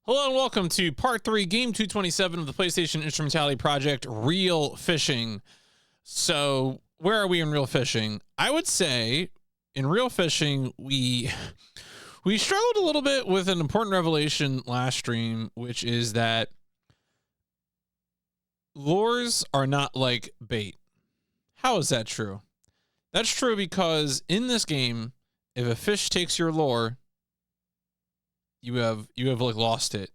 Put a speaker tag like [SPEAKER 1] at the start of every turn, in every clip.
[SPEAKER 1] Hello and welcome to part 3, game 227 of the PlayStation Instrumentality Project, Real Fishing. So where are we in Real Fishing? I would say in Real Fishing, we struggled a little bit with an important revelation last stream, which is that lures are not like bait. How is that true? That's true because in this game, if a fish takes your lure, you have like lost it.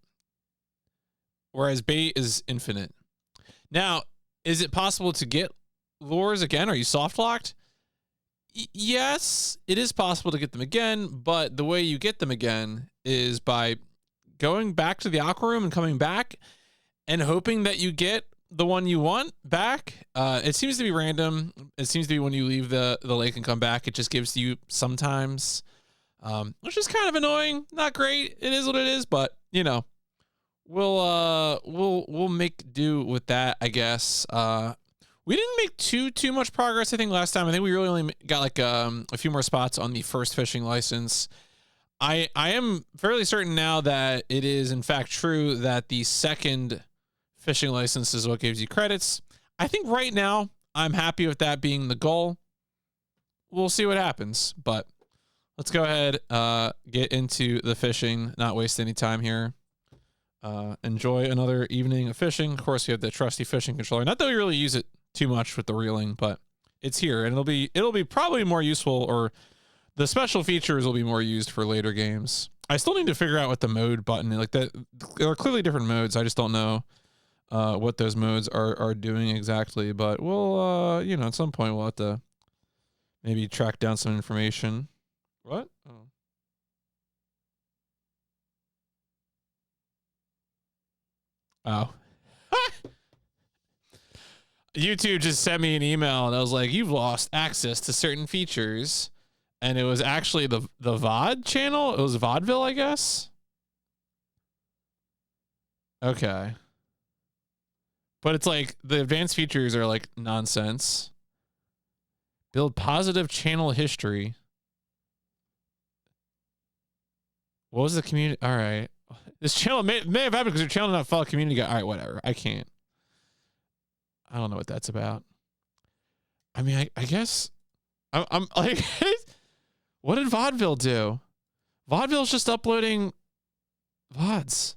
[SPEAKER 1] Whereas bait is infinite. Now, is it possible to get lures again? Are you soft locked? Yes, it is possible to get them again, but the way you get them again is by going back to the aqua room and coming back and hoping that you get the one you want back. It seems to be random. It seems to be when you leave the lake and come back, it just gives you sometimes. Which is kind of annoying. Not great. It is what it is, but you know, we'll make do with that, I guess. We didn't make too much progress, I think, last time. I think we really only got like a few more spots on the first fishing license. I am fairly certain now that it is in fact true that the second fishing license is what gives you credits. I think right now I'm happy with that being the goal. We'll see what happens, but let's go ahead, get into the fishing, not waste any time here. Enjoy another evening of fishing. Of course, we have the trusty fishing controller. Not that we really use it too much with the reeling, but it's here, and it'll be probably more useful, or the special features will be more used for later games. I still need to figure out what the mode button is. Like that, there are clearly different modes. I just don't know what those modes are doing exactly. But we'll, you know, at some point we'll have to maybe track down some information. What? Oh. Oh. YouTube just sent me an email and I was like, you've lost access to certain features. And it was actually the VOD channel. It was vaudeville, I guess. Okay. But it's like the advanced features are like nonsense. Build positive channel history. What was the community? All right. This channel may have happened because your channel did not follow community guide. All right, whatever. I can't. I don't know what that's about. I mean, I guess I'm like, what did vaudeville do? Vaudeville's just uploading VODs.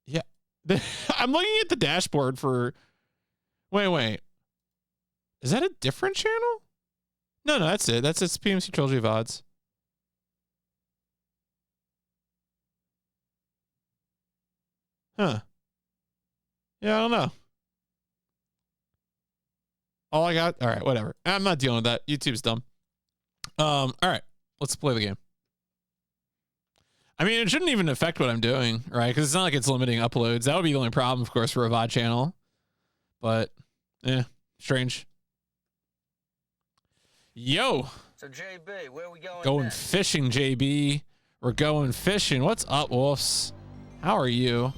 [SPEAKER 1] Yeah. I'm looking at the dashboard for, wait. Is that a different channel? No, that's it. It's PMC Trilogy VODs. Huh. Yeah, I don't know. All I got. All right, whatever. I'm not dealing with that. YouTube's dumb. All right, let's play the game. I mean, it shouldn't even affect what I'm doing, right? Because it's not like it's limiting uploads. That would be the only problem, of course, for a VOD channel. But, strange. Yo.
[SPEAKER 2] So JB, where are we going?
[SPEAKER 1] Going
[SPEAKER 2] next?
[SPEAKER 1] fishing, JB. We're going fishing. What's up, Wolves? How are you?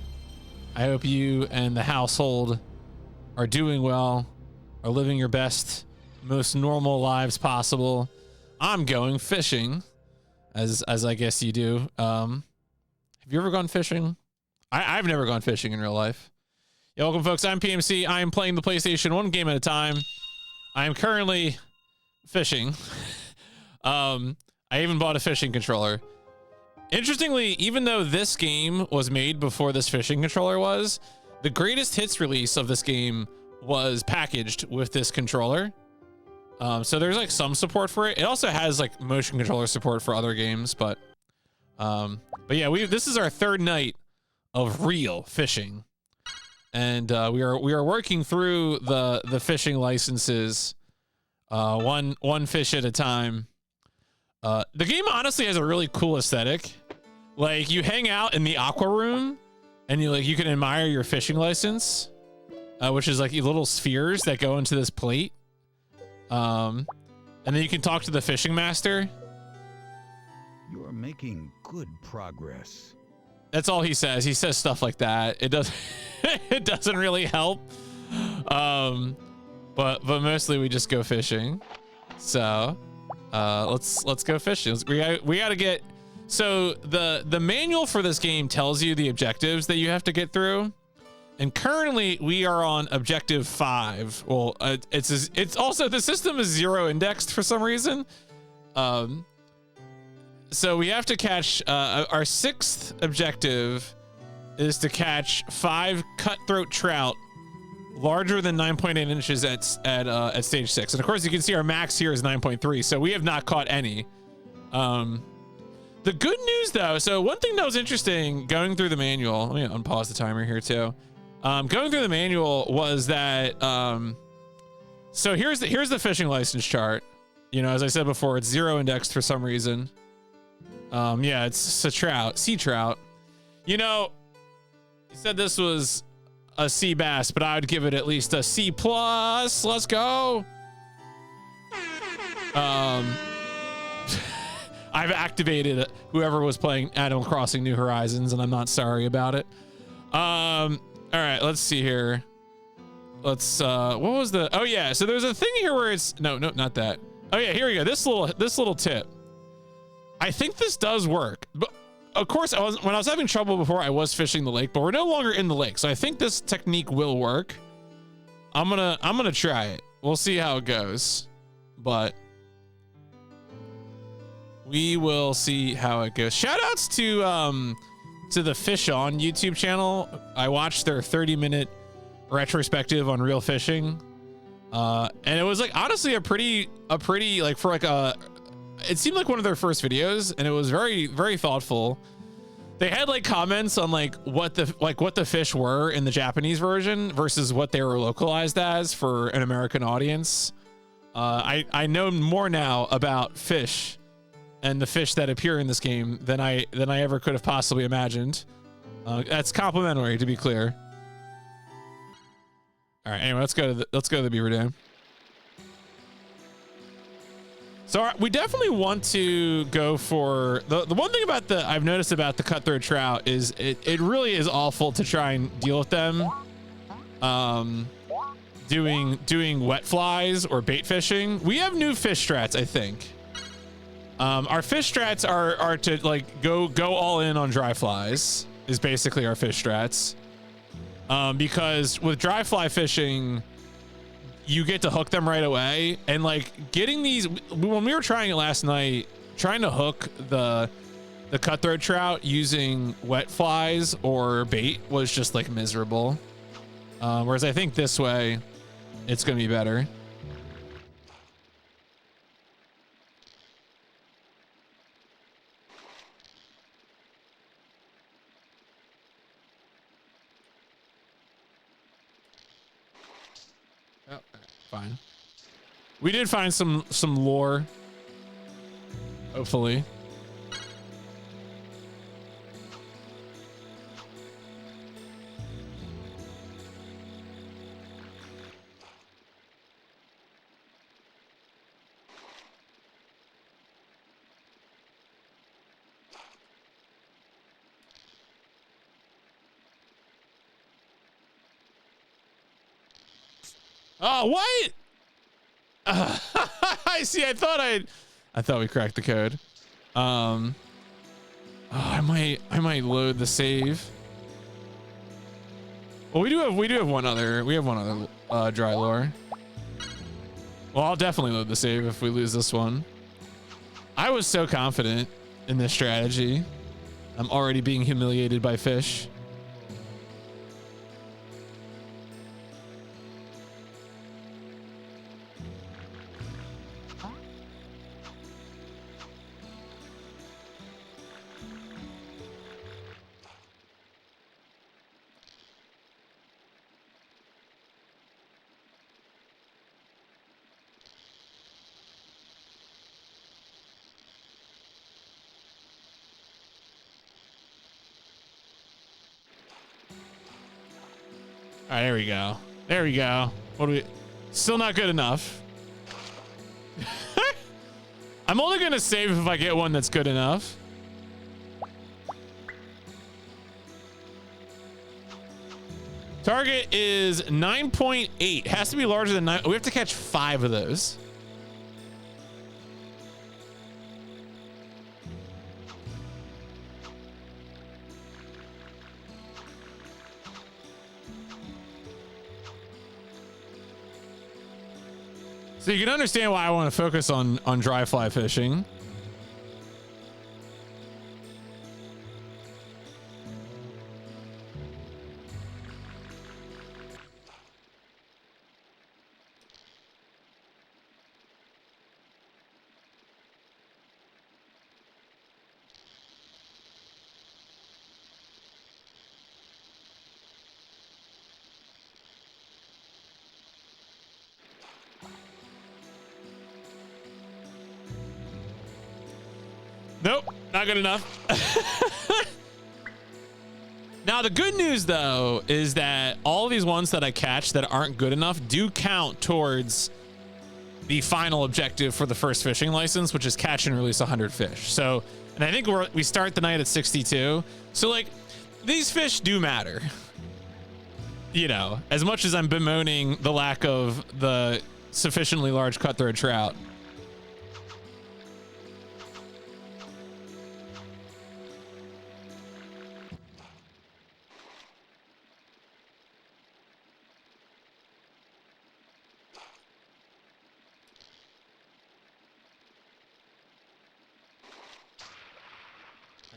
[SPEAKER 1] I hope you and the household are doing well, are living your best, most normal lives possible. I'm going fishing, as I guess you do. Have you ever gone fishing? I've never gone fishing in real life. Yeah, welcome, folks. I'm PMC. I am playing the PlayStation one game at a time. I am currently fishing. I even bought a fishing controller. Interestingly, even though this game was made before this fishing controller was, the greatest hits release of this game was packaged with this controller. So there's like some support for it. It also has like motion controller support for other games, but yeah, this is our third night of real fishing, and we are working through the fishing licenses, one fish at a time. The game honestly has a really cool aesthetic. Like, you hang out in the aqua room and you can admire your fishing license, which is like little spheres that go into this plate. And then you can talk to the fishing master.
[SPEAKER 3] You are making good progress.
[SPEAKER 1] That's all he says. He says stuff like that. It does it doesn't really help. But mostly we just go fishing. So let's go fishing. We gotta get So the manual for this game tells you the objectives that you have to get through. And currently we are on objective 5. Well, it's also, the system is 0 indexed for some reason. So we have to catch, our 6th objective is to catch 5 cutthroat trout larger than 9.8 inches at stage 6. And of course you can see our max here is 9.3. So we have not caught any. The good news though, so one thing that was interesting going through the manual, let me unpause the timer here too. Going through the manual was that, so here's the fishing license chart. You know, as I said before, it's 0 indexed for some reason. Yeah, it's a trout, sea trout. You know, you said this was a sea bass, but I would give it at least a C+. Let's go. I've activated whoever was playing Animal Crossing New Horizons, and I'm not sorry about it. All right, let's see here. Let's what was the, oh yeah, so there's a thing here where it's, no, not that. Oh yeah, here we go. This little tip. I think this does work, but of course when I was having trouble before, I was fishing the lake, but we're no longer in the lake. So I think this technique will work. I'm gonna try it. We'll see how it goes, but we will see how it goes. Shout outs to the Fish On YouTube channel. I watched their 30-minute retrospective on real fishing. And it was like, honestly, a pretty, like, for like it seemed like one of their first videos, and it was very, very thoughtful. They had like comments on like what the fish were in the Japanese version versus what they were localized as for an American audience. I know more now about fish and the fish that appear in this game than I ever could have possibly imagined. That's complimentary, to be clear. All right, anyway, let's go to the beaver dam. So we definitely want to go for the one thing about I've noticed about the cutthroat trout is it really is awful to try and deal with them. Doing wet flies or bait fishing. We have new fish strats, I think. Our fish strats are to like go all in on dry flies is basically our fish strats. Because with dry fly fishing, you get to hook them right away, and like getting these, when we were trying it last night, trying to hook the cutthroat trout using wet flies or bait was just like miserable. Whereas I think this way it's gonna be better. Fine. We did find some lore. Hopefully. Oh, what? I see. I thought we cracked the code. Oh, I might load the save. Well, we do have one other. We have one other dry lore. Well, I'll definitely load the save if we lose this one. I was so confident in this strategy. I'm already being humiliated by fish. All right, there we go. There we go. What do we? Still not good enough. I'm only gonna save if I get one that's good enough. Target is 9.8. Has to be larger than 9. We have to catch 5 of those. So you can understand why I want to focus on dry fly fishing. Nope, not good enough. Now, the good news, though, is that all these ones that I catch that aren't good enough do count towards the final objective for the first fishing license, which is catch and release 100 fish. So, and I think we start the night at 62. So, like, these fish do matter. You know, as much as I'm bemoaning the lack of the sufficiently large cutthroat trout.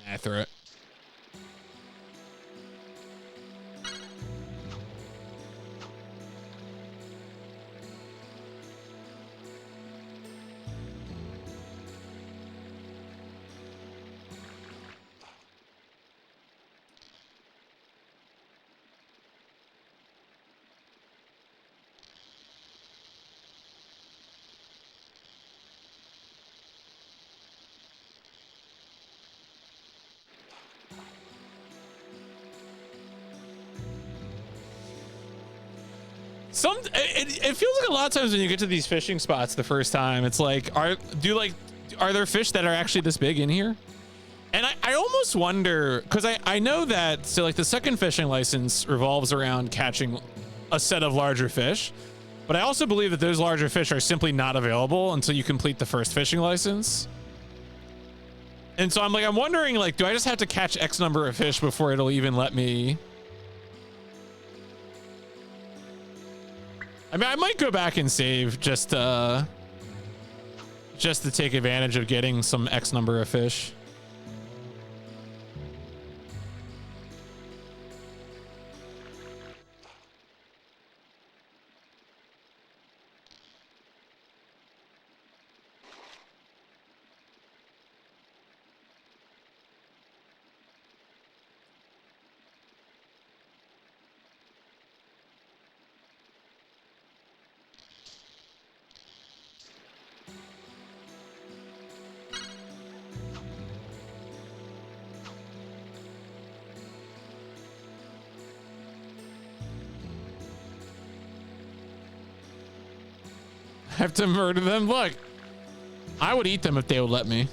[SPEAKER 1] I threw it. It feels like a lot of times when you get to these fishing spots the first time, it's like, are there fish that are actually this big in here? And I almost wonder, because I know that, so like the second fishing license revolves around catching a set of larger fish, but I also believe that those larger fish are simply not available until you complete the first fishing license. And so I'm wondering, like, do I just have to catch X number of fish before it'll even let me? I mean, I might go back and save just to take advantage of getting some X number of fish. Have to murder them. Look, I would eat them if they would let me.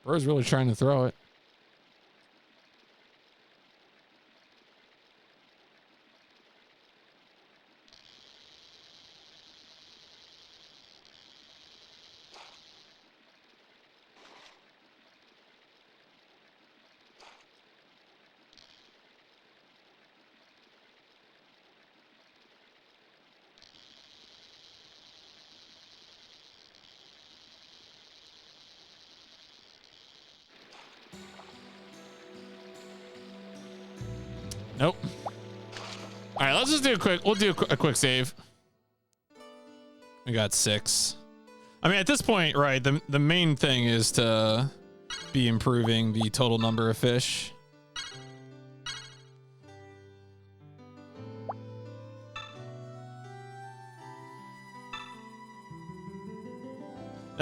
[SPEAKER 1] Bro's really trying to throw it. Nope. All right, let's just do a quick. We'll do a quick save. We got 6. I mean, at this point, right? The main thing is to be improving the total number of fish.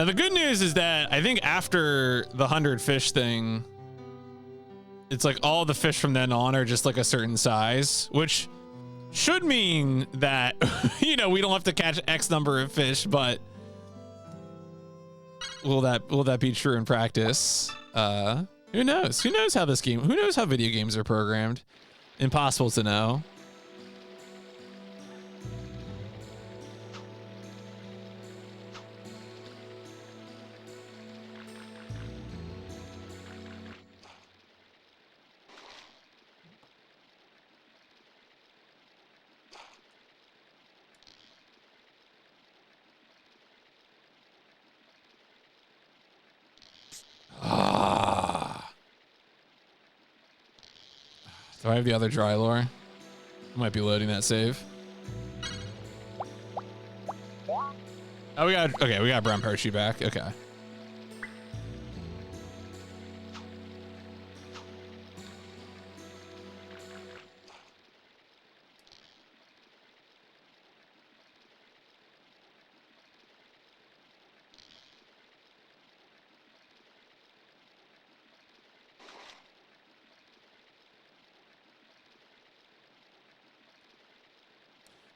[SPEAKER 1] Now the good news is that I think after the 100 fish thing, it's like all the fish from then on are just like a certain size, which should mean that, you know, we don't have to catch X number of fish, but will that be true in practice? Who knows? Who knows how this game, who knows how video games are programmed? Impossible to know. Do I have the other dry lore? I might be loading that save. Oh, we got brown parachute back. Okay.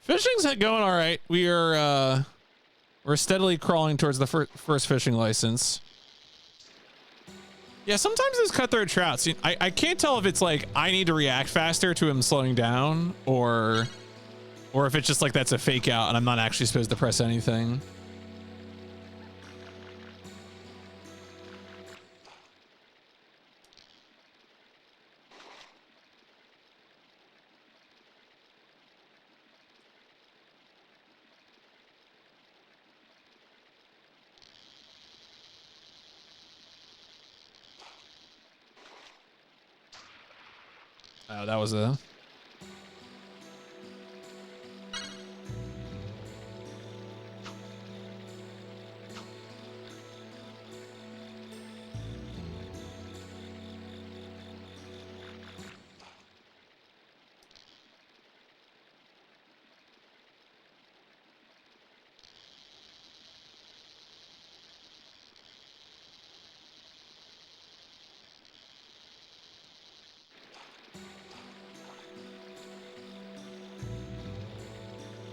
[SPEAKER 1] Fishing's going all right. We're steadily crawling towards the first fishing license. Yeah, sometimes those cutthroat trouts, I can't tell if it's like I need to react faster to him slowing down, or if it's just like that's a fake out and I'm not actually supposed to press anything. Oh, that was a...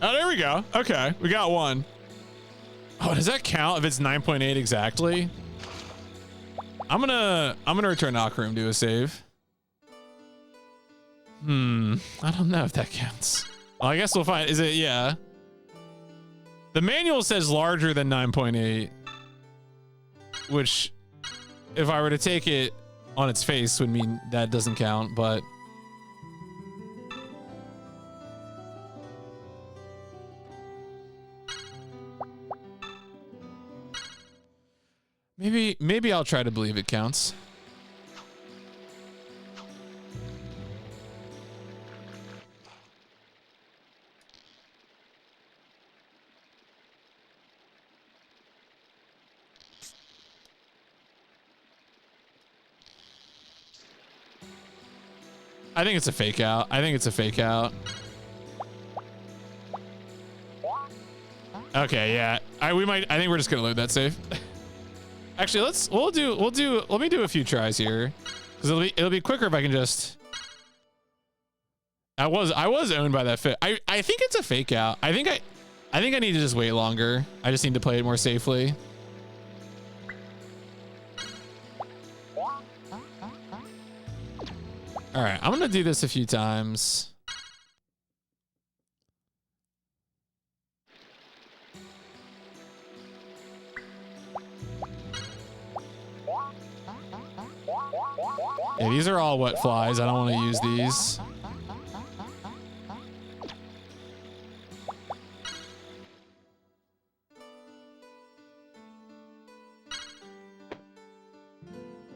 [SPEAKER 1] Oh, there we go. Okay, we got one. Oh, does that count if it's 9.8 exactly? I'm gonna return Knock Room, do a save. I don't know if that counts. Well, I guess we'll find. Is it? Yeah. The manual says larger than 9.8, which, if I were to take it on its face, would mean that doesn't count, but. Maybe I'll try to believe it counts. I think it's a fake out. Okay, yeah. I think we're just gonna load that save. Actually, let me do a few tries here, because it'll be quicker if I can just. I was owned by that fit. I think it's a fake out. I think I need to just wait longer. I just need to play it more safely. All right, I'm gonna do this a few times. Yeah, these are all wet flies. I don't want to use these.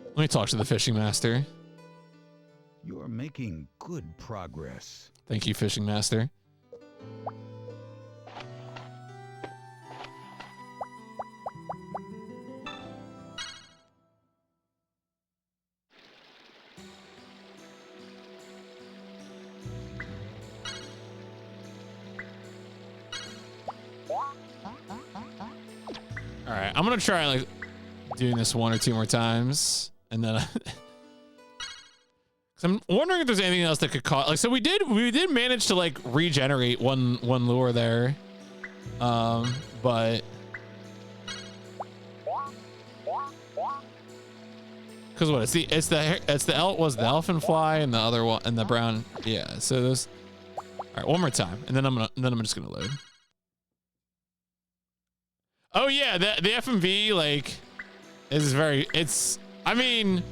[SPEAKER 1] Let me talk to the fishing master.
[SPEAKER 3] You're making good progress.
[SPEAKER 1] Thank you, fishing master. All right, I'm gonna try like doing this 1 or 2 more times, and then cause I'm wondering if there's anything else that could cause. Like, so we did manage to like regenerate one lure there, but cause what it's the elephant fly and the other one and the brown. Yeah, so those. All right, one more time, and then I'm just gonna load. Oh yeah, the FMV like is very. I mean,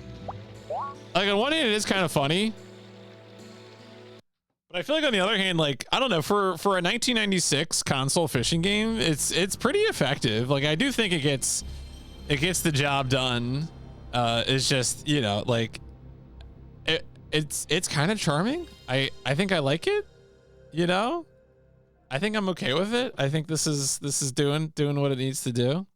[SPEAKER 1] like on one hand it is kind of funny, but I feel like on the other hand, like I don't know, for a 1996 console fishing game, it's pretty effective. Like I do think it gets the job done. It's just, you know, like it's kind of charming. I think I like it. You know, I think I'm okay with it. I think this is doing what it needs to do.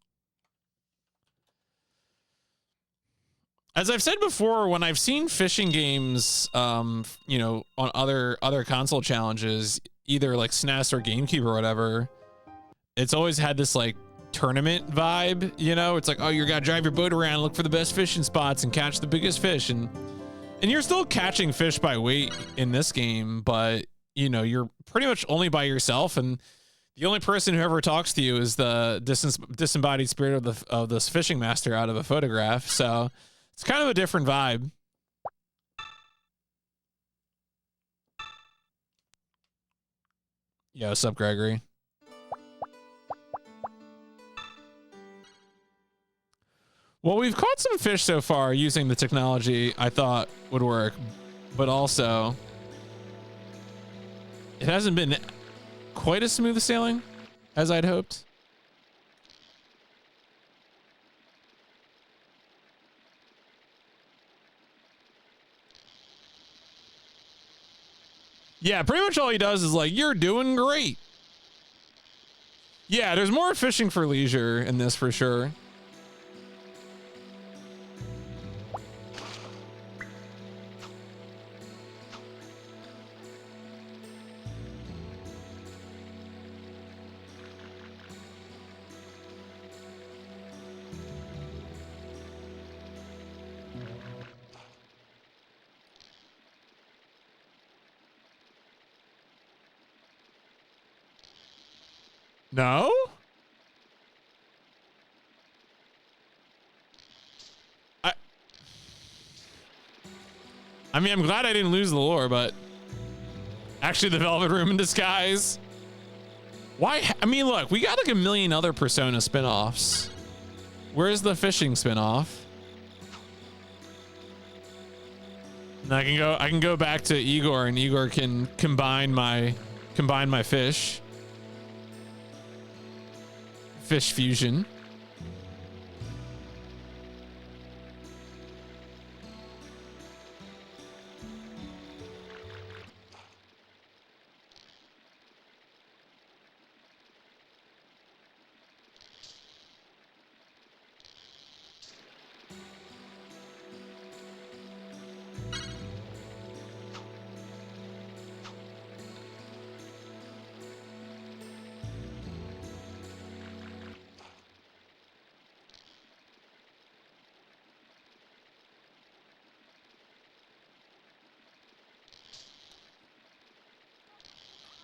[SPEAKER 1] As I've said before, when I've seen fishing games, you know, on other console challenges, either like SNES or GameCube or whatever, it's always had this like tournament vibe. You know, it's like, oh, you gotta drive your boat around, look for the best fishing spots, and catch the biggest fish, and you're still catching fish by weight in this game, but you know, you're pretty much only by yourself, and the only person who ever talks to you is the disembodied spirit of this fishing master out of a photograph. So it's kind of a different vibe. Yo, what's up, Gregory? Well, we've caught some fish so far using the technology I thought would work, but also it hasn't been quite as smooth sailing as I'd hoped. Yeah, pretty much all he does is like, you're doing great. Yeah, there's more fishing for leisure in this for sure. No? I mean, I'm glad I didn't lose the lure, but actually the Velvet Room in disguise. Why? I mean, look, we got like a million other Persona spin-offs. Where's the fishing spin-off? And I can go back to Igor, and Igor can combine my fish fusion.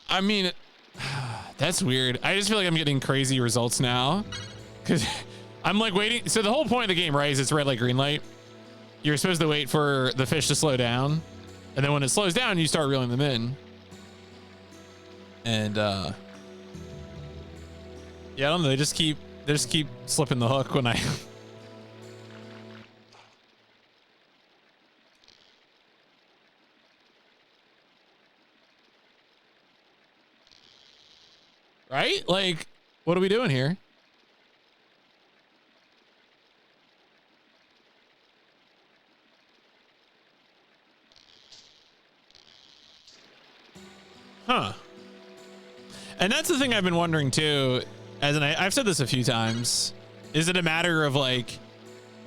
[SPEAKER 1] I mean, that's weird. I just feel like I'm getting crazy results now because I'm like waiting. So the whole point of the game, right, is it's red light, green light. You're supposed to wait for the fish to slow down, and then when it slows down, you start reeling them in. And yeah, I don't know. They just keep slipping the hook when I. Right? Like, what are we doing here? Huh. And that's the thing I've been wondering too, I've said this a few times. Is it a matter of like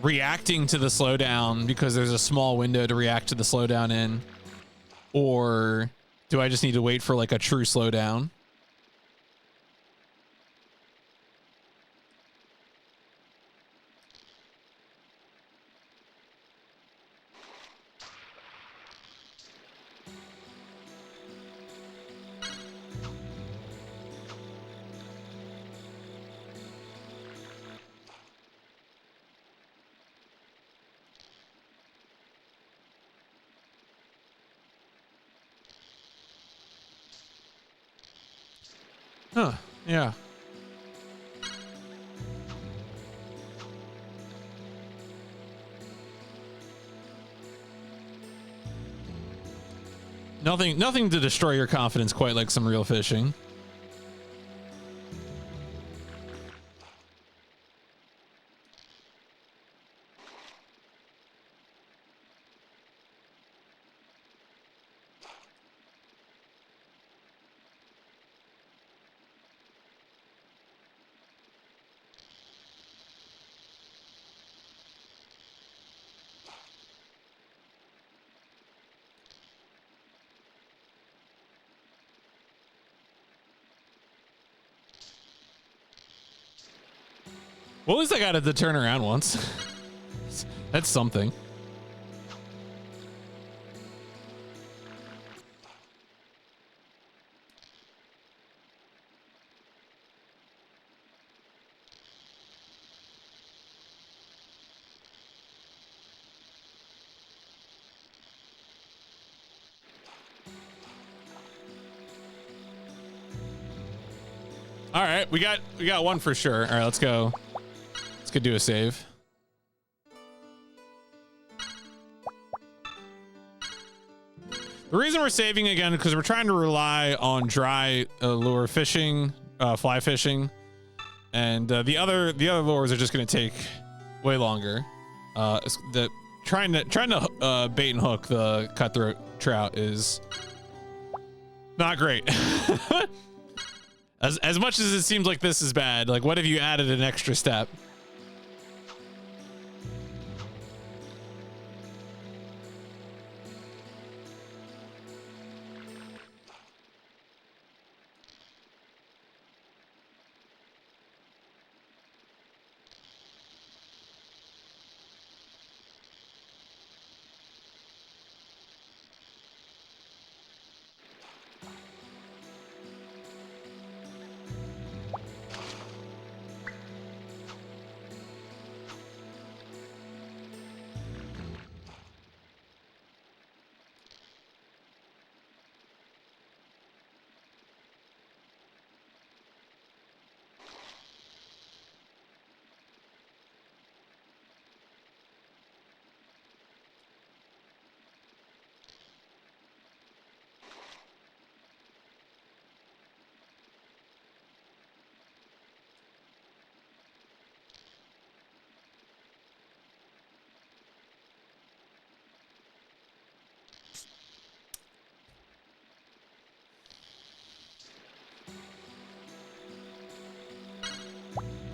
[SPEAKER 1] reacting to the slowdown because there's a small window to react to the slowdown in? Or do I just need to wait for like a true slowdown? Huh. Yeah. Nothing to destroy your confidence quite like some real fishing. Well, at least I got it to turn around once. That's something. All right, we got one for sure. All right, let's go. Let's go do a save. The reason we're saving again is because we're trying to rely on dry lure fishing, fly fishing, and the other lures are just going to take way longer. Trying to bait and hook the cutthroat trout is not great. As much as it seems like this is bad, like what if you added an extra step?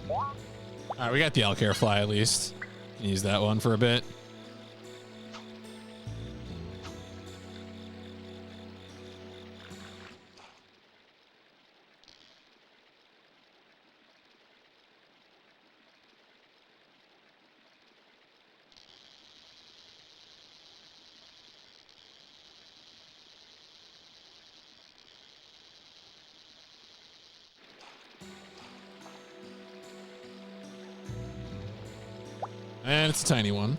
[SPEAKER 1] All right, we got the Alcare fly at least. Can use that one for a bit. And it's a tiny one.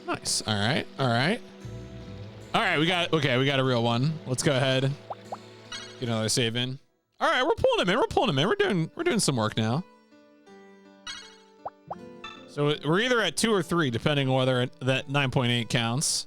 [SPEAKER 1] Nice. All right. All right. All right. We got a real one. Let's go ahead. Get another save in. All right. We're pulling him in. We're pulling him in. We're doing some work now. So we're either at 2 or 3, depending on whether that 9.8 counts.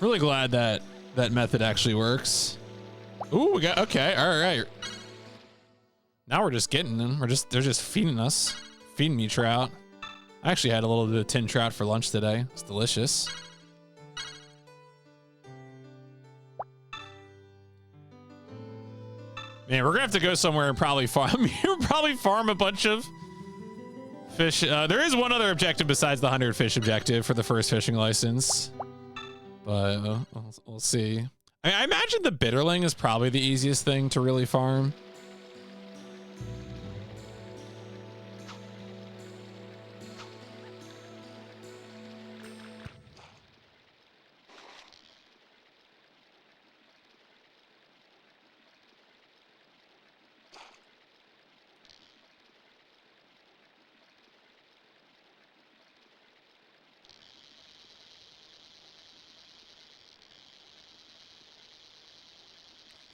[SPEAKER 1] Really glad that that method actually works. Ooh, we got, okay, all right. Now we're just getting them. They're just feeding us. Feeding me trout. I actually had a little bit of tin trout for lunch today. It's delicious. Man, we're gonna have to go somewhere and probably farm a bunch of fish. There is one other objective besides the 100 fish objective for the first fishing license, but we'll see. I imagine the bitterling is probably the easiest thing to really farm.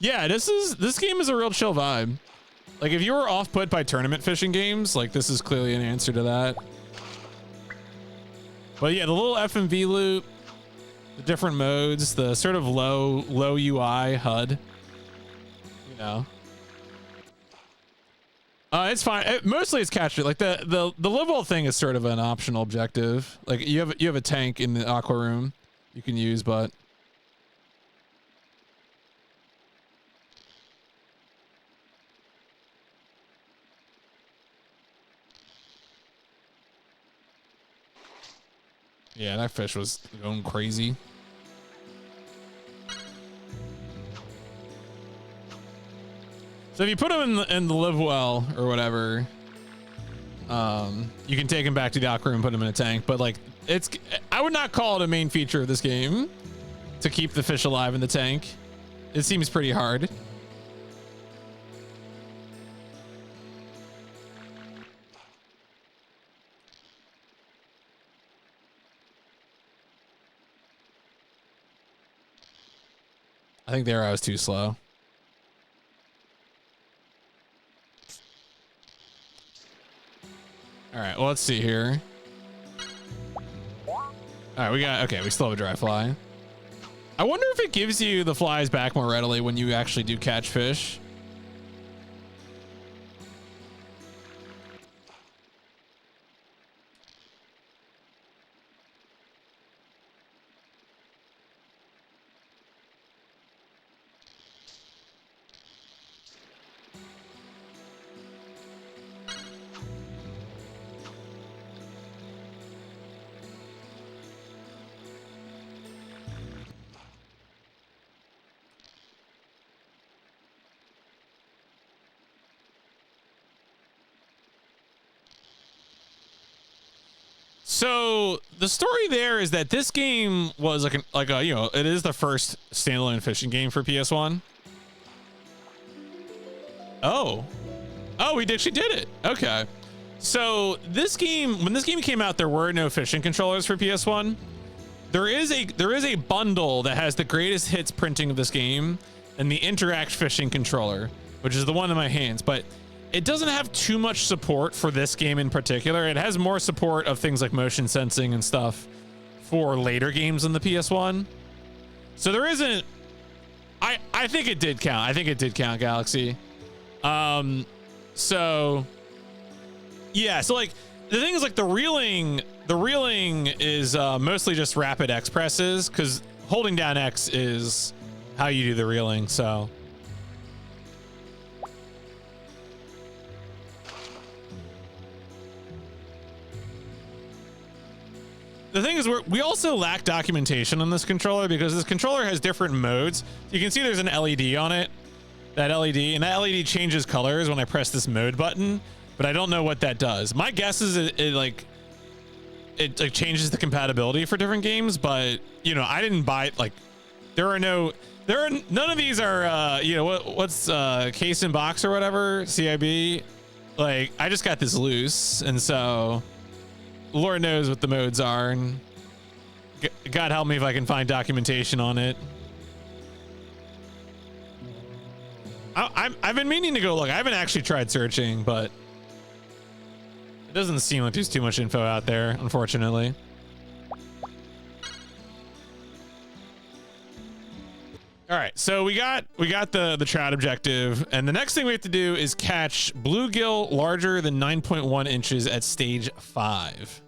[SPEAKER 1] Yeah, this game is a real chill vibe. Like, if you were off put by tournament fishing games, like, this is clearly an answer to that. But yeah, the little FMV loop, the different modes, the sort of low UI HUD, you know. It's fine. Mostly it's catch it. Like the live well thing is sort of an optional objective. Like you have a tank in the aqua room you can use, but yeah, that fish was going crazy. So if you put him in the live well or whatever, you can take him back to the aqua room and put him in a tank. But like, I would not call it a main feature of this game to keep the fish alive in the tank. It seems pretty hard. I think the arrow was too slow. All right, well, let's see here. All right, we still have a dry fly. I wonder if it gives you the flies back more readily when you actually do catch fish. So the story there is that this game was like a you know, it is the first standalone fishing game for PS1. Oh, we actually did it. Okay. So this game, when this game came out, there were no fishing controllers for PS1. There is a bundle that has the greatest hits printing of this game and the Interact fishing controller, which is the one in my hands, but it doesn't have too much support for this game in particular. It has more support of things like motion sensing and stuff for later games on the PS1. So there isn't, I think it did count. I think it did count, Galaxy. So yeah, so like the thing is, like the reeling is mostly just rapid X presses, because holding down X is how you do the reeling. So the thing is, we also lack documentation on this controller, because this controller has different modes. You can see there's an LED on it, that LED changes colors when I press this mode button, but I don't know what that does. My guess is it like changes the compatibility for different games, but you know, I didn't buy it. Like none of these are you know, what's case in box or whatever, CIB. Like I just got this loose, and so Lord knows what the modes are, and God help me if I can find documentation on it. I've been meaning to go look. I haven't actually tried searching, but it doesn't seem like there's too much info out there, unfortunately. All right, so we got the trout objective, and the next thing we have to do is catch bluegill larger than 9.1 inches at stage 5.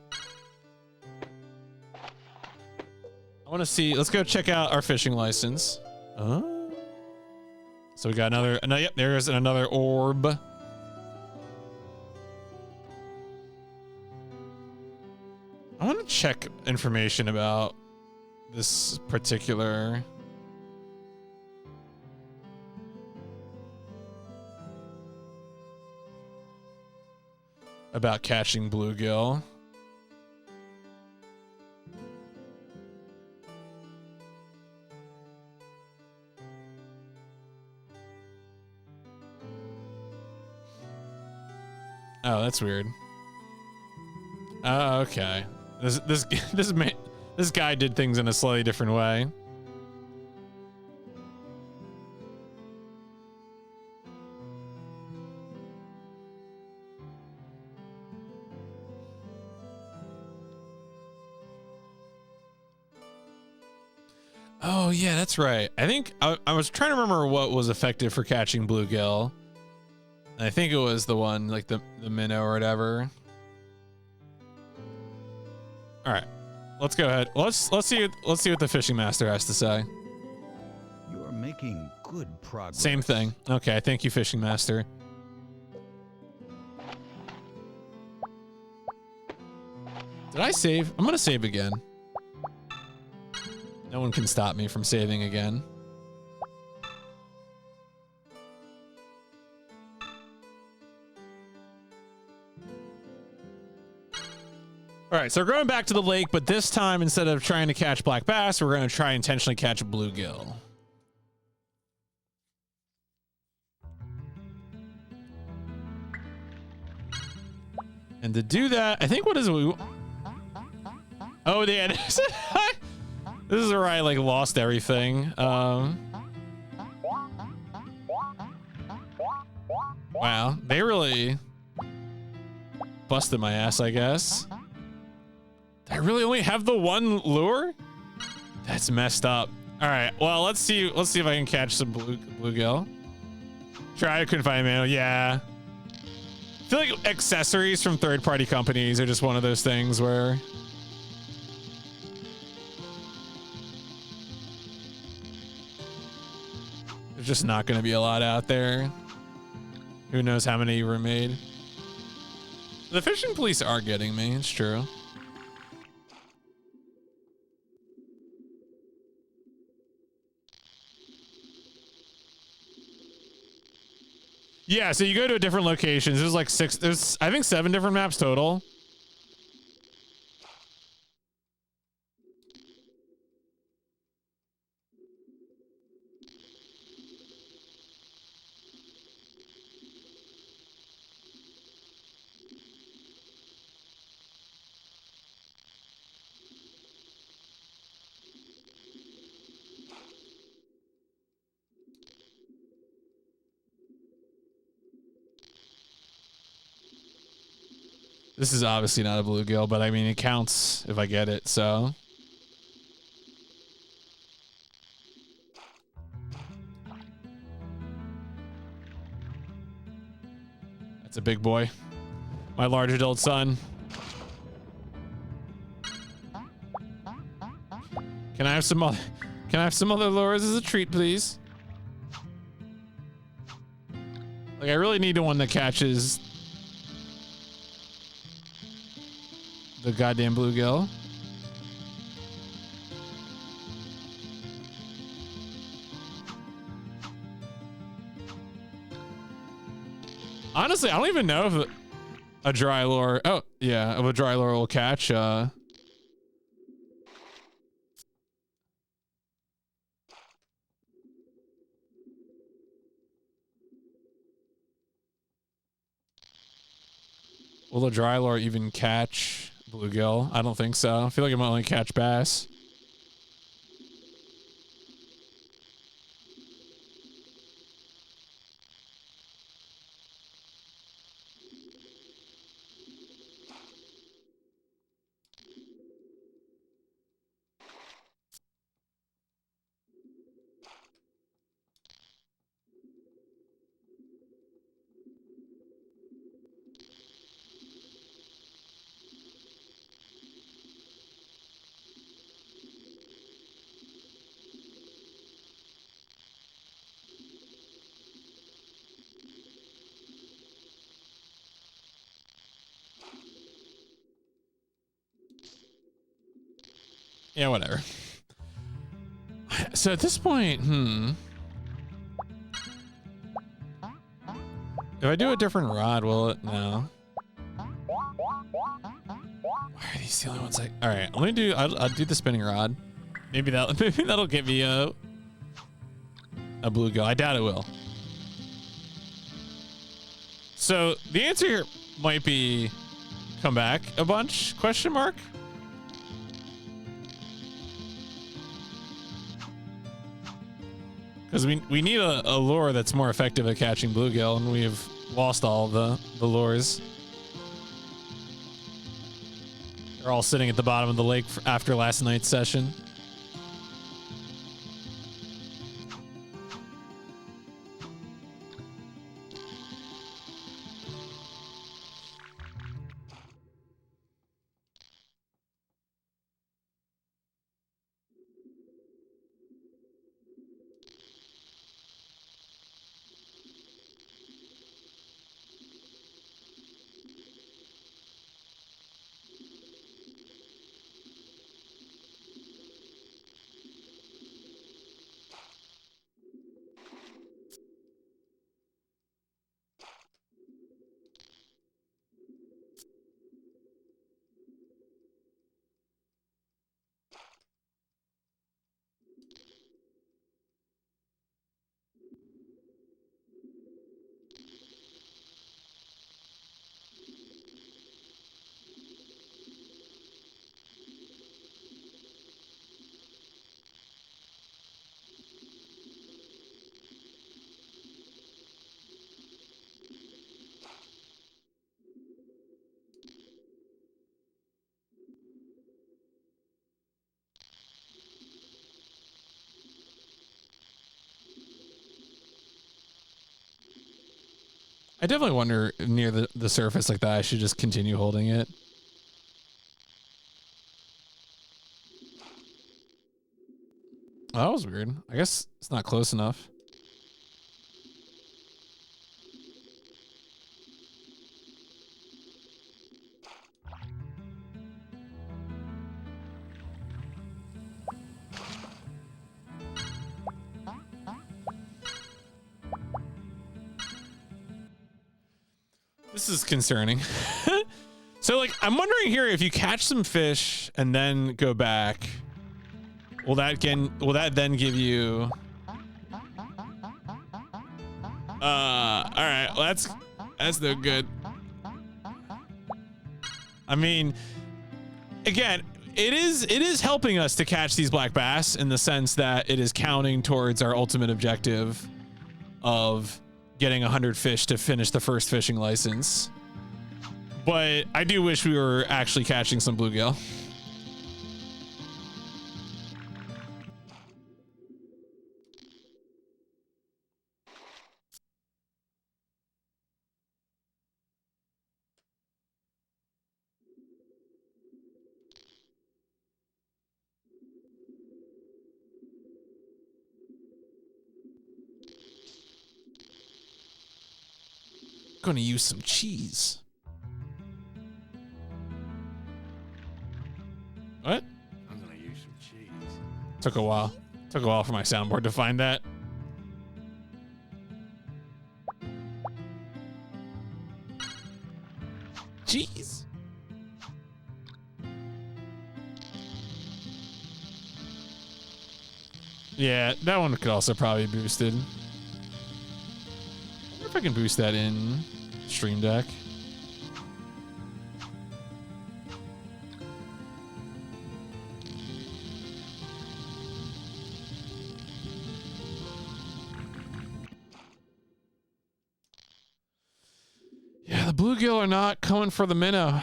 [SPEAKER 1] I want to see. Let's go check out our fishing license. So we got another. Yep, there's another orb. I want to check information about this particular. About catching bluegill. Oh, that's weird. Oh, okay. This guy did things in a slightly different way. Oh yeah, that's right. I think I was trying to remember what was effective for catching bluegill. I think it was the one like the minnow or whatever. All right, let's go ahead. Let's see what the fishing master has to say.
[SPEAKER 3] You are making good progress.
[SPEAKER 1] Same thing. Okay, thank you, fishing master. Did I save? I'm gonna save again. No one can stop me from saving again. All right, so we're going back to the lake, but this time, instead of trying to catch black bass, we're going to try intentionally catch bluegill. And to do that, I think what is it? Oh, yeah, this is where I like lost everything. Wow, they really busted my ass, I guess. I really only have the one lure? That's messed up. All right, well, let's see if I can catch some bluegill. Try, I couldn't find a manual. Yeah. I feel like accessories from third-party companies are just one of those things where there's just not going to be a lot out there. Who knows how many were made. The fishing police are getting me, it's true. Yeah, so you go to different locations. There's like there's I think 7 different maps total. This is obviously not a bluegill, but I mean, it counts if I get it, so. That's a big boy. My large adult son. Can I have some other lures as a treat, please? Like, I really need one that catches the goddamn bluegill. Honestly, I don't even know if a dry lure. Oh, yeah, if a dry lure will catch. Will a dry lure even catch bluegill? I don't think so. I feel like it might only catch bass. Yeah, whatever. So at this point, if I do a different rod, will it? No. Why are these the only ones all right, let me do, I'll do the spinning rod. Maybe that'll get me a bluegill. I doubt it will. So the answer here might be come back a bunch, question mark? Because we need a lure that's more effective at catching bluegill, and we've lost all the lures. They're all sitting at the bottom of the lake after last night's session. I definitely wonder near the surface like that, I should just continue holding it. Oh, that was weird. I guess it's not close enough. This is concerning. So like, I'm wondering here, if you catch some fish and then go back, will that then give you, all right, well, that's no good. I mean, again, it is helping us to catch these black bass in the sense that it is counting towards our ultimate objective of getting 100 fish to finish the first fishing license. But I do wish we were actually catching some bluegill. Gonna use some cheese. What?
[SPEAKER 4] I'm gonna use some cheese.
[SPEAKER 1] Took a while. Took a while for my soundboard to find that. Cheese. Yeah, that one could also probably be boosted. I wonder if I can boost that in Stream Deck. Yeah, the bluegill are not coming for the minnow.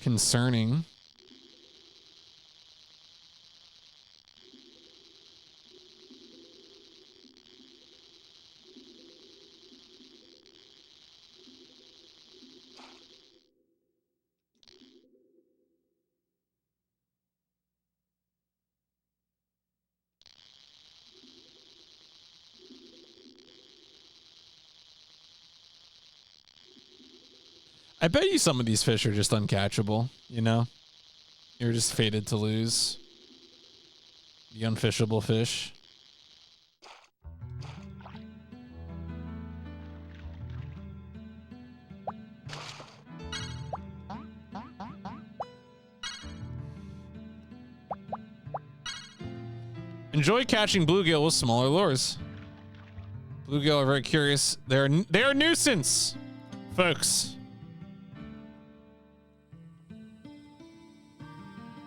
[SPEAKER 1] Concerning. I bet you some of these fish are just uncatchable, you know? You're just fated to lose. The unfishable fish. Enjoy catching bluegill with smaller lures. Bluegill are very curious. They're a nuisance, folks.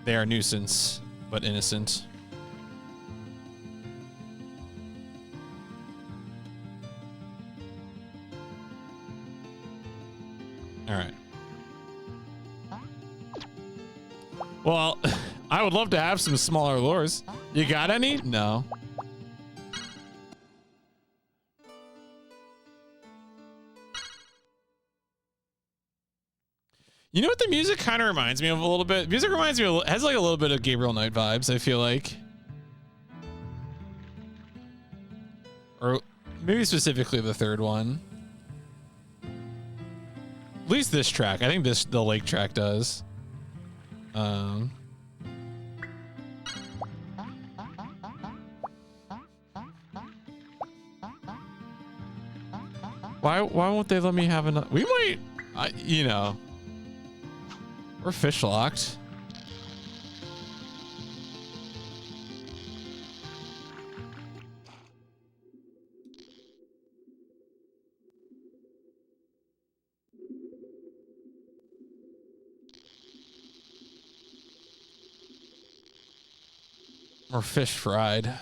[SPEAKER 1] They are a nuisance, but innocent. All right. Well, I would love to have some smaller lures. You got any? No. You know what the music kind of reminds me of a little bit? Music reminds me of, has like a little bit of Gabriel Knight vibes, I feel like. Or maybe specifically the third one. At least this track. I think the lake track does. Why won't they let me have another? We might, you know, we're fish locked. We're fish fried.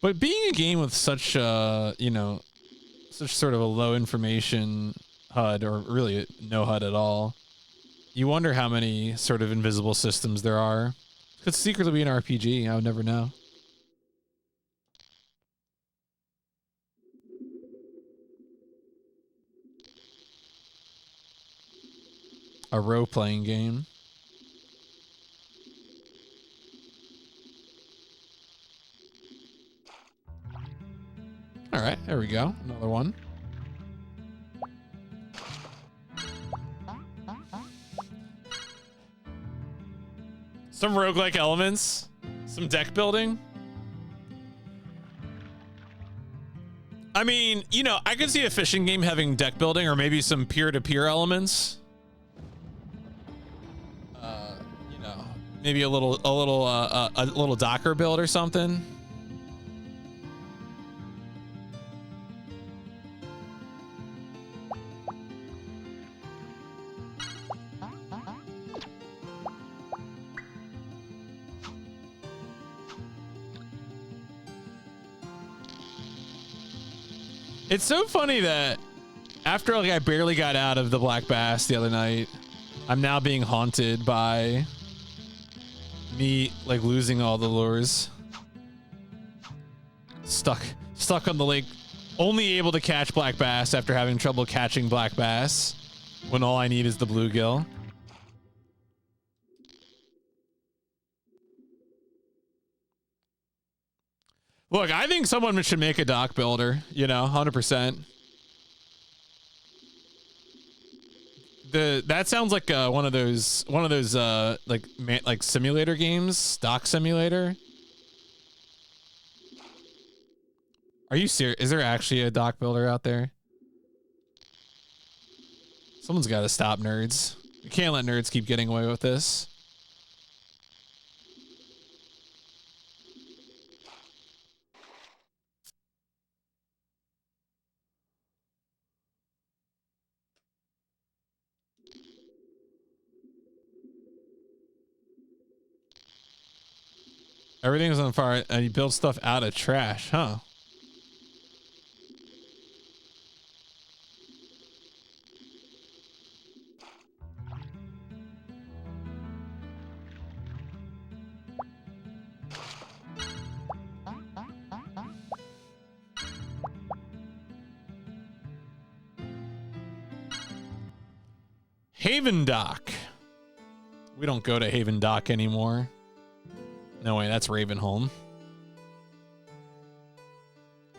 [SPEAKER 1] But being a game with such, you know, such sort of a low information HUD, or really no HUD at all, you wonder how many sort of invisible systems there are. Could secretly be an RPG. I would never know. A role-playing game. All right, there we go. Another one. Some roguelike elements. Some deck building. I mean, you know, I could see a fishing game having deck building or maybe some peer-to-peer elements. You know, maybe a little Docker build or something. It's so funny that after like I barely got out of the black bass the other night, I'm now being haunted by me like losing all the lures. Stuck on the lake, only able to catch black bass after having trouble catching black bass when all I need is the bluegill. Look, I think someone should make a dock builder, you know, 100%. That sounds like one of those like simulator games, dock simulator. Are you serious? Is there actually a dock builder out there? Someone's got to stop nerds. We can't let nerds keep getting away with this. Everything's on fire and you build stuff out of trash, huh? Haven Dock. We don't go to Haven Dock anymore. No way, that's Ravenholm.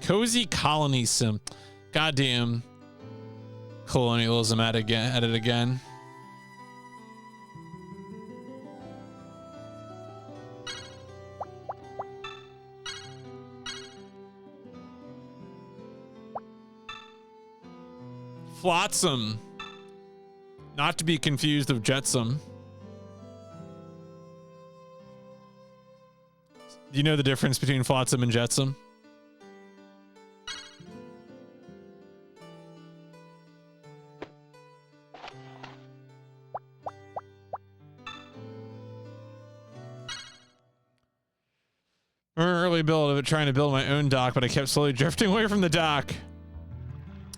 [SPEAKER 1] Cozy Colony Sim. Goddamn. Colonialism at it again. Flotsam. Not to be confused with Jetsam. Do you know the difference between Flotsam and Jetsam? Early build of it, trying to build my own dock, but I kept slowly drifting away from the dock.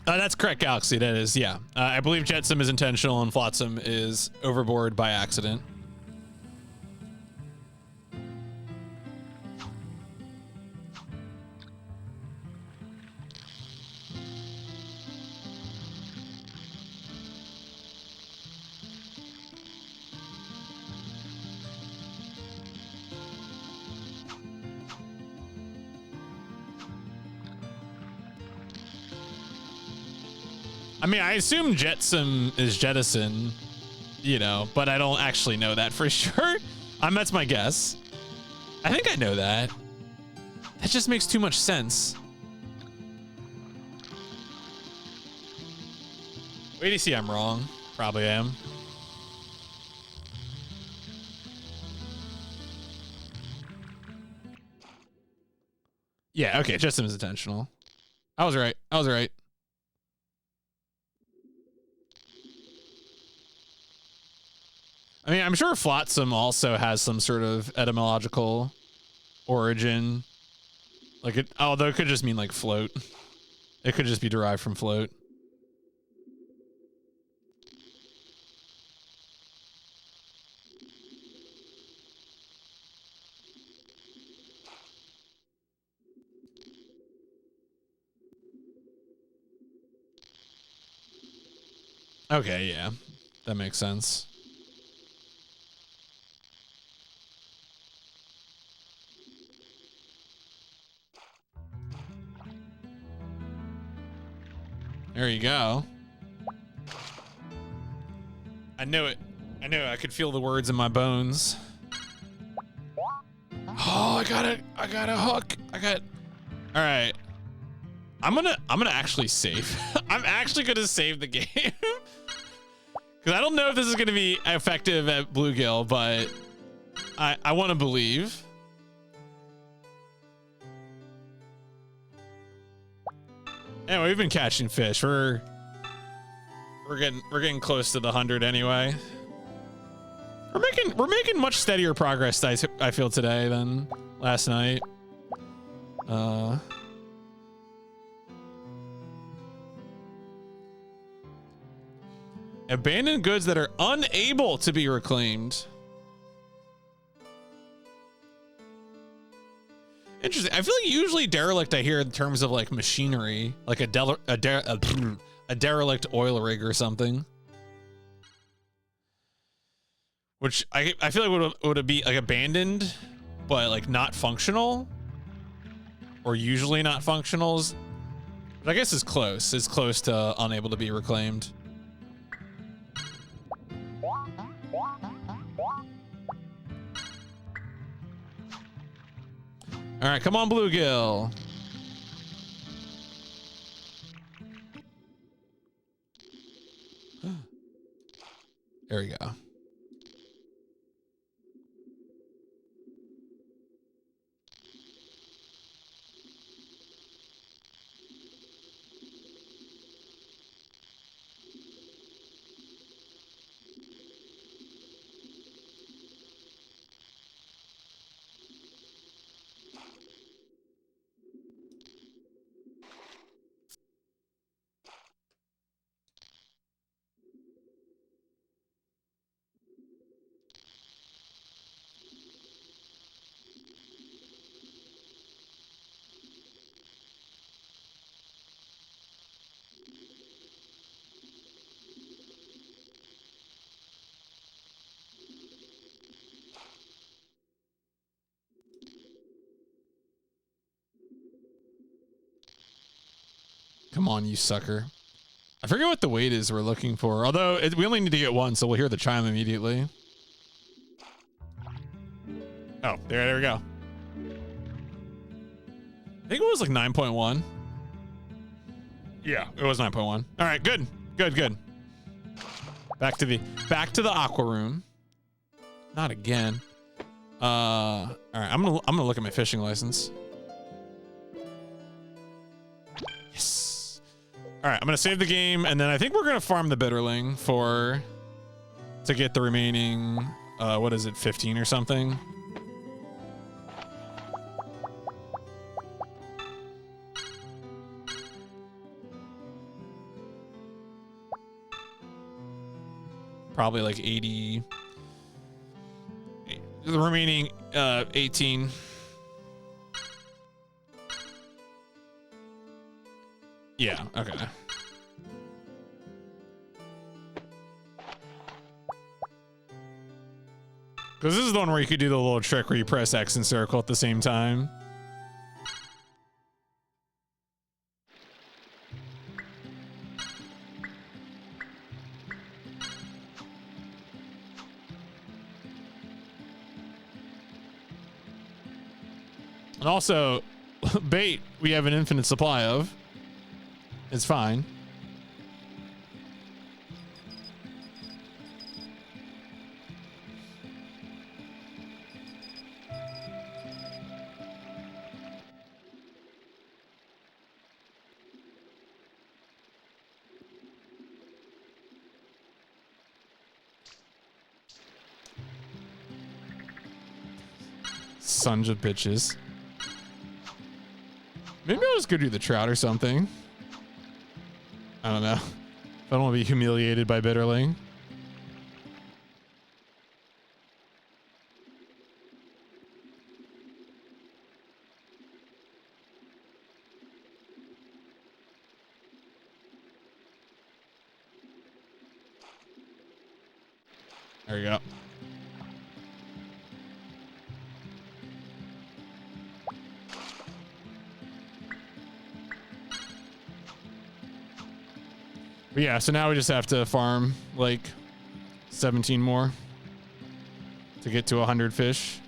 [SPEAKER 1] That's correct, Galaxy. That is, yeah. I believe Jetsam is intentional and Flotsam is overboard by accident. I mean, I assume Jetsam is jettison, you know, but I don't actually know that for sure. That's my guess. I think I know that. That just makes too much sense. Wait to see, I'm wrong. Probably am. Yeah, okay, Jetsam is intentional. I was right. I was right. I mean, I'm sure Flotsam also has some sort of etymological origin. Like it, although it could just mean like float. It could just be derived from float. Okay, yeah. That makes sense. There you go. I knew it. I knew it. I could feel the words in my bones. Oh, I got it. I got a hook. I got. All right. I'm gonna actually save. I'm actually gonna save the game because I don't know if this is gonna be effective at Bluegill, but I want to believe. Anyway, we've been catching fish. We're getting close to the 100 anyway. We're making much steadier progress, I feel, today than last night. Abandoned goods that are unable to be reclaimed. Interesting. I feel like usually derelict I hear in terms of like machinery, like a derelict oil rig or something. Which I feel like would it be like abandoned, but like not functional, or usually not functionals. But I guess it's close. It's close to unable to be reclaimed. All right, come on, Bluegill. There we go. Come on, you sucker. I forget what the weight is we're looking for. Although we only need to get one, so we'll hear the chime immediately. Oh, there we go. I think it was like 9.1. Yeah, it was 9.1. All right, good. Back to the aqua room. Not again. All right, I'm gonna look at my fishing license. Yes. All right, I'm gonna save the game, and then I think we're gonna farm the bitterling to get the remaining. What is it, 15 or something? Probably like 80. The remaining 18. Yeah, okay. Because this is the one where you could do the little trick where you press X and circle at the same time. And also, bait we have an infinite supply of. It's fine. Sons of bitches. Maybe I'll just go do the trout or something. I don't know. I don't want to be humiliated by bitterling. There you go. But yeah, so now we just have to farm like 17 more to get to 100 fish.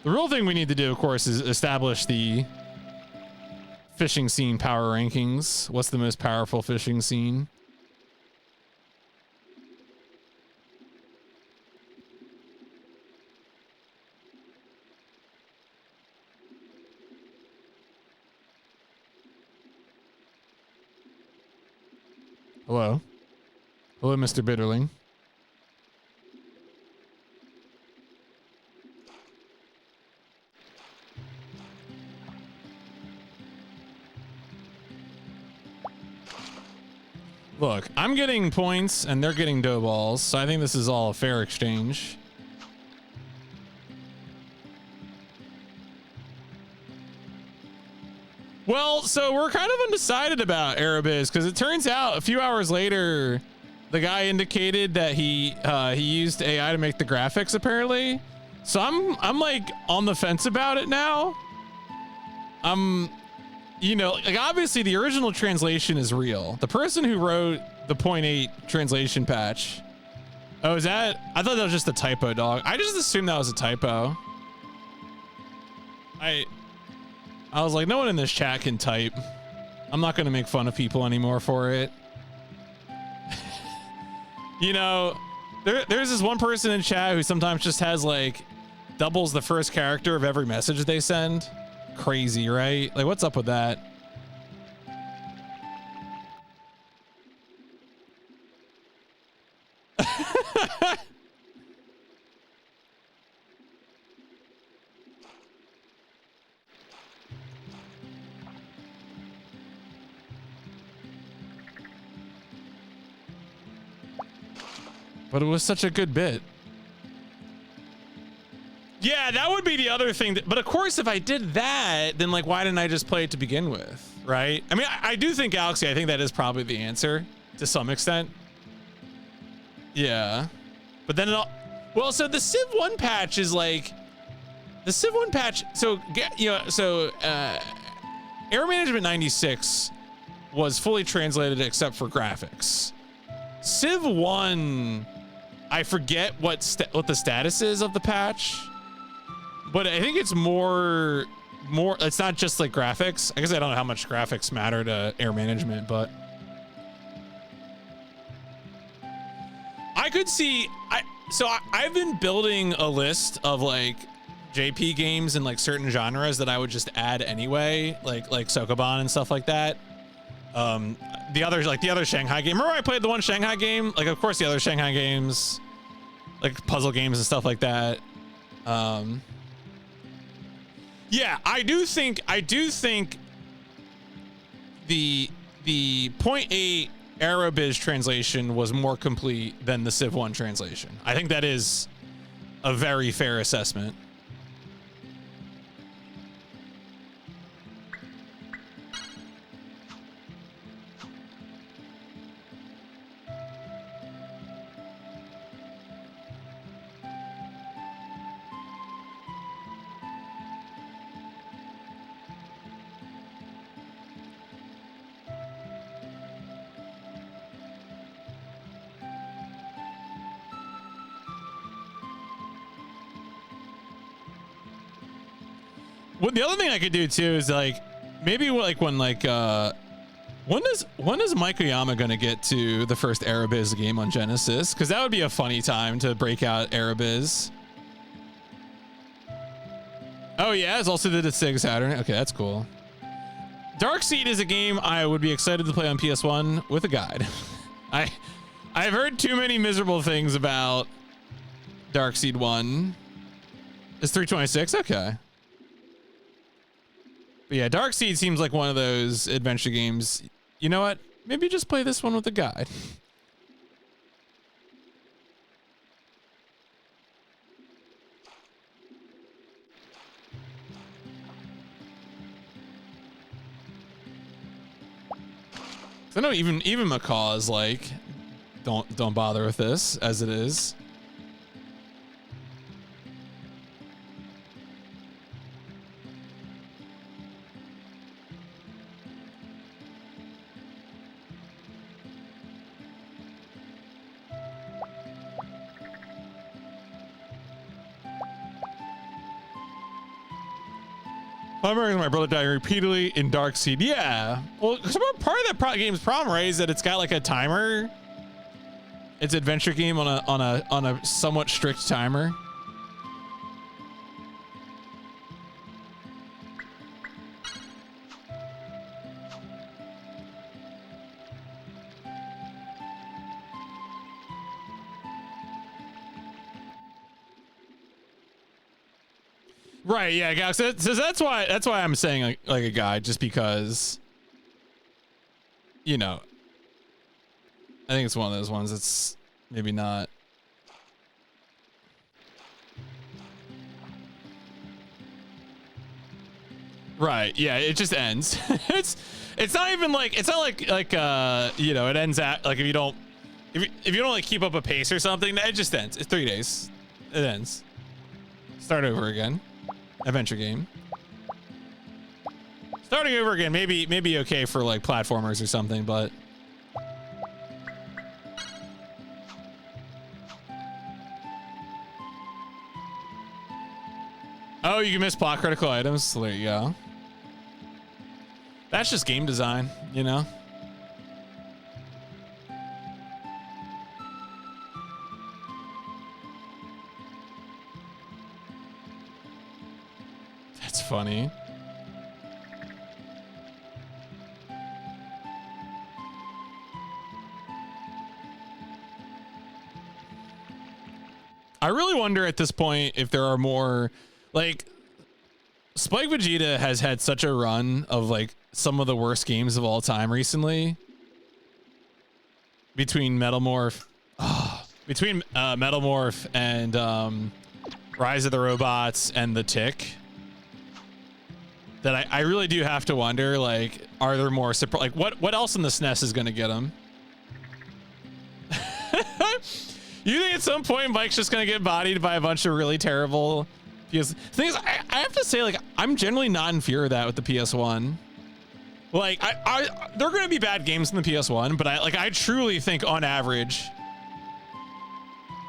[SPEAKER 1] The real thing we need to do, of course, is establish the fishing scene power rankings. What's the most powerful fishing scene? Hello? Hello, Mr. Bitterling. Look, I'm getting points and they're getting dough balls, so I think this is all a fair exchange. Well, so we're kind of undecided about Arabiz because it turns out a few hours later, the guy indicated that he used AI to make the graphics apparently. So I'm like on the fence about it now. You know, like obviously the original translation is real. The person who wrote the 0.8 translation patch. Oh, is that? I thought that was just a typo, dog. I just assumed that was a typo. I was like, no one in this chat can type. I'm not going to make fun of people anymore for it. You know, there's this one person in chat who sometimes just has like doubles the first character of every message they send. Crazy, right? Like, what's up with that? But it was such a good bit. Yeah, that would be the other thing. But of course, if I did that, then like, why didn't I just play it to begin with? Right? I mean, I do think Galaxy, I think that is probably the answer to some extent. Yeah. But then well, so the Civ 1 patch is like, The Civ 1 patch, so Error Management 96 was fully translated except for graphics. Civ 1, I forget what the status is of the patch, but I think it's more, it's not just like graphics. I guess I don't know how much graphics matter to Error Management, but I could see, I've been building a list of like JP games in like certain genres that I would just add anyway, like Sokoban and stuff like that. The other Shanghai game. Remember I played the one Shanghai game? Like, of course, the other Shanghai games, like puzzle games and stuff like that. Yeah, I do think the .8 Aerobiz translation was more complete than the Civ 1 translation. I think that is a very fair assessment. Well, the other thing I could do too is like maybe like when is Mike Oyama gonna get to the first Aerobiz game on Genesis? Because that would be a funny time to break out Aerobiz. Oh yeah, it's also the Sega Saturn. Okay, that's cool. Darkseid is a game I would be excited to play on PS1 with a guide. I've heard too many miserable things about Darkseid 1. It's 326. Okay. But yeah, Darkseid seems like one of those adventure games. You know what? Maybe just play this one with a guide. I know even Macaw is like, don't bother with this as it is. I'm remembering my brother dying repeatedly in Darkseid. Yeah. Well, part of that game's problem, right, is that it's got like a timer. It's an adventure game on a somewhat strict timer. Right, yeah, guys. So that's why I'm saying like a guide, just because, you know, I think it's one of those ones that's maybe not. Right, yeah, it just ends. it's not even like, it's not like you know, it ends at like if you don't like keep up a pace or something, it just ends. It's 3 days. It ends. Start over again. Adventure game. Starting over again, maybe okay for like platformers or something, but oh, you can miss plot critical items. So there you go. That's just game design, you know. That's funny. I really wonder at this point if there are more, like, Spike Vegeta has had such a run of like some of the worst games of all time recently. Between Metalmorph and Rise of the Robots and The Tick, that I really do have to wonder, like, are there more like what else in the SNES is going to get him? You think at some point Mike's just going to get bodied by a bunch of really terrible Thing is, I have to say, like, I'm generally not in fear of that with the PS1. Like, there are going to be bad games in the PS1, but I truly think on average,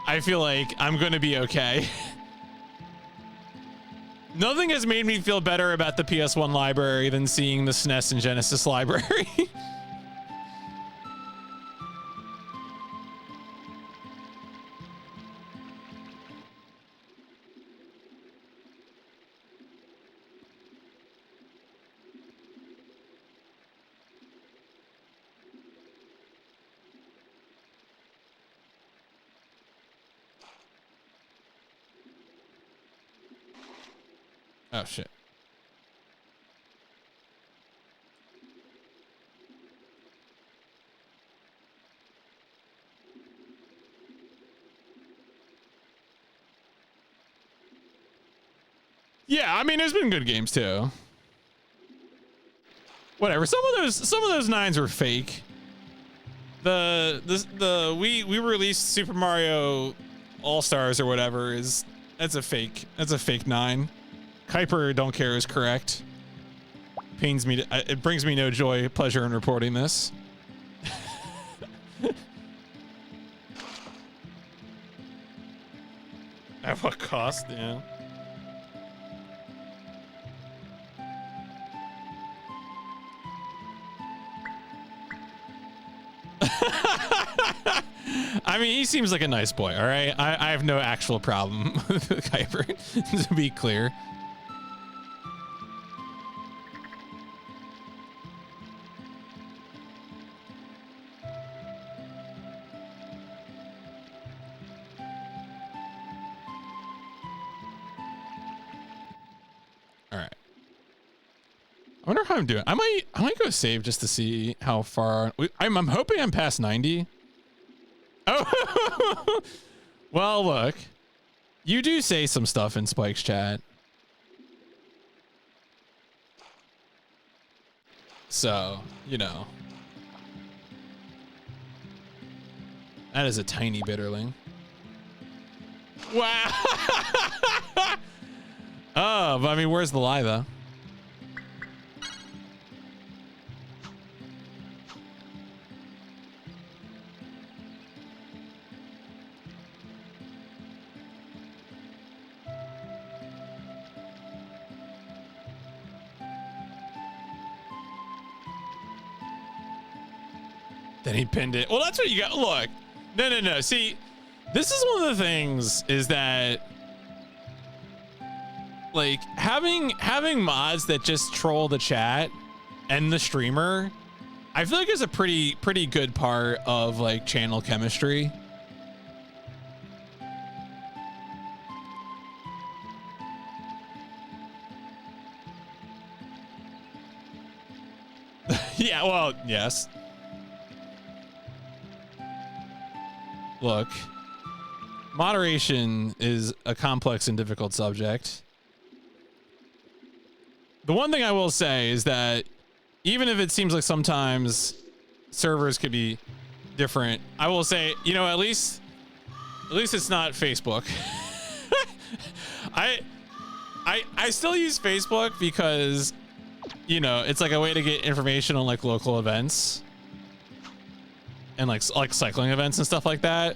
[SPEAKER 1] I feel like I'm going to be okay. Nothing has made me feel better about the PS1 library than seeing the SNES and Genesis library. Oh, shit. Yeah, I mean, there's been good games too. Whatever. Some of those nines were fake. We released Super Mario All-Stars or whatever that's a fake 9. Kuiper don't care is correct. Pains me it brings me no joy, pleasure in reporting this. At what cost? Yeah. I mean, he seems like a nice boy, all right? I have no actual problem with Kuiper, to be clear. All right. I wonder how I'm doing. I might go save just to see how far. I'm hoping I'm past 90. Oh, well, look, you do say some stuff in Spike's chat. So, you know, that is a tiny bitterling. Wow. Oh, but I mean, where's the lie though? Then he pinned it. Well, that's what you got. Look, no. See, this is one of the things is that like having mods that just troll the chat and the streamer, I feel like is a pretty good part of like channel chemistry. Yeah, well, yes. Look, moderation is a complex and difficult subject. The one thing I will say is that even if it seems like sometimes servers could be different, I will say, you know, at least it's not Facebook. I still use Facebook because, you know, it's like a way to get information on like local events and like cycling events and stuff like that.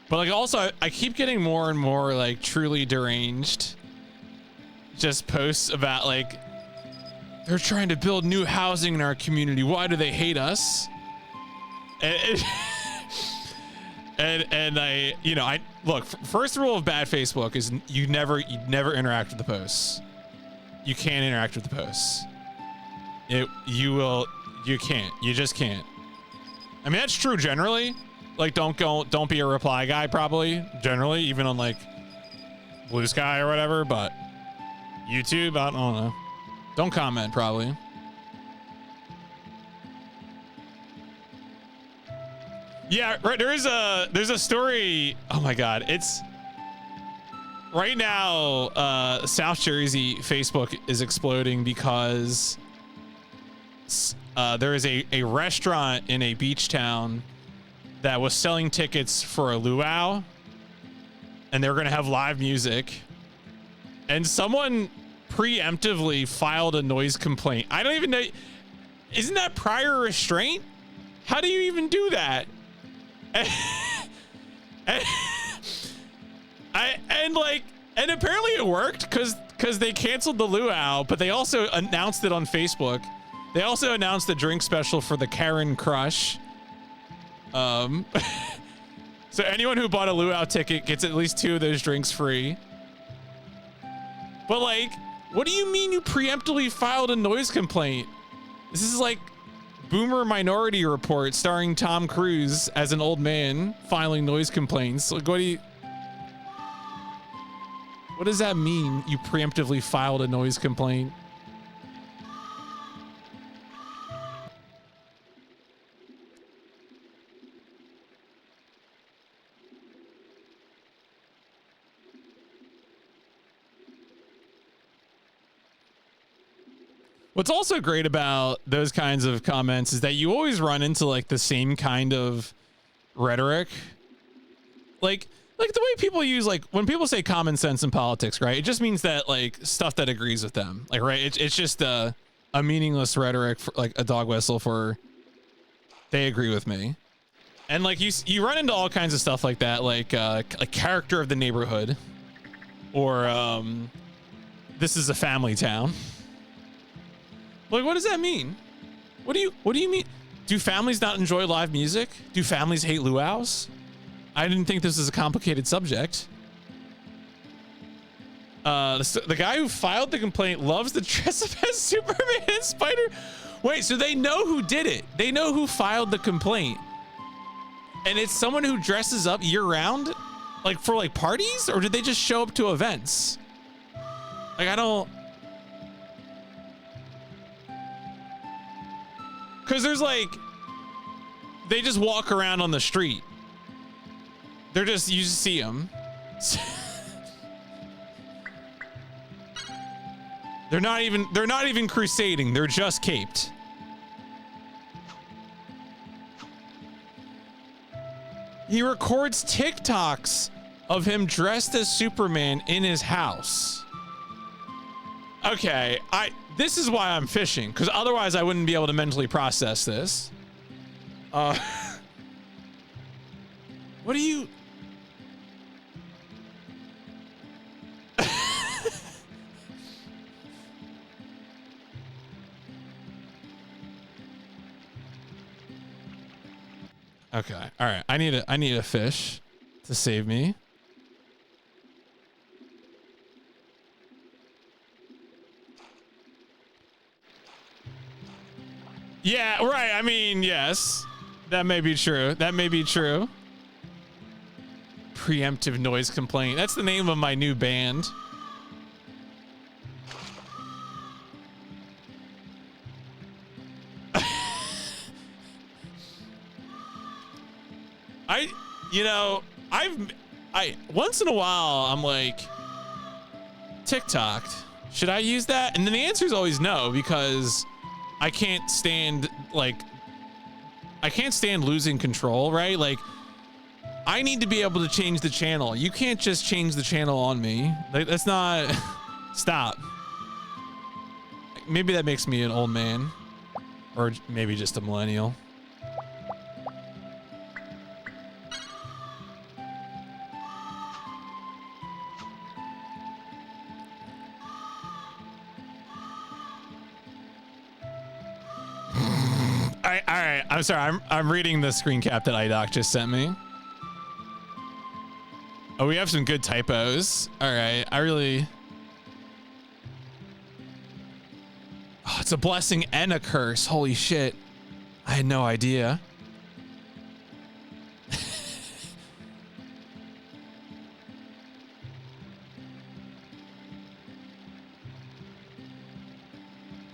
[SPEAKER 1] But like also I keep getting more and more like truly deranged just posts about like they're trying to build new housing in our community. Why do they hate us? And I, you know, I look, first rule of bad Facebook is you never interact with the posts. You can't interact with the posts. You can't. You just can't. I mean, that's true generally. Like, don't be a reply guy, probably, generally, even on like Blue Sky or whatever, but YouTube, I don't know. Don't comment, probably. Yeah, right. There's a story. Oh my God. It's right now, South Jersey Facebook is exploding because there is a restaurant in a beach town that was selling tickets for a luau, and they were going to have live music. and someone preemptively filed a noise complaint. I don't even know. Isn't that prior restraint? How do you even do that? And apparently it worked because they canceled the luau, but they also announced it on Facebook. They also announced a drink special for the Karen Crush. So anyone who bought a luau ticket gets at least 2 of those drinks free. But like, what do you mean you preemptively filed a noise complaint? This is like Boomer Minority Report starring Tom Cruise as an old man filing noise complaints. Like, what does that mean? You preemptively filed a noise complaint? What's also great about those kinds of comments is that you always run into like the same kind of rhetoric. Like the way people use, like when people say common sense in politics, right? It just means that like stuff that agrees with them, like, right? It's just a meaningless rhetoric for like a dog whistle for they agree with me. And like you run into all kinds of stuff like that, like character of the neighborhood, or this is a family town. Like, what does that mean? What do you mean? Do families not enjoy live music? Do families hate luau's? I didn't think this was a complicated subject. The guy who filed the complaint loves the dress up as Superman and Spider. Wait, so they know who did it. They know who filed the complaint. And it's someone who dresses up year round? Like for like parties? Or did they just show up to events? Like, I don't... Because there's like... They just walk around on the street. You just see them. They're not even crusading. They're just caped. He records TikToks of him dressed as Superman in his house. Okay, this is why I'm fishing, because otherwise I wouldn't be able to mentally process this. What do you... Okay, all right. I need a fish to save me. Yeah, right. I mean, yes. That may be true. That may be true. Preemptive noise complaint. That's the name of my new band. I once in a while I'm like, TikTok, should I use that? And then the answer is always no, because I can't stand losing control, right? Like, I need to be able to change the channel. You can't just change the channel on me. Like, that's not... Stop. Maybe that makes me an old man. Or maybe just a millennial. All right. I'm sorry. I'm reading the screen cap that iDoc just sent me. Oh, we have some good typos. All right. Oh, it's a blessing and a curse. Holy shit. I had no idea.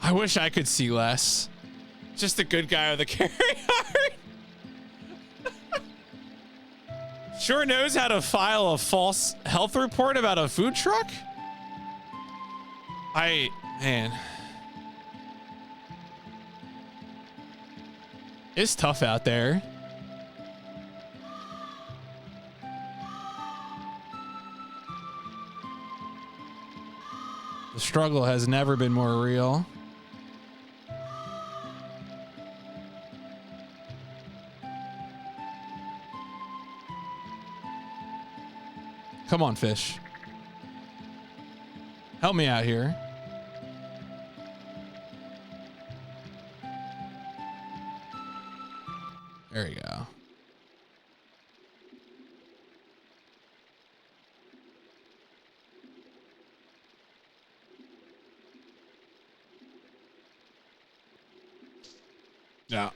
[SPEAKER 1] I wish I could see less. Just a good guy with a carry heart. Sure knows how to file a false health report about a food truck. Man. It's tough out there. The struggle has never been more real. Come on, fish. Help me out here. There you go. Yeah.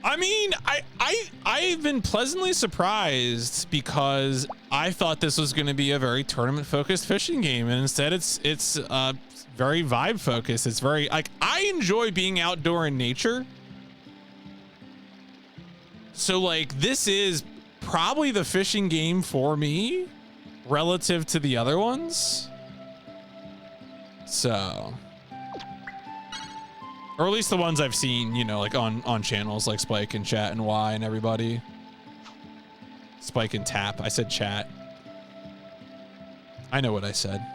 [SPEAKER 1] I mean, I've been pleasantly surprised because I thought this was going to be a very tournament focused fishing game, and instead it's very vibe focused. It's very like I enjoy being outdoor in nature. So like this is probably the fishing game for me relative to the other ones. So, or at least the ones I've seen, you know, like on channels like Spike and Chat and Y and everybody. Spike and Tap. I said Chat. I know what I said.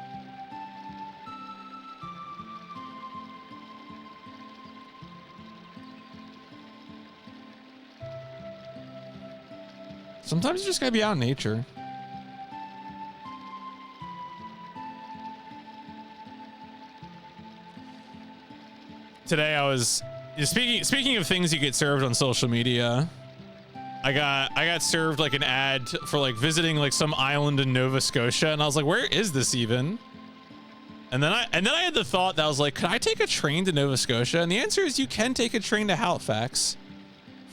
[SPEAKER 1] Sometimes you just gotta be out in nature. Today I was speaking of things you get served on social media. I got served like an ad for like visiting like some island in Nova Scotia, and I was like, where is this even? And then I had the thought that I was like, could I take a train to Nova Scotia? And the answer is you can take a train to Halifax.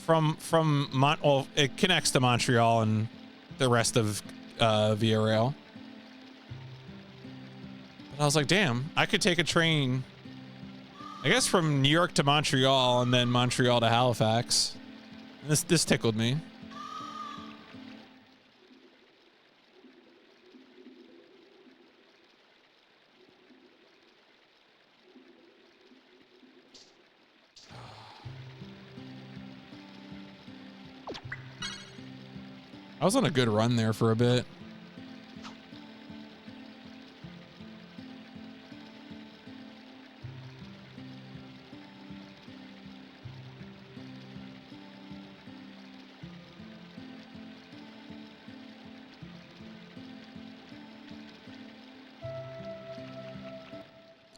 [SPEAKER 1] Well, it connects to Montreal and the rest of Via Rail. But I was like, damn, I could take a train, I guess, from New York to Montreal and then Montreal to Halifax. And this tickled me. I was on a good run there for a bit.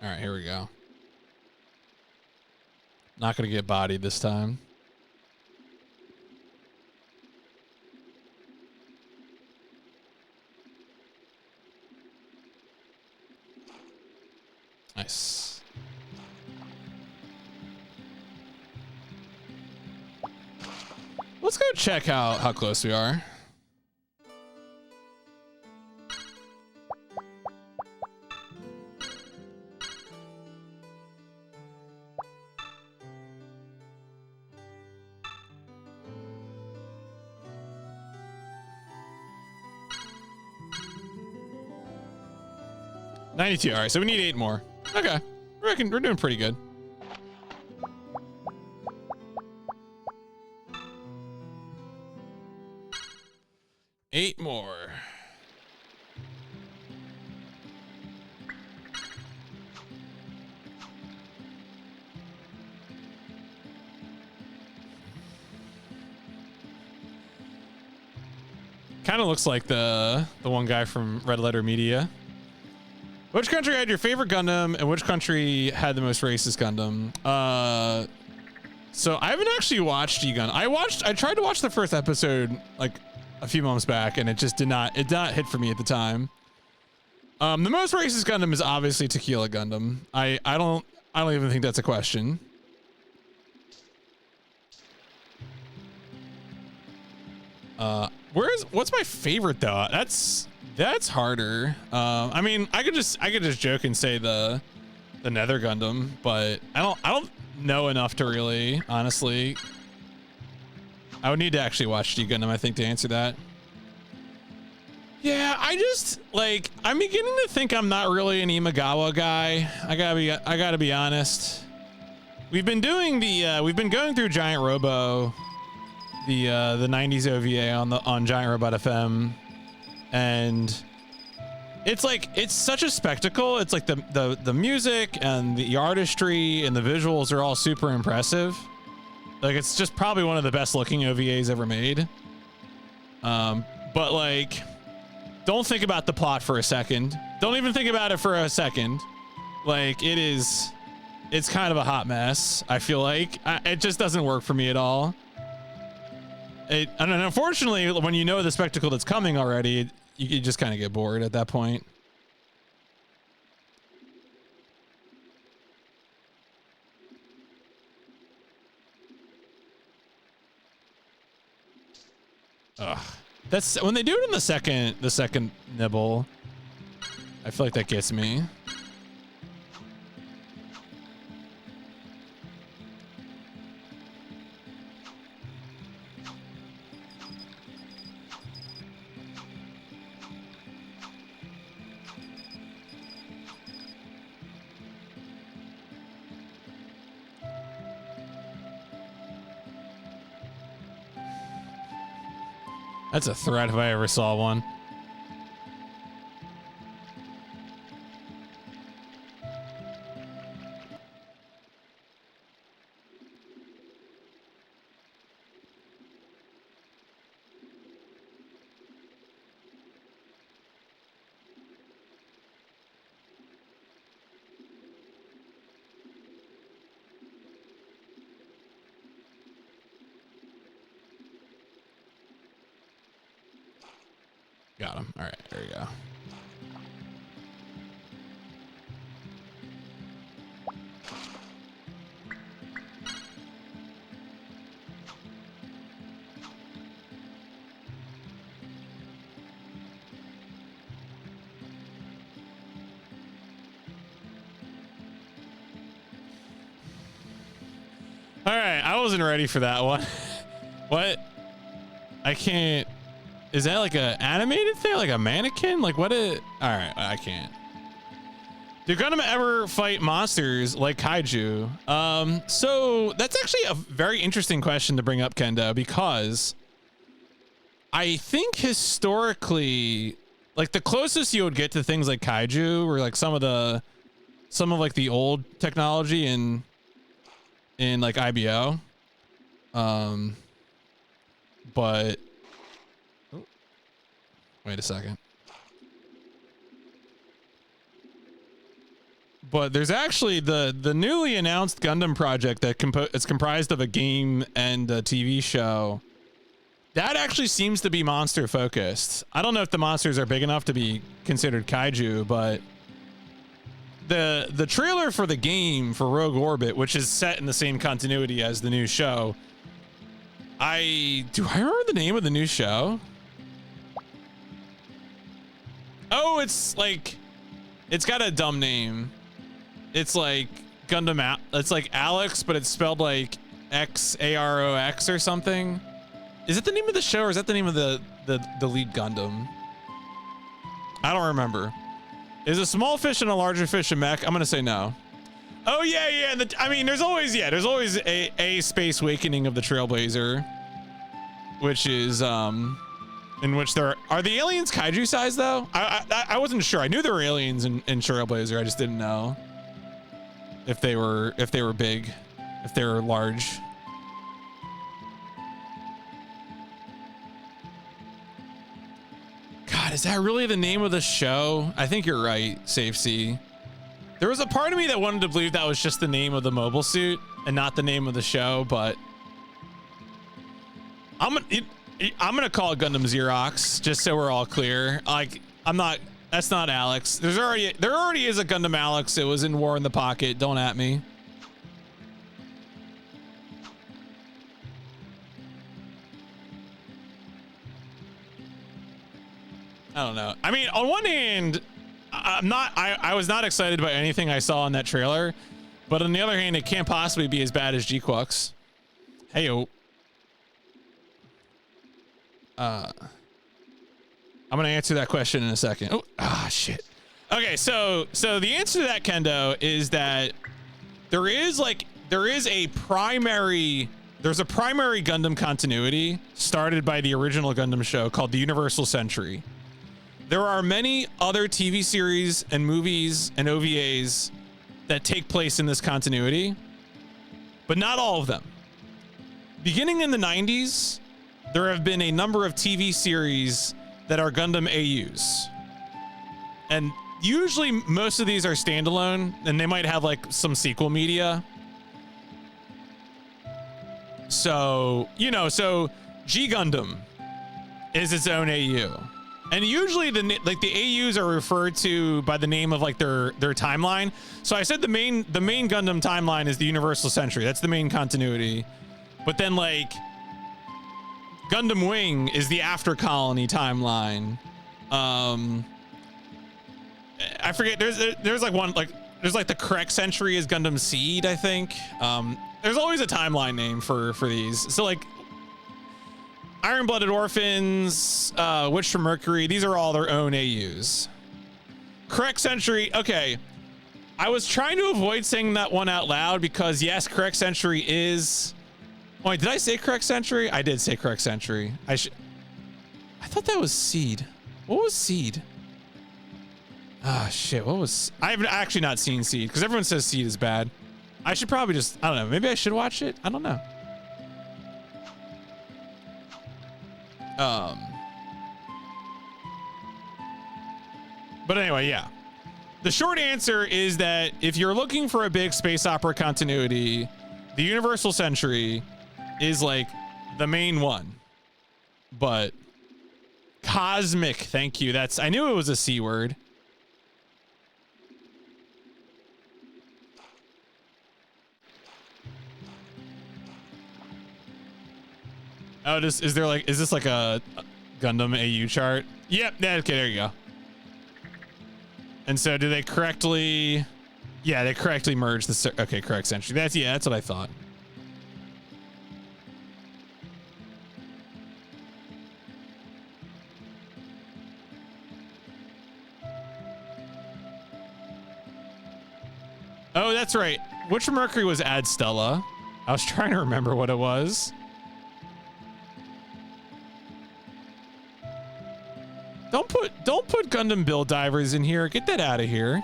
[SPEAKER 1] All right, here we go. Not gonna get bodied this time. Nice. Let's go check how close we are. $92. All right, so we need 8 more. Okay, I reckon we're doing pretty good. Eight more. Kind of looks like the one guy from Red Letter Media. Which country had your favorite Gundam, and which country had the most racist Gundam? So I haven't actually watched G-Gun. I tried to watch the first episode like a few months back, and it did not hit for me at the time. The most racist Gundam is obviously Tequila Gundam. I don't even think that's a question. What's my favorite though? That's harder. I mean, I could just joke and say the Nether Gundam, but I don't know enough to really, honestly. I would need to actually watch G Gundam, I think, to answer that. Yeah, I'm beginning to think I'm not really an Imagawa guy. I gotta be honest. We've been going through Giant Robo, the 90s OVA on Giant Robot FM. And it's like, it's such a spectacle. It's like the music and the artistry and the visuals are all super impressive. Like, it's just probably one of the best looking OVAs ever made. But like, don't think about the plot for a second. Don't even think about it for a second. Like, it's kind of a hot mess. I feel like it just doesn't work for me at all. And unfortunately, when you know the spectacle that's coming already, you just kind of get bored at that point. Ugh. That's when they do it in the second nibble. I feel like that gets me. That's a threat if I ever saw one. Got him. All right, there we go. All right, I wasn't ready for that one. What? I can't. Is that like a animated thing? Like a mannequin? Like what all right, I can't. Do Gundam ever fight monsters like kaiju? So that's actually a very interesting question to bring up, Kendo, because I think historically, like the closest you would get to things like kaiju were like some of like the old technology in like IBO. But wait a second. But there's actually the newly announced Gundam project that it's comprised of a game and a TV show. That actually seems to be monster focused. I don't know if the monsters are big enough to be considered kaiju, but the trailer for the game for Rogue Orbit, which is set in the same continuity as the new show. Do I remember the name of the new show? Oh, it's like, it's got a dumb name. It's like Gundam, it's like Alex, but it's spelled like X-A-R-O-X or something. Is it the name of the show or is that the name of the lead Gundam? I don't remember. Is a small fish and a larger fish a mech? I'm gonna say no. Oh yeah, yeah. I mean, there's always a Space Awakening of the Trailblazer, which is in which there are the aliens kaiju size though. I wasn't sure. I knew there were aliens in Trailblazer. I just didn't know if they were big, if they were large. God, is that really the name of the show? I think you're right, Safe C. There was a part of me that wanted to believe that was just the name of the mobile suit and not the name of the show, but I'm gonna call it Gundam Xerox just so we're all clear. Like, that's not Alex. There already is a Gundam Alex. It was in War in the Pocket. Don't at me. I don't know. I mean, on one hand, I was not excited by anything I saw in that trailer, but on the other hand, it can't possibly be as bad as G-Quux. Hey-o. I'm gonna answer that question in a second. Oh, shit. Okay, so the answer to that, Kendo, is that there's a primary Gundam continuity started by the original Gundam show called the Universal Century. there are many other TV series and movies and OVAs that take place in this continuity, but not all of them. Beginning in the 90s, there have been a number of TV series that are Gundam AUs. And usually most of these are standalone, and they might have like some sequel media. So, you know, so G Gundam is its own AU. And usually the AUs are referred to by the name of like their timeline. So I said the main Gundam timeline is the Universal Century. That's the main continuity. But then like Gundam Wing is the After Colony timeline. I forget. There's like one there's like the correct century is Gundam Seed, I think. There's always a timeline name for these. So like Iron-Blooded Orphans, Witch from Mercury, these are all their own AUs. Correct Century, okay. I was trying to avoid saying that one out loud because yes, Correct Century is... Wait, did I say Correct Century? I did say Correct Century. I thought that was Seed. What was Seed? Ah, shit, what was... I've actually not seen Seed because everyone says Seed is bad. I should probably just... I don't know, maybe I should watch it? I don't know. But anyway, yeah. The short answer is that if you're looking for a big space opera continuity, the Universal Century is like the main one. But Cosmic, thank you. I knew it was a C word. Oh, is this like a Gundam AU chart? Yep. Yeah, okay, there you go. And so do they correctly... Yeah, they correctly merge the... Okay, correct century. That's what I thought. Oh, that's right. Witch from Mercury was Ad Stella. I was trying to remember what it was. Don't put Gundam Build Divers in here. Get that out of here.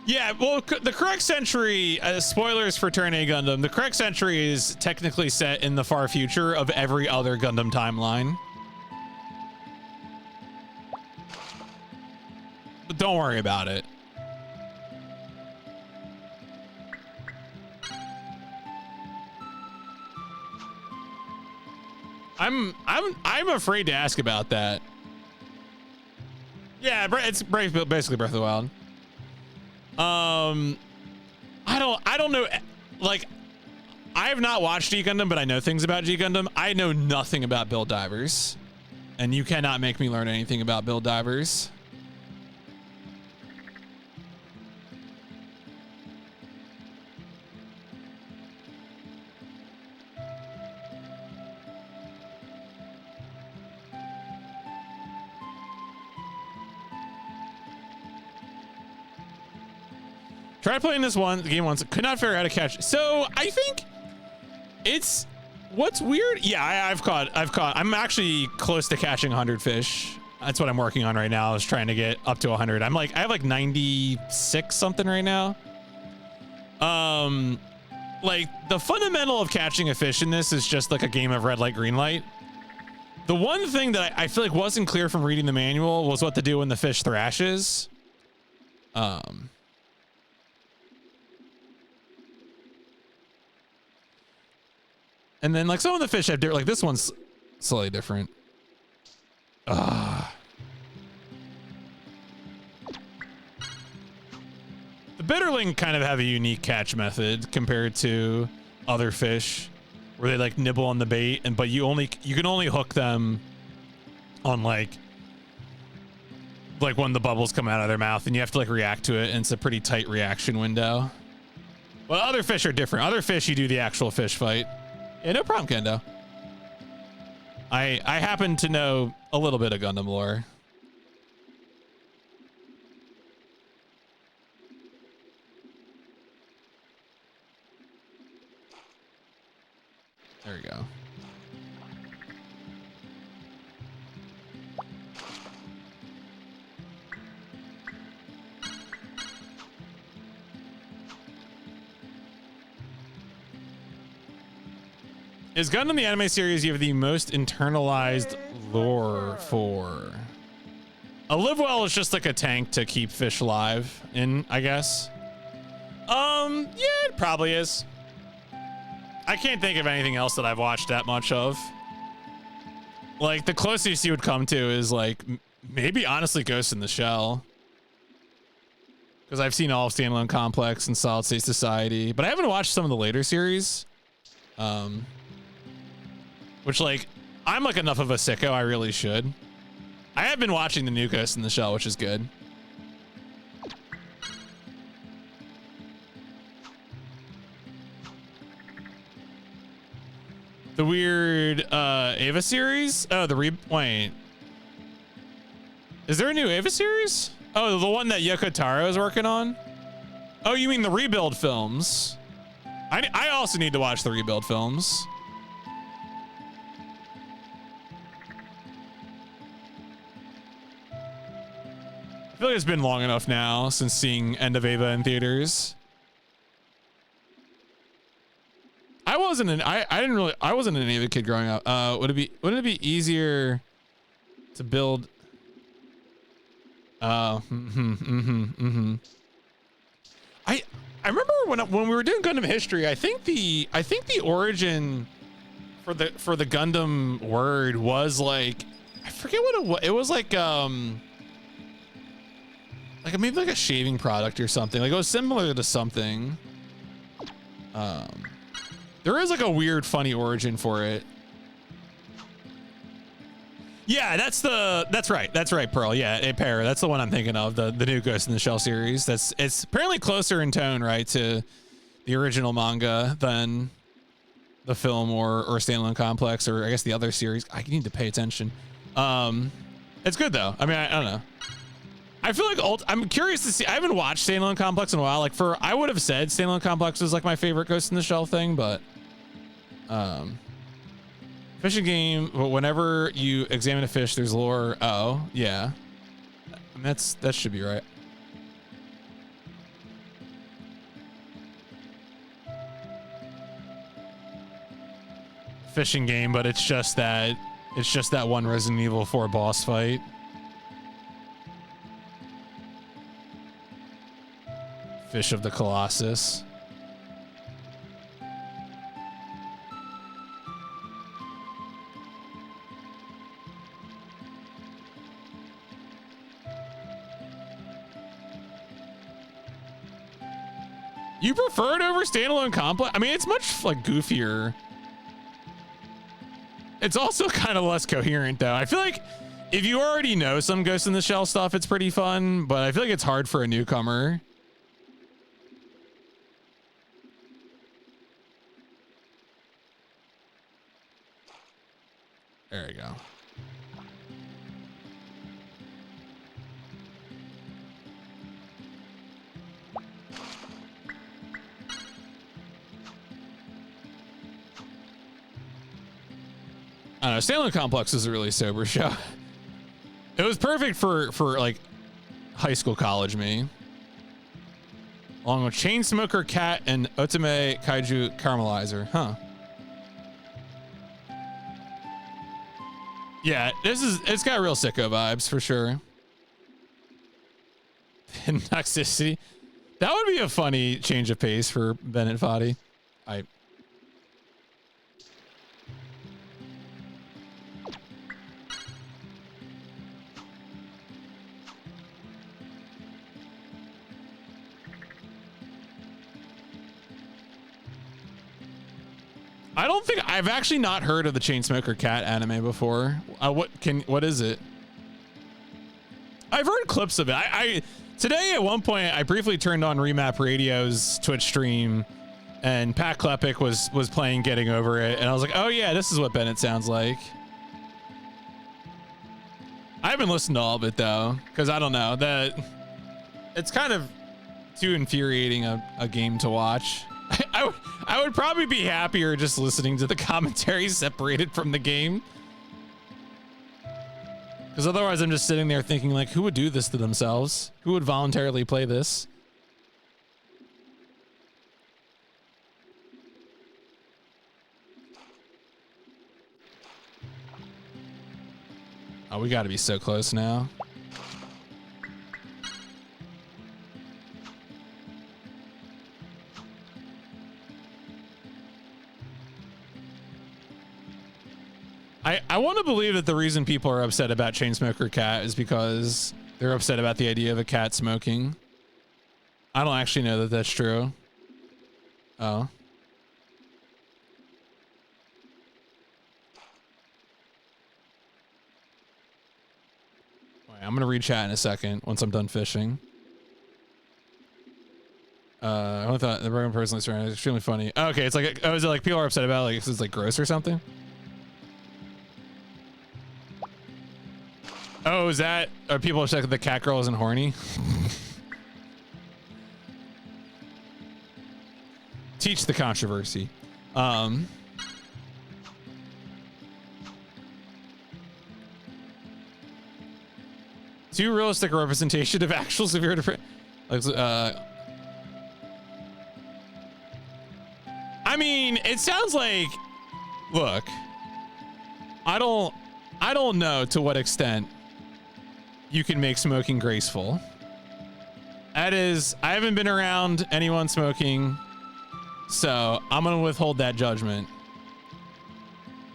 [SPEAKER 1] Yeah, well, the correct century, spoilers for Turn A Gundam, the correct century is technically set in the far future of every other Gundam timeline. But don't worry about it. I'm afraid to ask about that. Yeah, it's basically Breath of the Wild. I don't know. Like, I have not watched G Gundam, but I know things about G Gundam. I know nothing about Build Divers, and you cannot make me learn anything about Build Divers. Tried playing this game once, could not figure out how to catch. So I think it's what's weird. Yeah, I've caught. I'm actually close to catching 100 fish. That's what I'm working on right now. I was trying to get up to 100. I have like 96 something right now. Like the fundamental of catching a fish in this is just like a game of red light, green light. The one thing that I feel like wasn't clear from reading the manual was what to do when the fish thrashes. And then like some of the fish have different, like this one's slightly different. The bitterling kind of have a unique catch method compared to other fish where they like nibble on the bait but you can only hook them on like when the bubbles come out of their mouth and you have to like react to it, and it's a pretty tight reaction window. Well, other fish are different. Other fish you do the actual fish fight. Yeah, no problem, Kendo. I happen to know a little bit of Gundam lore. There we go. Is Gundam the anime series you have the most internalized lore for? A live well is just like a tank to keep fish alive in, I guess. Yeah, it probably is. I can't think of anything else that I've watched that much of. Like, the closest you would come to is like maybe honestly Ghost in the Shell. Because I've seen all of Standalone Complex and Solid State Society, but I haven't watched some of the later series. Which, like, I'm like enough of a sicko, I really should. I have been watching the new Ghost in the Shell, which is good. The weird Ava series? Oh, wait. Is there a new Ava series? Oh, the one that Yoko Taro is working on? Oh, you mean the Rebuild films? I also need to watch the Rebuild films. I feel like it's been long enough now since seeing End of Ava in theaters. I wasn't an Ava kid growing up. Wouldn't it be easier to build? I remember when we were doing Gundam history. I think the origin for the Gundam word was like, I forget what it was. It was like maybe like a shaving product or something. Like it was similar to something. There is like a weird, funny origin for it. Yeah, that's right, Pearl. Yeah, a pair. That's the one I'm thinking of. The new Ghost in the Shell series. It's apparently closer in tone, right, to the original manga than the film or Standalone Complex, or I guess the other series. I need to pay attention. It's good though. I mean, I don't know. I feel like I'm curious to see. I haven't watched Standalone Complex in a while. Like I would have said Standalone Complex was like my favorite Ghost in the Shell thing, but fishing game. Whenever you examine a fish, there's lore. Oh yeah, I mean, that should be right. Fishing game, but it's just that one Resident Evil 4 boss fight. Fish of the Colossus. You prefer it over Standalone Complex? I mean, it's much like goofier. It's also kind of less coherent though. I feel like if you already know some Ghost in the Shell stuff, it's pretty fun, but I feel like it's hard for a newcomer. There we go. I don't know. Standalone Complex is a really sober show. It was perfect for like high school, college me. Along with Chainsmoker Cat and Otome Kaiju Caramelizer. Huh. Yeah, it's got real sicko vibes for sure. Toxicity. That would be a funny change of pace for Bennett Foddy. I don't think I've actually not heard of the Chainsmoker Cat anime before. What is it? I've heard clips of it. Today at one point I briefly turned on Remap Radio's Twitch stream, and Pat Klepek was playing Getting Over It, and I was like, oh yeah, this is what Bennett sounds like. I haven't listened to all of it though, because I don't know, that it's kind of too infuriating a game to watch. I would probably be happier just listening to the commentary separated from the game. Because otherwise I'm just sitting there thinking like, who would do this to themselves? Who would voluntarily play this? Oh, we got to be so close now. I want to believe that the reason people are upset about Chainsmoker Cat is because they're upset about the idea of a cat smoking. I don't actually know that that's true. Oh. Wait, I'm going to read chat in a second once I'm done fishing. I thought the broken person is extremely funny. Okay, it's like, oh, is it like people are upset about it, like it's like gross or something? Oh, is that, are people upset that the cat girl isn't horny? Teach the controversy. Too realistic a representation of actual severe depression. I mean, it sounds like, look, I don't know to what extent you can make smoking graceful. That is, I haven't been around anyone smoking, so I'm gonna withhold that judgment.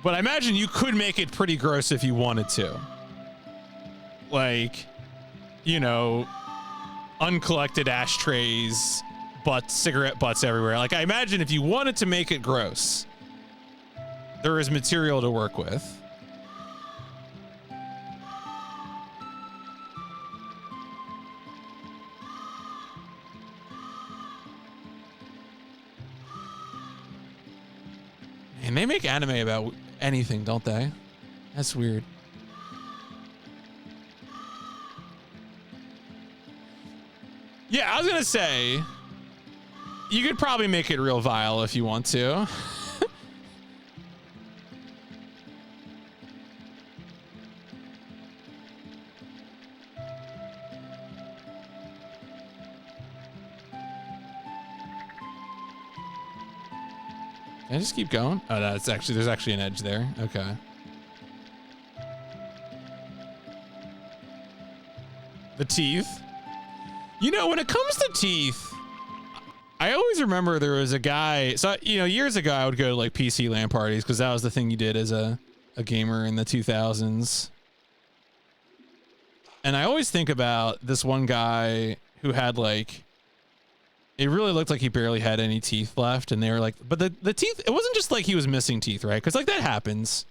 [SPEAKER 1] But I imagine you could make it pretty gross if you wanted to. Like, you know, uncollected ashtrays, cigarette butts everywhere. Like, I imagine if you wanted to make it gross, there is material to work with. And they make anime about anything, don't they? That's weird. Yeah, I was gonna say, you could probably make it real vile if you want to. Can I just keep going? Oh, no, there's actually an edge there. Okay. The teeth. You know, when it comes to teeth, I always remember there was a guy. So, you know, years ago, I would go to like PC LAN parties because that was the thing you did as a gamer in the 2000s. And I always think about this one guy who had like, it really looked like he barely had any teeth left. And they were like, but the teeth, it wasn't just like he was missing teeth, right? Because like that happens.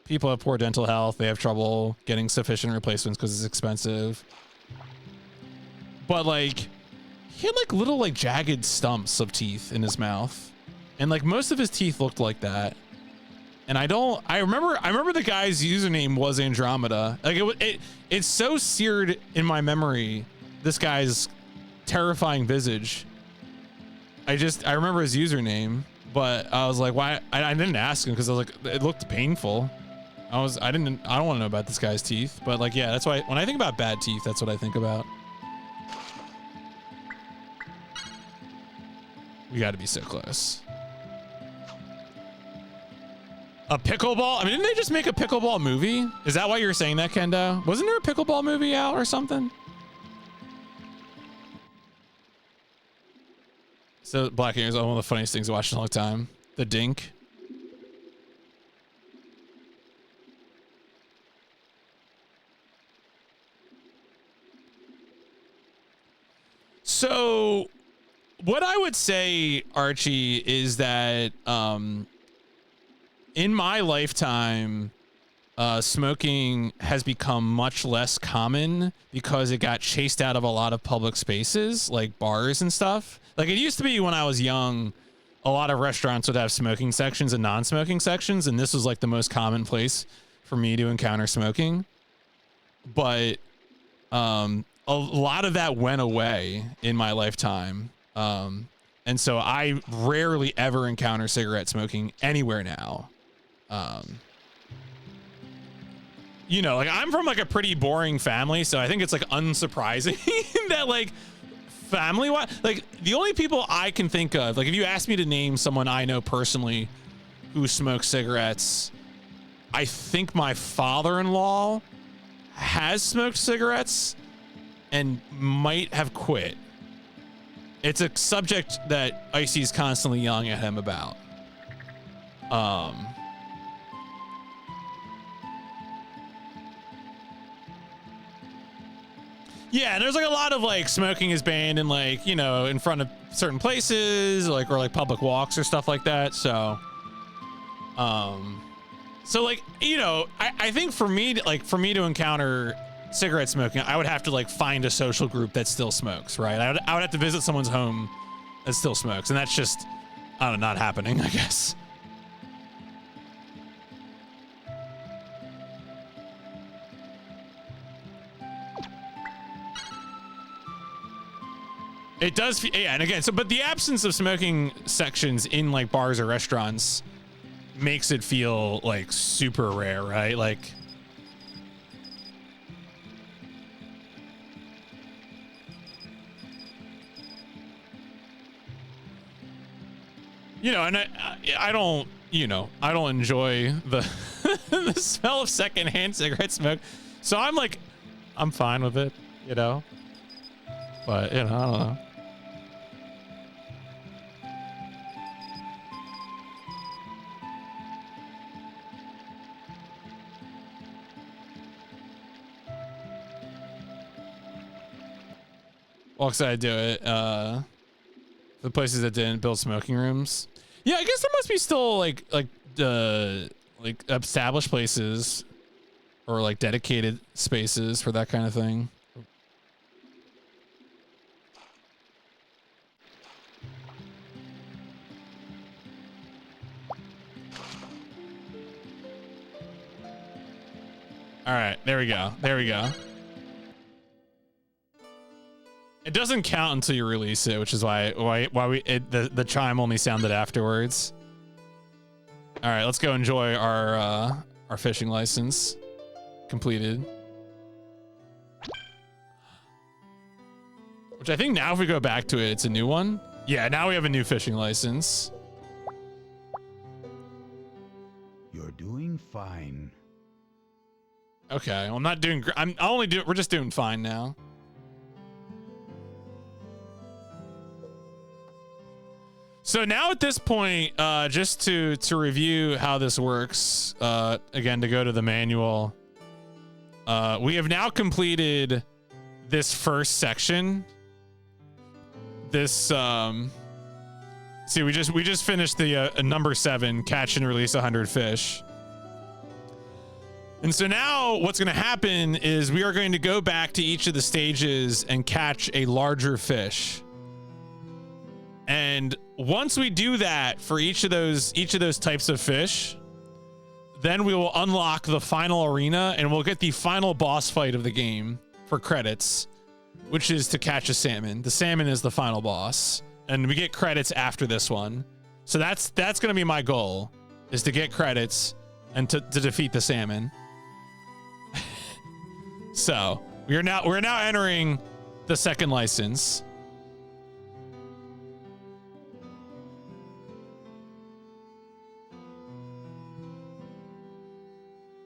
[SPEAKER 1] People have poor dental health. They have trouble getting sufficient replacements because it's expensive. But like, he had like little like jagged stumps of teeth in his mouth. And like most of his teeth looked like that. And I remember the guy's username was Andromeda. Like it's so seared in my memory, this guy's terrifying visage. I remember his username, but I was like, why? I didn't ask him because I was like, it looked painful. I don't want to know about this guy's teeth, but like, yeah, that's why when I think about bad teeth, that's what I think about. We got to be so close. A pickleball? I mean, didn't they just make a pickleball movie? Is that why you're saying that, Kendo? Wasn't there a pickleball movie out or something? So Black Ears is one of the funniest things I watched in a long time. The Dink. So what I would say, Archie, is that in my lifetime, smoking has become much less common because it got chased out of a lot of public spaces, like bars and stuff. Like it used to be when I was young, a lot of restaurants would have smoking sections and non-smoking sections, and this was like the most common place for me to encounter smoking. But a lot of that went away in my lifetime. And so I rarely ever encounter cigarette smoking anywhere now. You know, like I'm from like a pretty boring family, so I think it's like unsurprising that like family-wise, like the only people I can think of, like if you ask me to name someone I know personally who smokes cigarettes, I think my father-in-law has smoked cigarettes and might have quit. It's a subject that Icy's constantly yelling at him about. Yeah, and there's like a lot of like smoking is banned in like, you know, in front of certain places, like, or like public walks or stuff like that. So, so like, you know, I think for me to encounter cigarette smoking, I would have to like find a social group that still smokes, right? I would have to visit someone's home that still smokes, and that's just, I don't know, not happening, I guess. It does, yeah, and again, so, but the absence of smoking sections in like bars or restaurants makes it feel like super rare, right? Like, you know, and I don't, you know, I don't enjoy the the smell of secondhand cigarette smoke, so I'm like, I'm fine with it, you know, but you know, I don't know. Well, because I do it, the places that didn't build smoking rooms. Yeah, I guess there must be still like established places or like dedicated spaces for that kind of thing. All right, there we go. There we go. It doesn't count until you release it, which is why the chime only sounded afterwards. All right, let's go enjoy our fishing license completed. Which I think now if we go back to it, it's a new one. Yeah, now we have a new fishing license.
[SPEAKER 3] You're doing fine.
[SPEAKER 1] Okay, well, I'm not doing. We're just doing fine now. So now at this point, just to review how this works, again, to go to the manual, we have now completed this first section. This, see, we just finished the number 7, catch and release 100 fish. And so now what's going to happen is we are going to go back to each of the stages and catch a larger fish. And once we do that for each of those types of fish, then we will unlock the final arena and we'll get the final boss fight of the game for credits, which is to catch a salmon. The salmon is the final boss, and we get credits after this one. So that's going to be my goal, is to get credits and to defeat the salmon. So we're now entering the second license.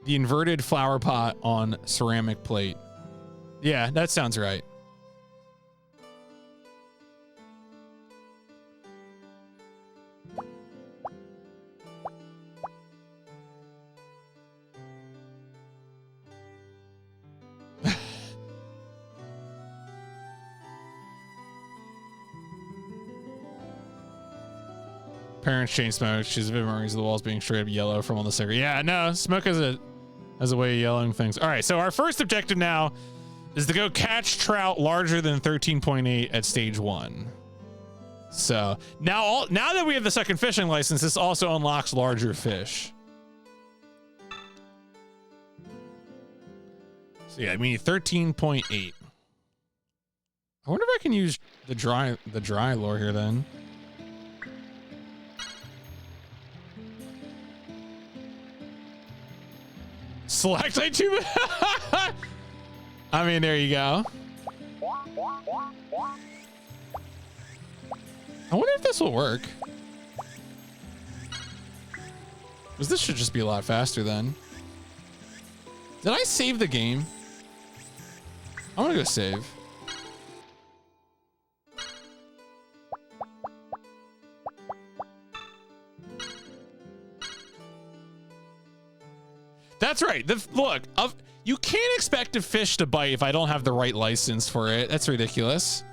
[SPEAKER 1] The inverted flower pot on ceramic plate. Yeah, that sounds right. Parents chain smoke. She's vivid memories of the walls being straight up yellow from all the cigarette. Yeah, no, smoke has a way of yellowing things. All right, so our first objective now is to go catch trout larger than 13.8 at stage 1. So now that we have the second fishing license, this also unlocks larger fish. So yeah, I mean 13.8. I wonder if I can use the dry lure here then. Select iTuber. I mean, there you go. I wonder if this will work. Because this should just be a lot faster then. Did I save the game? I'm gonna go save. That's right. Look, you can't expect a fish to bite if I don't have the right license for it. That's ridiculous.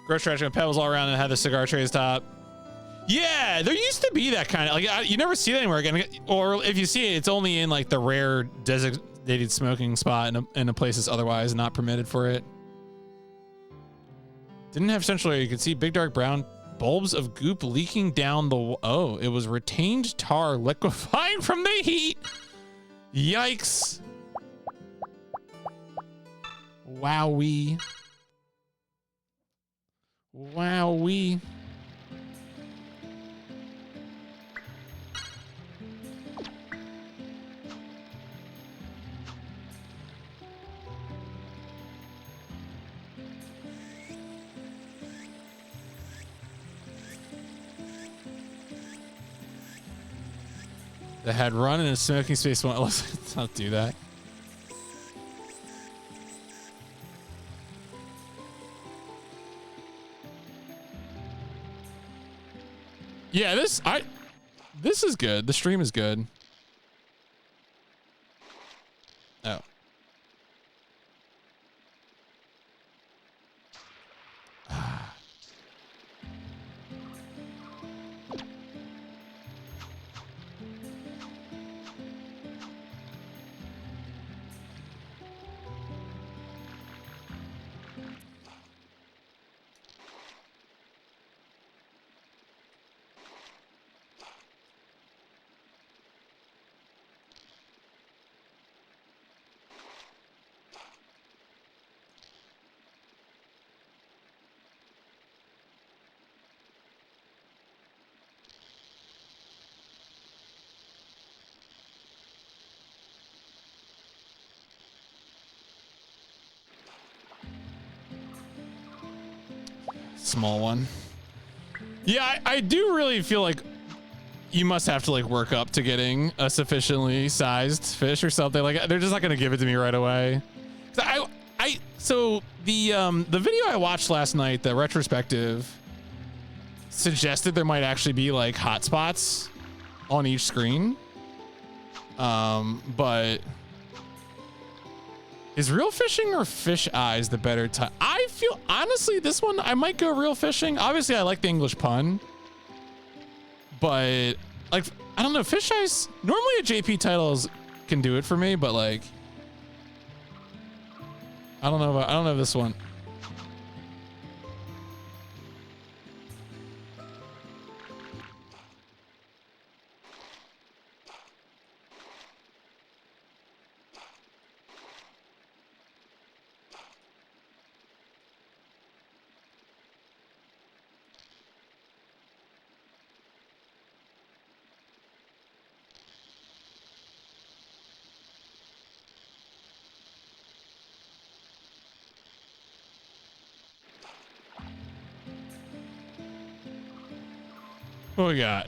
[SPEAKER 1] Grocery trash with pebbles all around and had the cigar trays top. Yeah, there used to be that kind of like you never see that anywhere again. Or if you see it, it's only in like the rare designated smoking spot in a place that's otherwise not permitted for it. Didn't have central area. You could see big dark brown bulbs of goop leaking down the. Oh, it was retained tar liquefying from the heat. Yikes! Wowee! Wowee! That had run in a smoking space. Let's not do that. Yeah, this is good. The stream is good. Oh. Small one. Yeah, I do really feel like you must have to like work up to getting a sufficiently sized fish or something. Like they're just not gonna give it to me right away. So the video I watched last night, the retrospective, suggested there might actually be like hotspots on each screen. But is real fishing or fish eyes the better type? I feel honestly this one I might go real fishing. Obviously I like the English pun, but like I don't know, fish eyes normally a JP titles can do it for me, but like I don't know this one.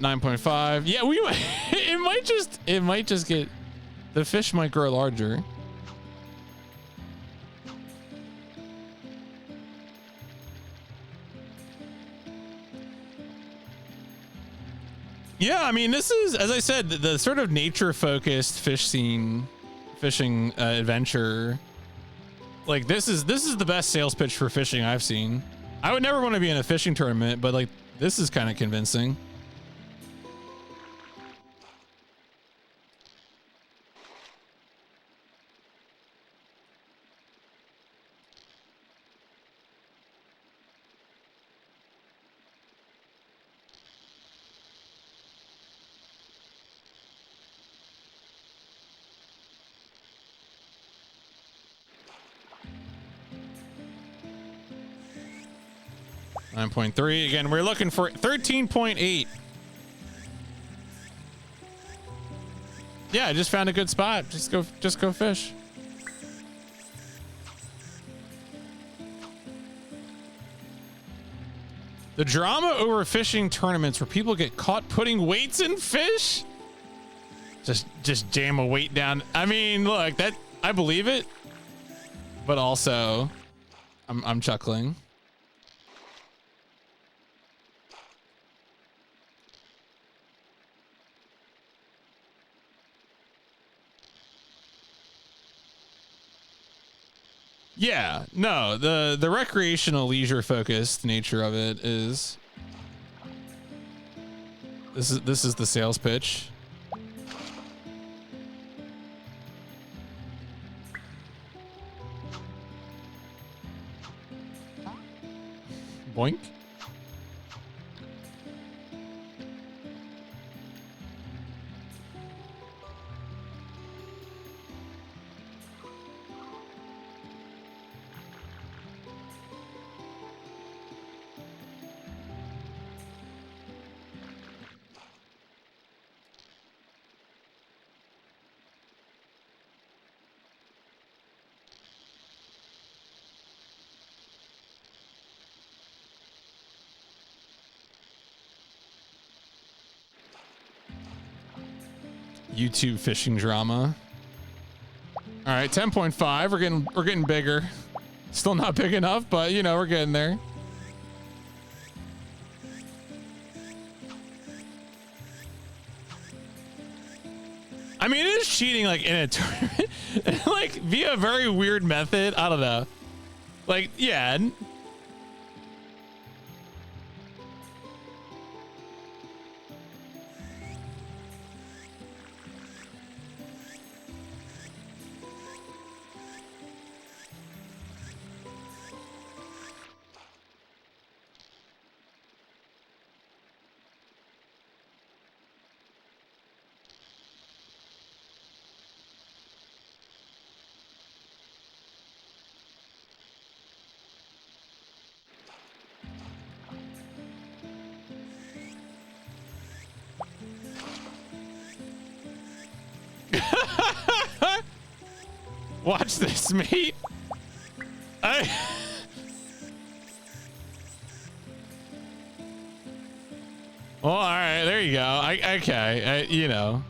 [SPEAKER 1] 9.5. Yeah, it might just get the fish might grow larger. Yeah, I mean, this is, as I said, the sort of nature-focused fishing adventure. Like this is the best sales pitch for fishing I've seen. I would never want to be in a fishing tournament, but like this is kind of convincing. .3 again. We're looking for 13.8. Yeah, I just found a good spot. Just go fish. The drama over fishing tournaments where people get caught putting weights in fish. Just jam a weight down. I mean, look, that I believe it, but also I'm chuckling. Yeah, no, the recreational leisure focused nature of it is this is the sales pitch. Boink. YouTube fishing drama. All right, 10.5. We're getting bigger. Still not big enough, but you know, we're getting there. I mean, it is cheating like in a tournament, like via a very weird method. I don't know. Like, yeah. Watch this, mate. Well, all right, there you go. Okay, you know,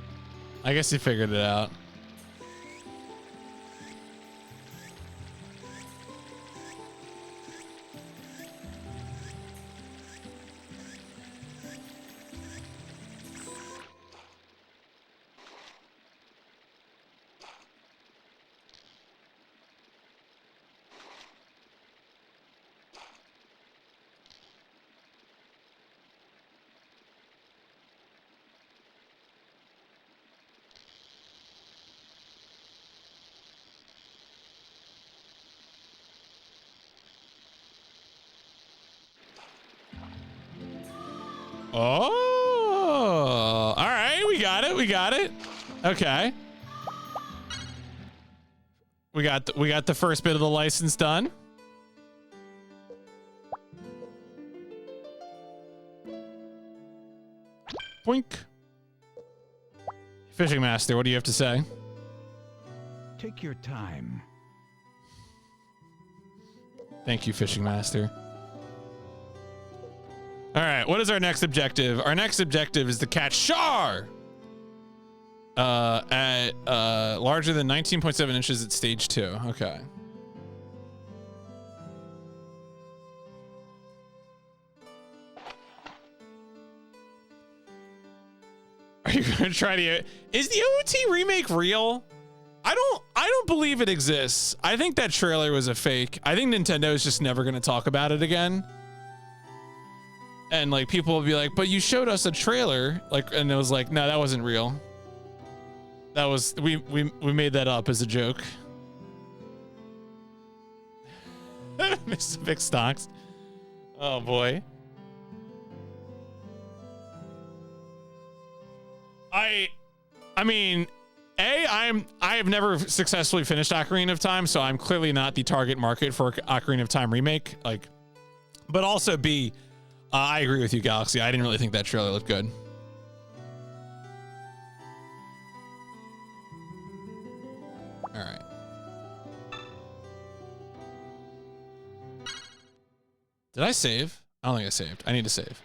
[SPEAKER 1] I guess you figured it out. Oh, all right. We got it. We got it. Okay. We got the first bit of the license done. Boink. Fishing Master, what do you have to say?
[SPEAKER 3] Take your time.
[SPEAKER 1] Thank you, Fishing Master. All right, what is our next objective? Our next objective is to catch Char at larger than 19.7 inches at stage 2. Okay. Are you gonna try to? Is the OT remake real? I don't believe it exists. I think that trailer was a fake. I think Nintendo is just never gonna talk about it again. And like people will be like, but you showed us a trailer, like, and it was like, no, that wasn't real. That was we made that up as a joke. Mr. Big Stocks. Oh boy. I mean, I have never successfully finished Ocarina of Time, so I'm clearly not the target market for Ocarina of Time remake. Like, but also B, I agree with you, Galaxy. I didn't really think that trailer looked good. All right. Did I save? I don't think I saved. I need to save.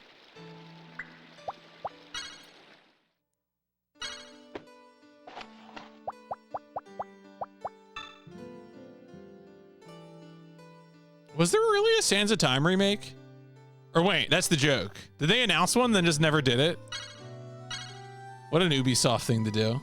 [SPEAKER 1] Was there really a Sands of Time remake? Or wait, that's the joke. Did they announce one then just never did it? What an Ubisoft thing to do.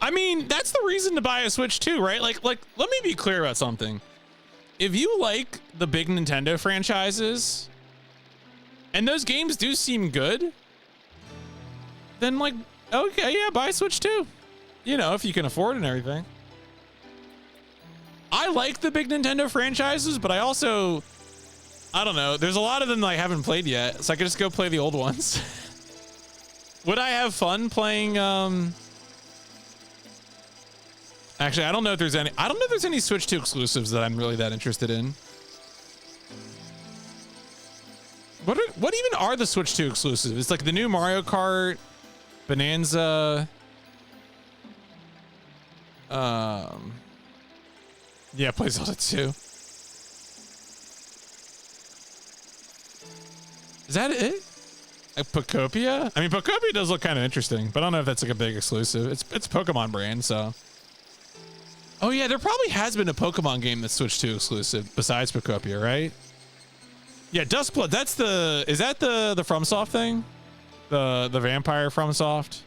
[SPEAKER 1] I mean, that's the reason to buy a Switch too, right? Like, let me be clear about something. If you like the big Nintendo franchises, and those games do seem good, then like, okay, yeah, buy a Switch too. You know, if you can afford it and everything. I like the big Nintendo franchises, but I also, I don't know, there's a lot of them that I haven't played yet, so I could just go play the old ones. Would I have fun playing, actually, I don't know if there's any Switch 2 exclusives that I'm really that interested in. What even are the Switch 2 exclusives? It's like the new Mario Kart, Bonanza. Yeah, play Zelda 2. Is that it? Like Pokopia? I mean, Pokopia does look kind of interesting, but I don't know if that's like a big exclusive. It's Pokemon brand, so. Oh yeah, there probably has been a Pokemon game that's Switch 2 exclusive besides Pokopia, right? Yeah, Duskblood. That's the. Is that the FromSoft thing? The vampire FromSoft.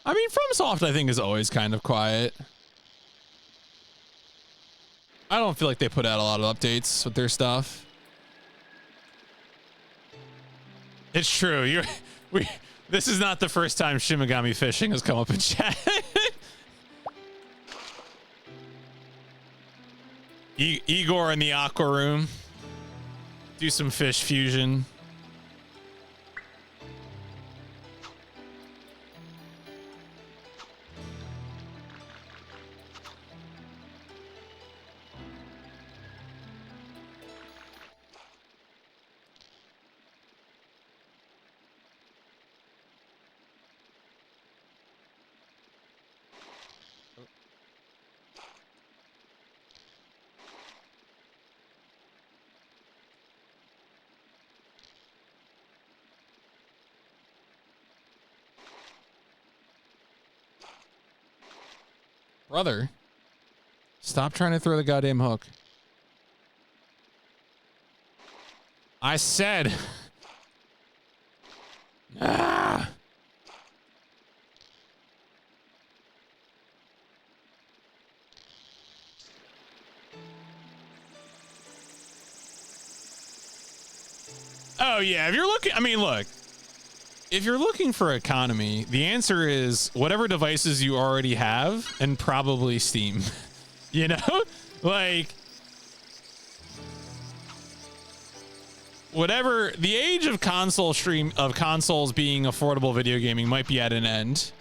[SPEAKER 1] I mean, FromSoft, I think, is always kind of quiet. I don't feel like they put out a lot of updates with their stuff. It's true. This is not the first time Shimigami Fishing has come up in chat. Igor in the aqua room. Do some fish fusion. Brother, stop trying to throw the goddamn hook. I said. Ah. Oh yeah, if you're looking, I mean, look. If you're looking for economy, the answer is whatever devices you already have and probably Steam. You know? Like whatever the age of consoles being affordable video gaming might be at an end.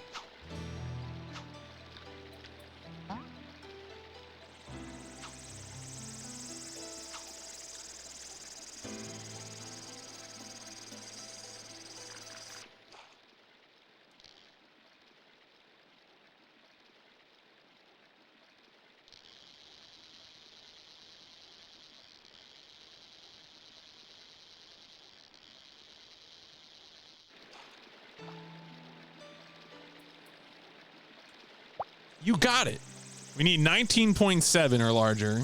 [SPEAKER 1] You got it. We need 19.7 or larger.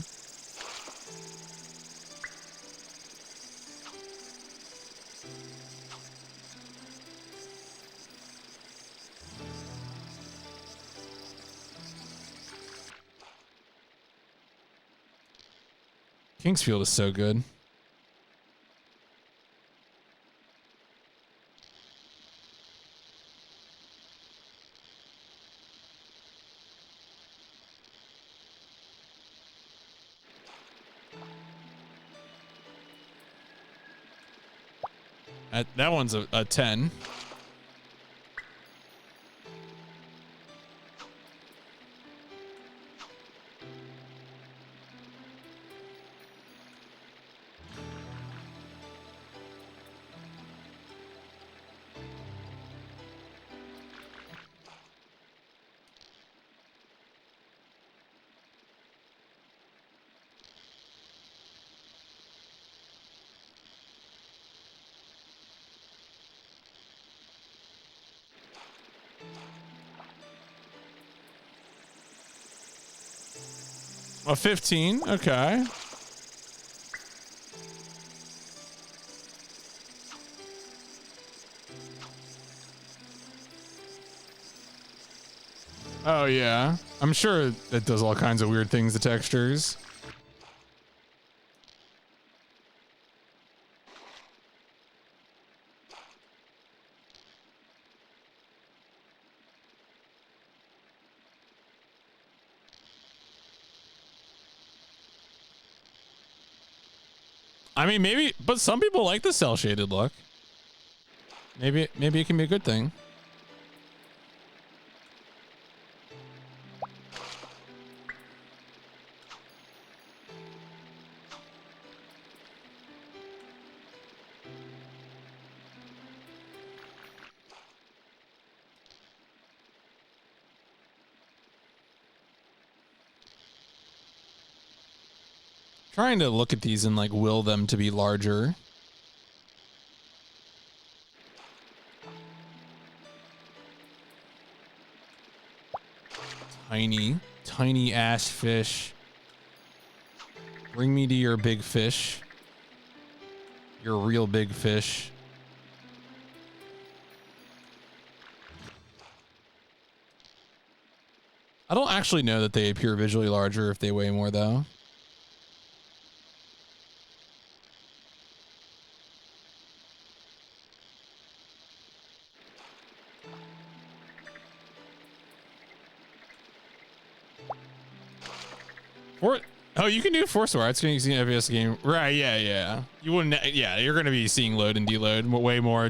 [SPEAKER 1] Kingsfield is so good. That one's a 10. A 15, okay. Oh yeah, I'm sure that does all kinds of weird things to textures. I mean, maybe, but some people like the cell shaded look. Maybe it can be a good thing. Trying to look at these and like will them to be larger. Tiny ass fish. Bring me to your big fish. Your real big fish. I don't actually know that they appear visually larger if they weigh more though. Oh, you can do force wire. It's going to be an FPS game. Right, yeah. You wouldn't, yeah, you're going to be seeing load and deload way more.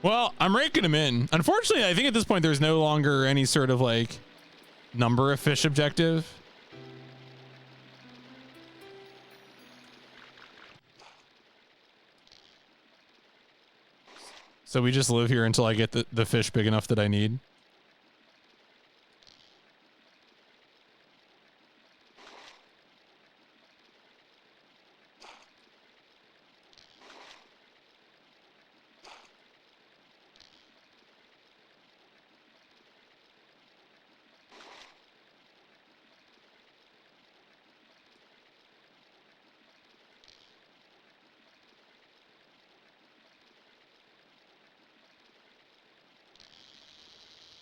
[SPEAKER 1] Well, I'm raking them in. Unfortunately, I think at this point there's no longer any sort of like number of fish objective. So we just live here until I get the fish big enough that I need.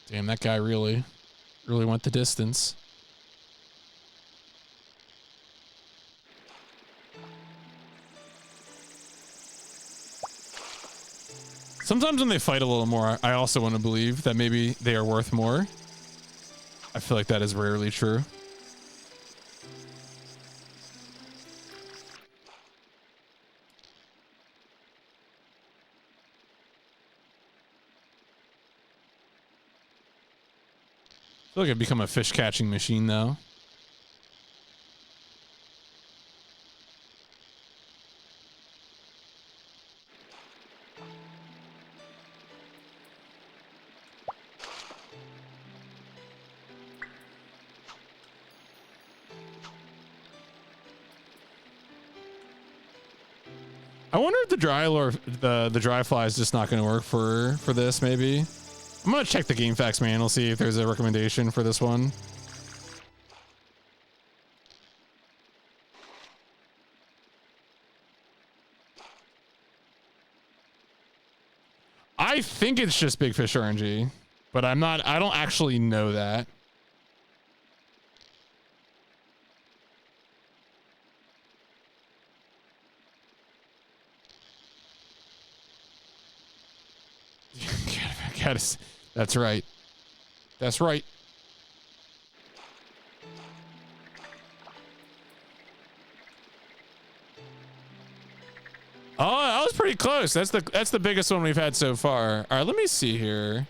[SPEAKER 1] Damn, that guy really went the distance. Sometimes when they fight a little more, I also want to believe that maybe they are worth more. I feel like that is rarely true. I feel like I've become a fish catching machine though. I wonder if the dry fly is just not going to work for this. Maybe I'm gonna check the game facts manual, see if there's a recommendation for this one. I think it's just Big Fish RNG, but I don't actually know that. That's right. That's right. Oh, that was pretty close. That's the biggest one we've had so far. All right, let me see here.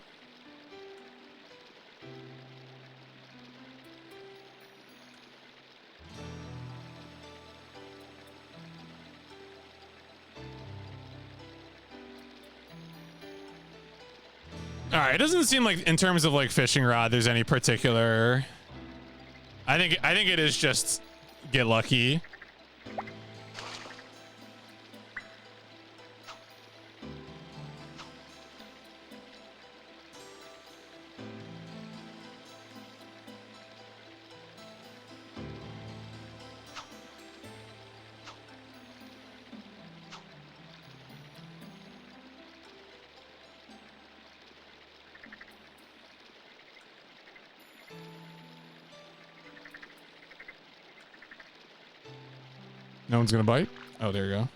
[SPEAKER 1] All right, it doesn't seem like in terms of like fishing rod there's any particular. I think it is just get lucky. No one's gonna bite? Oh, there you go.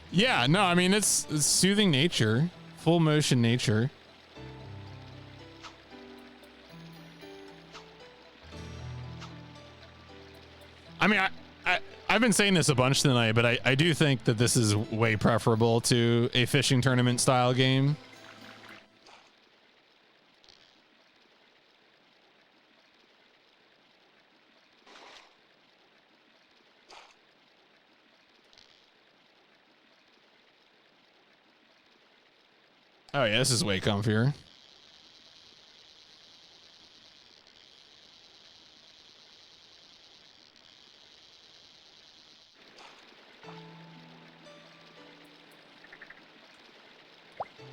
[SPEAKER 1] Yeah, no, I mean, it's soothing nature, full motion nature. I mean, I've been saying this a bunch tonight, but I do think that this is way preferable to a fishing tournament style game. Oh yeah, this is way comfier.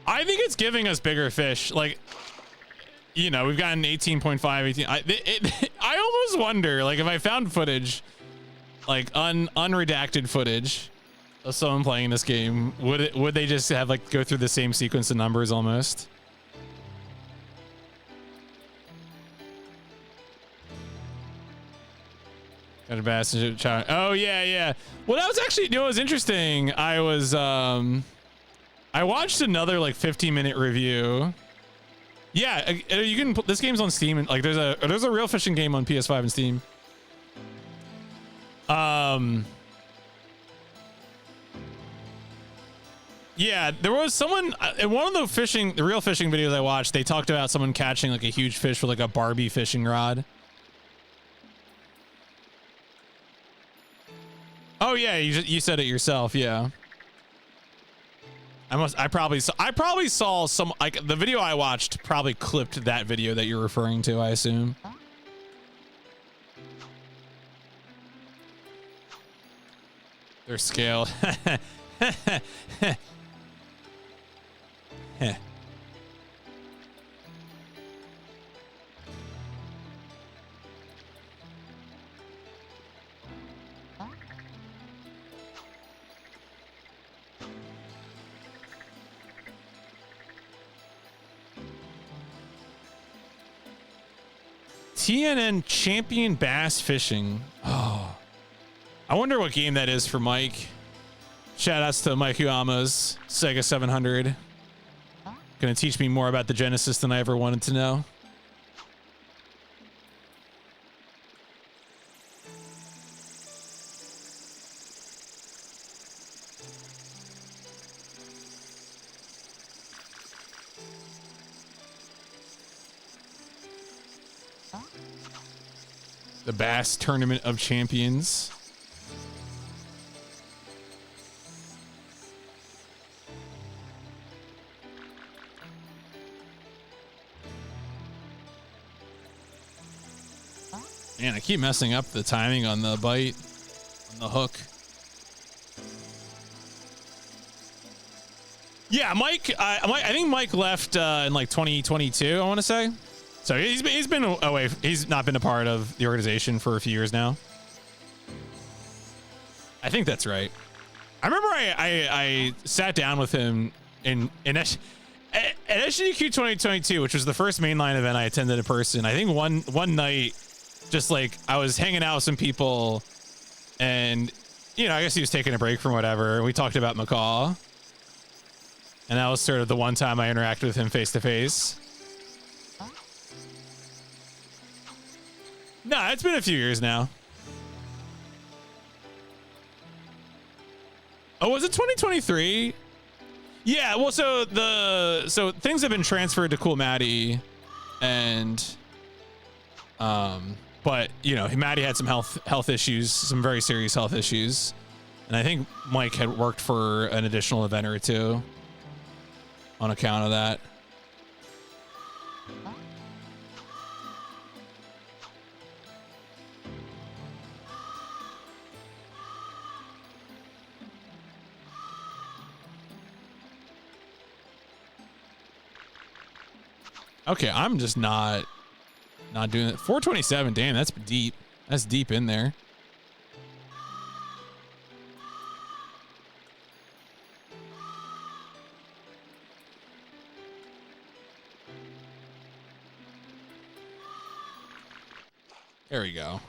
[SPEAKER 1] I think it's giving us bigger fish. Like, you know, we've gotten 18.5, 18. I almost wonder, like, if I found footage, like unredacted footage of someone playing this game, would they just have like go through the same sequence of numbers almost? Got a bass. Oh yeah, yeah. Well, that was actually, you know, it was interesting. I watched another like 15-minute review. Yeah, you can put this game's on Steam, and like there's a real fishing game on PS5 and Steam. Yeah, there was someone in one of the real fishing videos I watched. They talked about someone catching like a huge fish with like a Barbie fishing rod. Oh yeah, you said it yourself. Yeah. I probably saw some, like, the video I watched probably clipped that video that you're referring to, I assume. They're scaled. TNN Champion Bass Fishing. Oh, I wonder what game that is for Mike. Shout outs to Mike Uyama's Sega 700. Gonna teach me more about the Genesis than I ever wanted to know. The Bass Tournament of Champions. Man, I keep messing up the timing on the bite, on the hook. Yeah, Mike. I think Mike left in like 2022. I want to say. So he's been away. He's not been a part of the organization for a few years now. I think that's right. I remember I sat down with him in at SGDQ 2022, which was the first mainline event I attended in person. I think one night, just like I was hanging out with some people, and you know, I guess he was taking a break from whatever. And we talked about McCall, and that was sort of the one time I interacted with him face to face. No, it's been a few years now. Oh, was it 2023? Yeah, well, so things have been transferred to Cool Maddie, and but you know, Maddie had some health issues, some very serious health issues, and I think Mike had worked for an additional event or two on account of that. Okay, I'm just not doing it. 427, damn, that's deep. That's deep in there. There we go.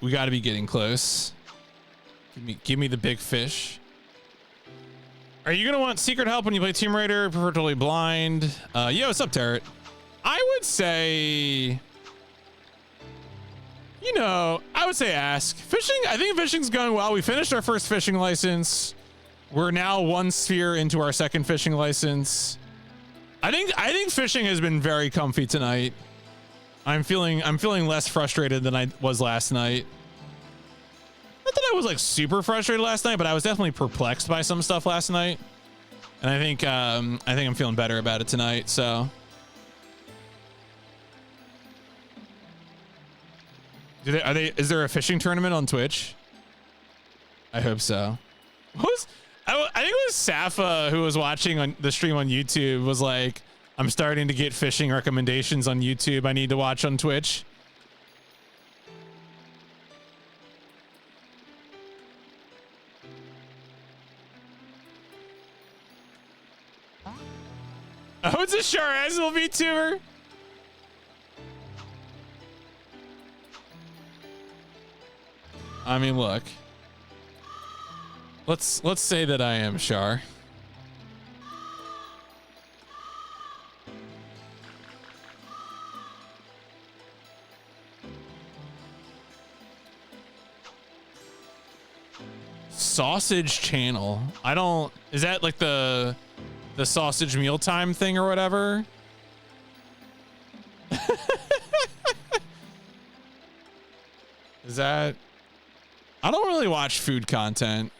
[SPEAKER 1] We gotta be getting close. Give me the big fish. Are you gonna want secret help when you play Tomb Raider? Prefer totally blind. Yo, what's up, Tarot? I would say, you know, I would say ask. Fishing, I think fishing's going well. We finished our first fishing license. We're now one sphere into our second fishing license. I think fishing has been very comfy tonight. I'm feeling less frustrated than I was last night. Not that I was like super frustrated last night, but I was definitely perplexed by some stuff last night. And I think I'm feeling better about it tonight, so. Is there a fishing tournament on Twitch? I hope so. I think it was Safa who was watching on the stream on YouTube was like, I'm starting to get fishing recommendations on YouTube I need to watch on Twitch. Oh, it's a Charizard VTuber. I mean, look. Let's say that I am Char. Sausage channel. I don't. Is that like the sausage mealtime thing or whatever? Is that? I don't really watch food content,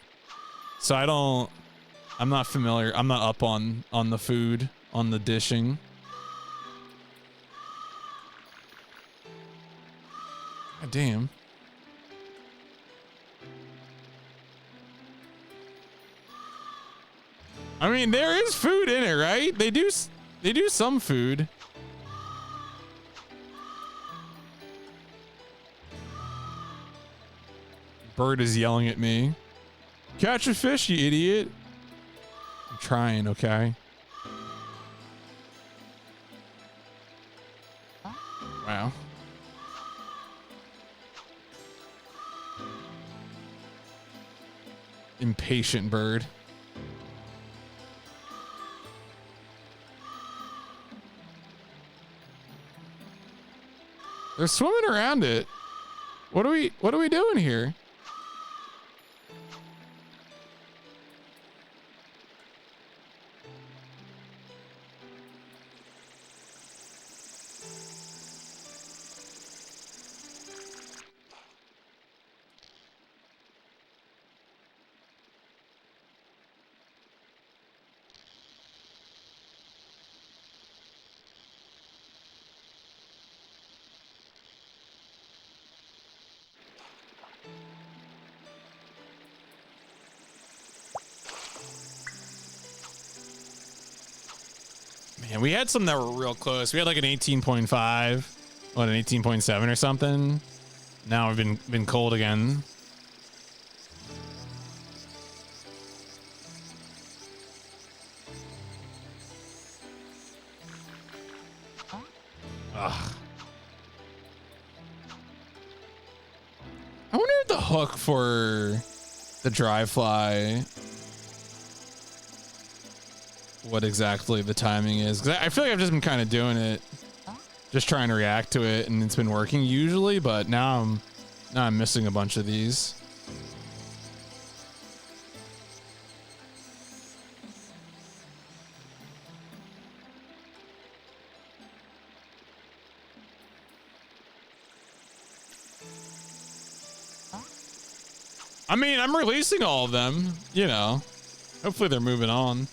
[SPEAKER 1] so I'm not familiar. I'm not up on the food, on the dishing. God damn. I mean, there is food in it, right? They do some food. Bird is yelling at me. Catch a fish, you idiot. I'm trying, okay? Wow. Impatient bird. They're swimming around it. What are we doing here? Man, we had some that were real close. We had like an 18.5, what, an 18.7 or something. Now we've been cold again. Ugh. I wonder if the hook for the dry fly, what exactly the timing is. 'Cause I feel like I've just been kind of doing it, just trying to react to it, and it's been working usually, but now I'm missing a bunch of these. I mean, I'm releasing all of them, you know. Hopefully they're moving on.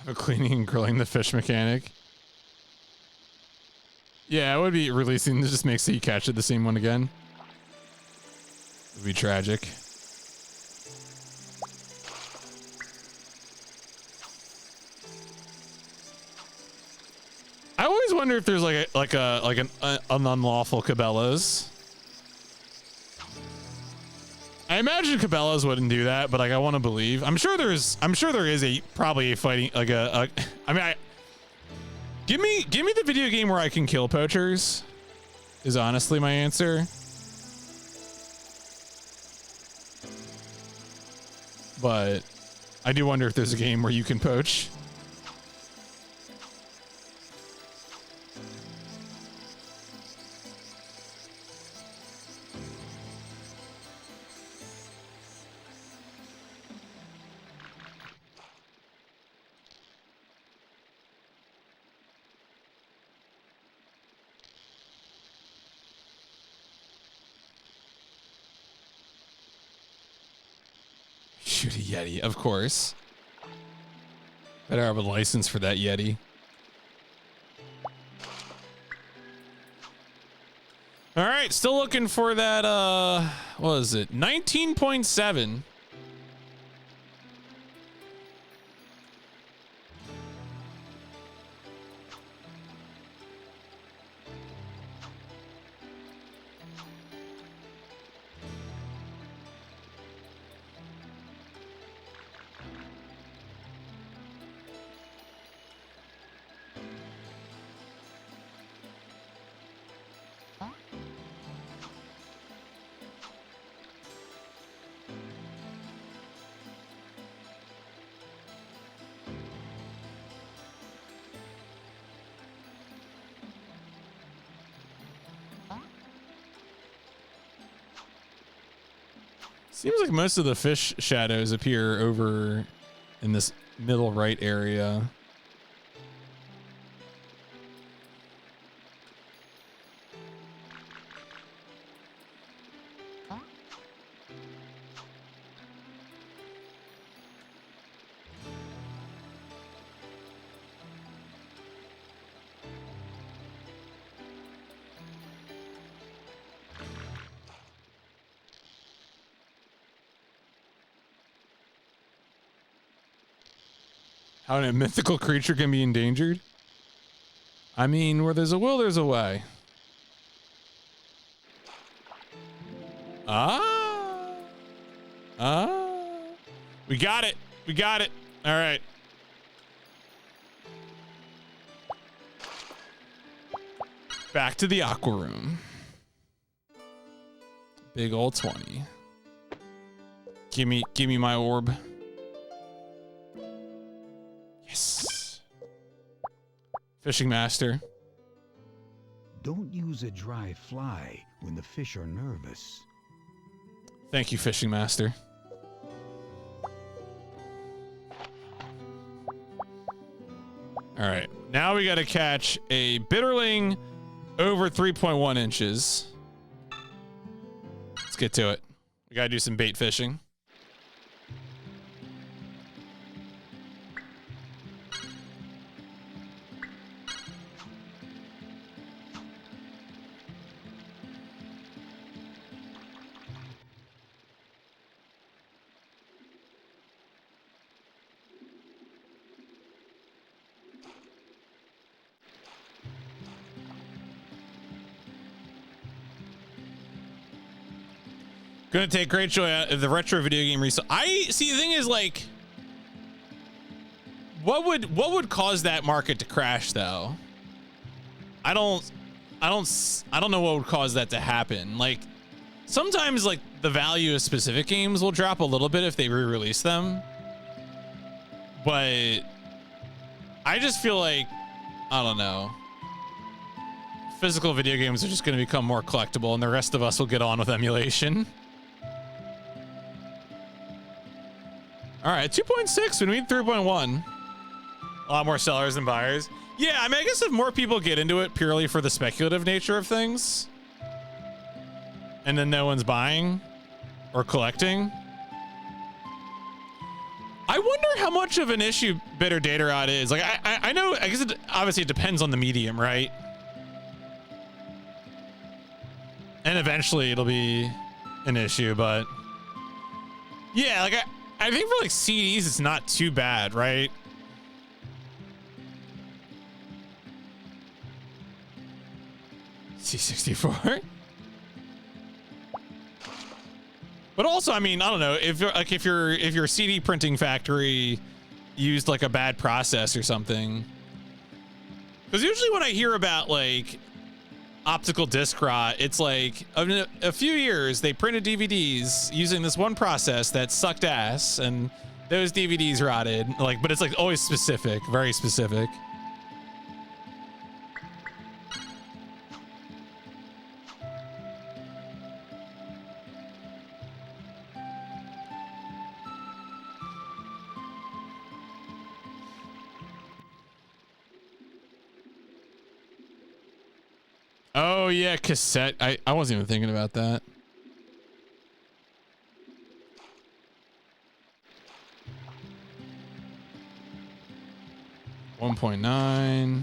[SPEAKER 1] Have a cleaning and grilling the fish mechanic. Yeah, it would be releasing. This just makes it you catch it the same one again. It would be tragic. I always wonder if there's an unlawful Cabela's. I imagine Cabela's wouldn't do that, but like I want to believe. I'm sure there is probably a fighting like give me the video game where I can kill poachers is honestly my answer. But I do wonder if there's a game where you can poach. Shoot a Yeti, of course. Better have a license for that Yeti. All right, still looking for that, what is it? 19.7. Seems like most of the fish shadows appear over in this middle right area. How a mythical creature can be endangered? I mean, where there's a will, there's a way. We got it. We got it. All right. Back to the aqua room. Big old 20. Give me my orb. Yes. Fishing master.
[SPEAKER 3] Don't use a dry fly when the fish are nervous.
[SPEAKER 1] Thank you, fishing master. All right. Now we got to catch a bitterling over 3.1 inches. Let's get to it. We got to do some bait fishing. Gonna take great joy out of the retro video game resale. I see. The thing is, like, what would cause that market to crash, though? I don't know what would cause that to happen. Like, sometimes, like, the value of specific games will drop a little bit if they re-release them, but I just feel like, I don't know. Physical video games are just going to become more collectible, and the rest of us will get on with emulation. All right, 2.6. We need 3.1. A lot more sellers than buyers. Yeah, I mean, I guess if more people get into it purely for the speculative nature of things, and then no one's buying or collecting, I wonder how much of an issue bitter data rot is. Like, I know, I guess obviously it depends on the medium, right? And eventually it'll be an issue, but yeah, like I think for like CDs, it's not too bad, right? C64. But also, I mean, I don't know if you're like if your CD printing factory used like a bad process or something. Because usually when I hear about like optical disc rot, it's like a few years they printed DVDs using this one process that sucked ass, and those DVDs rotted. Like, but it's like always specific, very specific. Oh yeah, cassette. I wasn't even thinking about that. $1.9.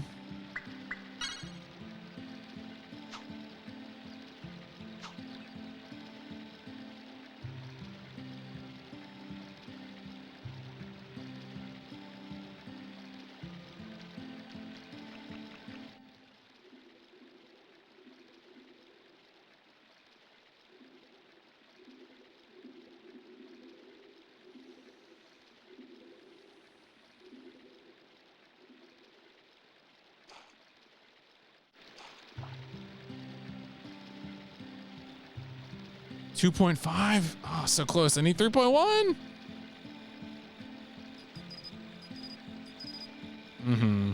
[SPEAKER 1] $2.5. Oh, so close. I need 3.1. Mm-hmm.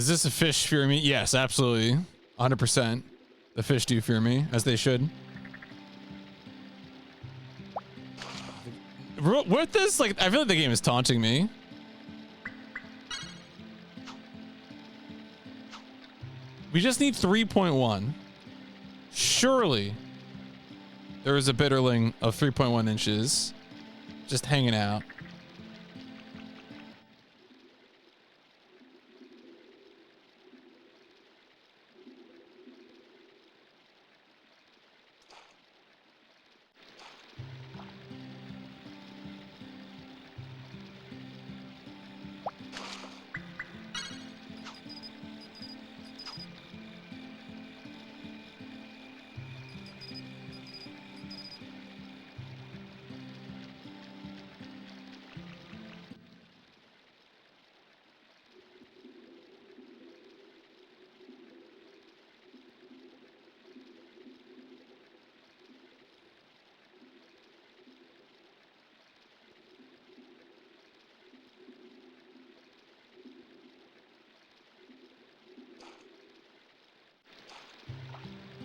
[SPEAKER 1] Is this a fish fear me? Yes, absolutely. 100%. The fish do fear me, as they should. With this, like, I feel like the game is taunting me. We just need 3.1. Surely there is a bitterling of 3.1 inches just hanging out.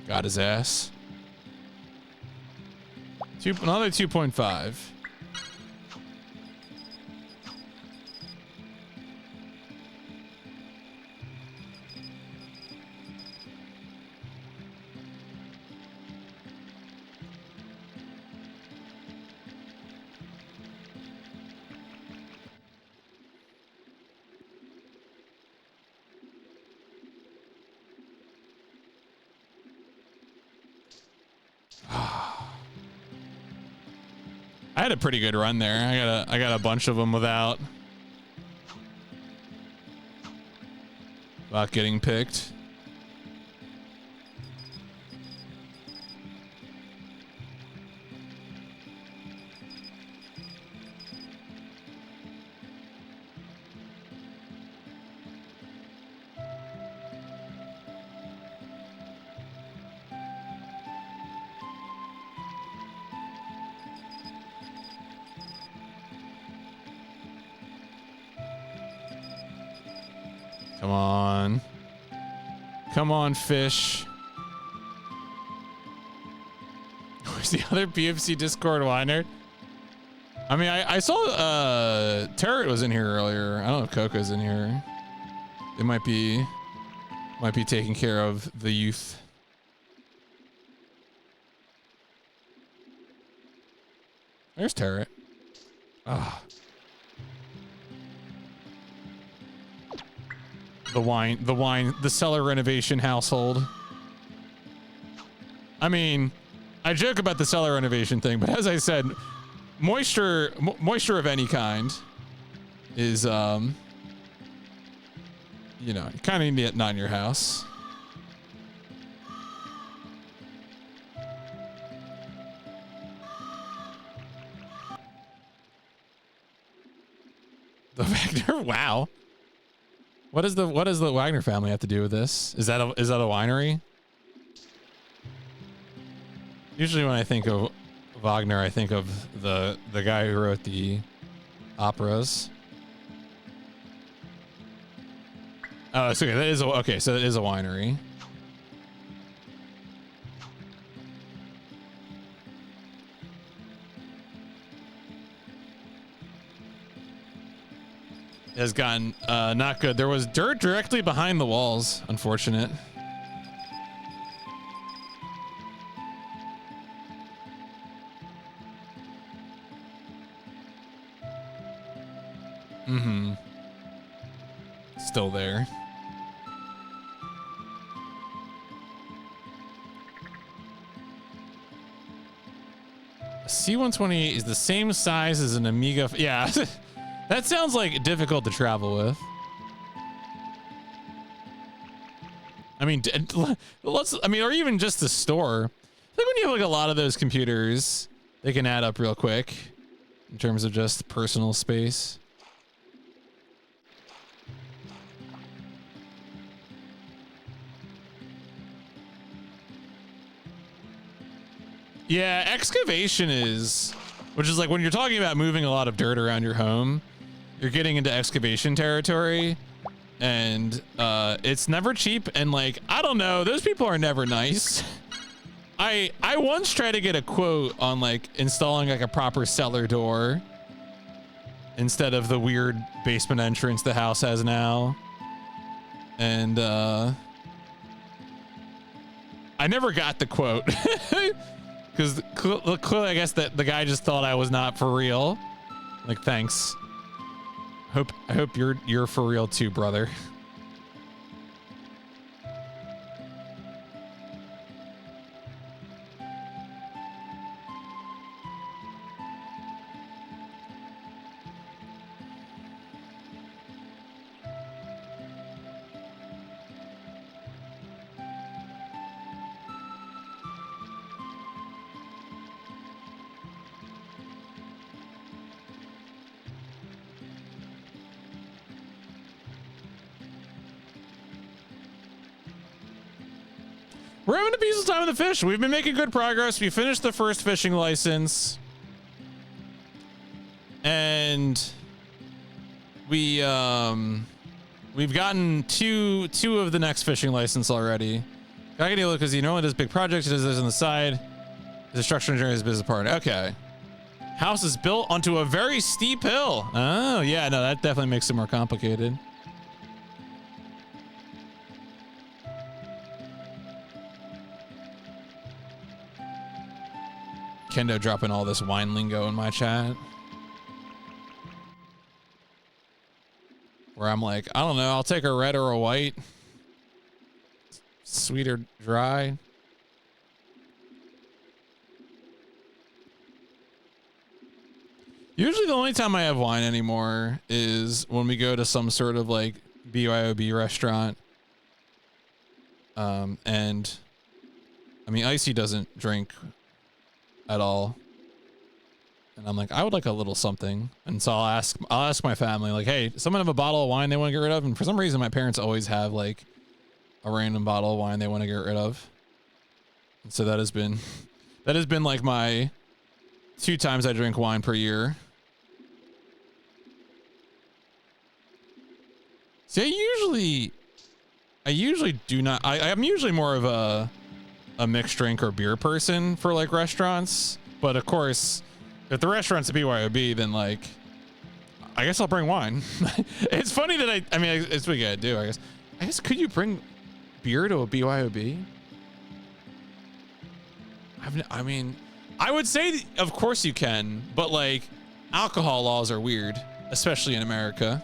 [SPEAKER 1] Got his ass. Another 2.5. I had a pretty good run there. I got a bunch of them without getting picked. Come on. Come on, fish. Where's the other PFC Discord whiner? I mean, I saw Turret was in here earlier. I don't know if Coco's in here. They might be taking care of the youth. There's Turret. Ah. The cellar renovation household. I mean, I joke about the cellar renovation thing, but as I said, moisture of any kind is, you know, you kind of need it not in your house. The Wagner, wow. What does the Wagner family have to do with this? Is that a winery? Usually when I think of Wagner, I think of the guy who wrote the operas. Oh, so that is okay. So it is a winery. Has gotten not good. There was dirt directly behind the walls. Unfortunate. Mm-hmm. Still there. A C-128 is the same size as an Amiga. Yeah. That sounds like difficult to travel with. I mean, or even just the store. I think when you have like a lot of those computers, they can add up real quick in terms of just personal space. Yeah, excavation which is like when you're talking about moving a lot of dirt around your home, you're getting into excavation territory. and it's never cheap. And like, I don't know, those people are never nice. I once tried to get a quote on like installing like a proper cellar door instead of the weird basement entrance the house has now. And I never got the quote because clearly I guess that the guy just thought I was not for real. Like, thanks. I hope you're for real too, brother. We're having a peaceful time with the fish. We've been making good progress. We finished the first fishing license. And we've gotten two of the next fishing license already. Gotta get a look because you know this big project. It is on the side. The structural engineering is business partner. Okay. House is built onto a very steep hill. Oh yeah, no, that definitely makes it more complicated. Kendo dropping all this wine lingo in my chat. Where I'm like, I don't know, I'll take a red or a white. Sweet or dry. Usually the only time I have wine anymore is when we go to some sort of like BYOB restaurant. And I mean, Icy doesn't drink at all, and I'm like, I would like a little something, and so I'll ask my family, like, hey, someone have a bottle of wine they want to get rid of? And for some reason my parents always have like a random bottle of wine they want to get rid of, and so that has been like my 2 times I drink wine per year. See, I usually do not. I'm usually more of a mixed drink or beer person for like restaurants, but of course if the restaurant's a BYOB, then like I guess I'll bring wine. It's funny that I mean it's what you gotta do. I guess could you bring beer to a BYOB? I mean I would say of course you can, but like alcohol laws are weird, especially in America.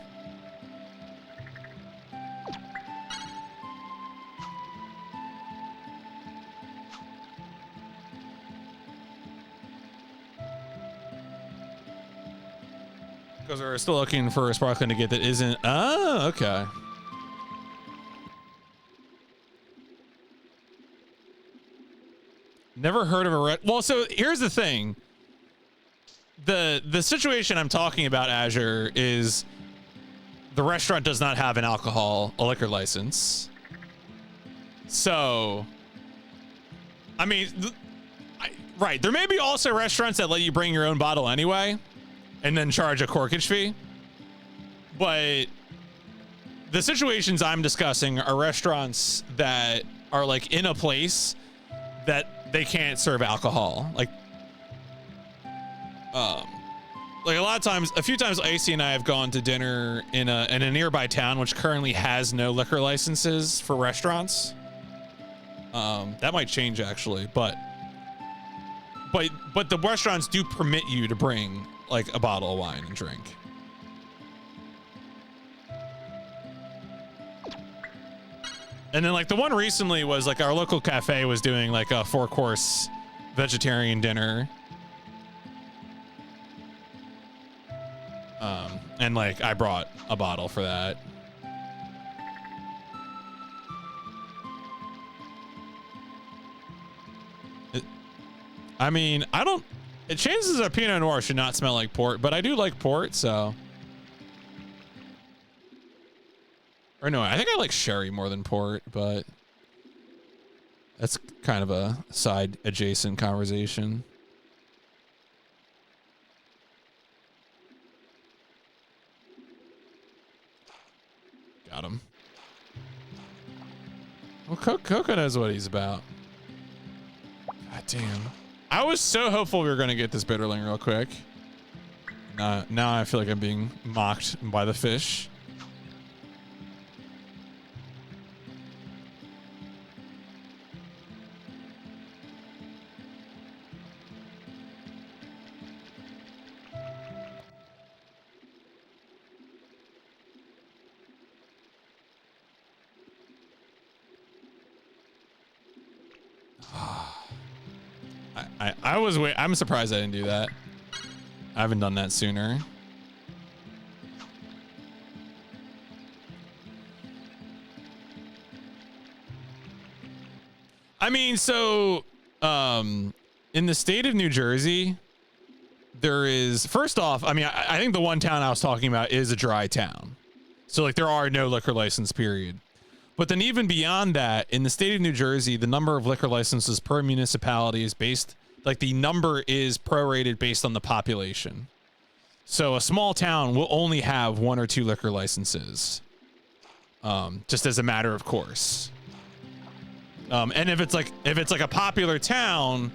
[SPEAKER 1] Because we're still looking for a sparkling to get that isn't. Oh, okay. Never heard of a red. Well, so here's the thing. The situation I'm talking about, Azure, is the restaurant does not have a liquor license. So, I mean, right. There may be also restaurants that let you bring your own bottle anyway and then charge a corkage fee. But the situations I'm discussing are restaurants that are like in a place that they can't serve alcohol. Like a lot of times, a few times Icy and I have gone to dinner in a nearby town which currently has no liquor licenses for restaurants. That might change actually, but the restaurants do permit you to bring like a bottle of wine and drink. And then like the one recently was like our local cafe was doing like a 4-course vegetarian dinner. And like I brought a bottle for that. I mean, chances are Pinot Noir should not smell like port, but I do like port, so. Or no, I think I like sherry more than port, but that's kind of a side adjacent conversation. Got him. Well, Coco knows what he's about. God damn. I was so hopeful we were going to get this bitterling real quick. Now I feel like I'm being mocked by the fish. I'm surprised I didn't do that. I haven't done that sooner. I mean, so in the state of New Jersey, there is, first off, I mean, I think the one town I was talking about is a dry town. So like there are no liquor license, period. But then even beyond that, in the state of New Jersey, the number of liquor licenses per municipality is based, like the number is prorated based on the population. So a small town will only have 1 or 2 liquor licenses, just as a matter of course. And if it's like a popular town,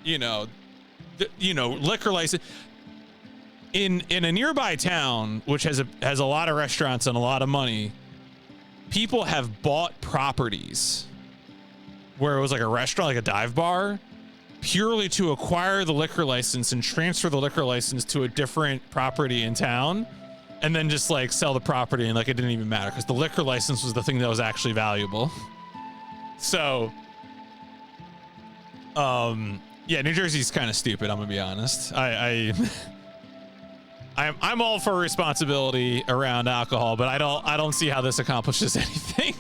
[SPEAKER 1] liquor license in a nearby town, which has a lot of restaurants and a lot of money, people have bought properties where it was like a restaurant, like a dive bar, purely to acquire the liquor license and transfer the liquor license to a different property in town, and then just like sell the property, and like it didn't even matter because the liquor license was the thing that was actually valuable. So, yeah, New Jersey's kind of stupid. I'm gonna be honest. I'm all for responsibility around alcohol, but I don't see how this accomplishes anything.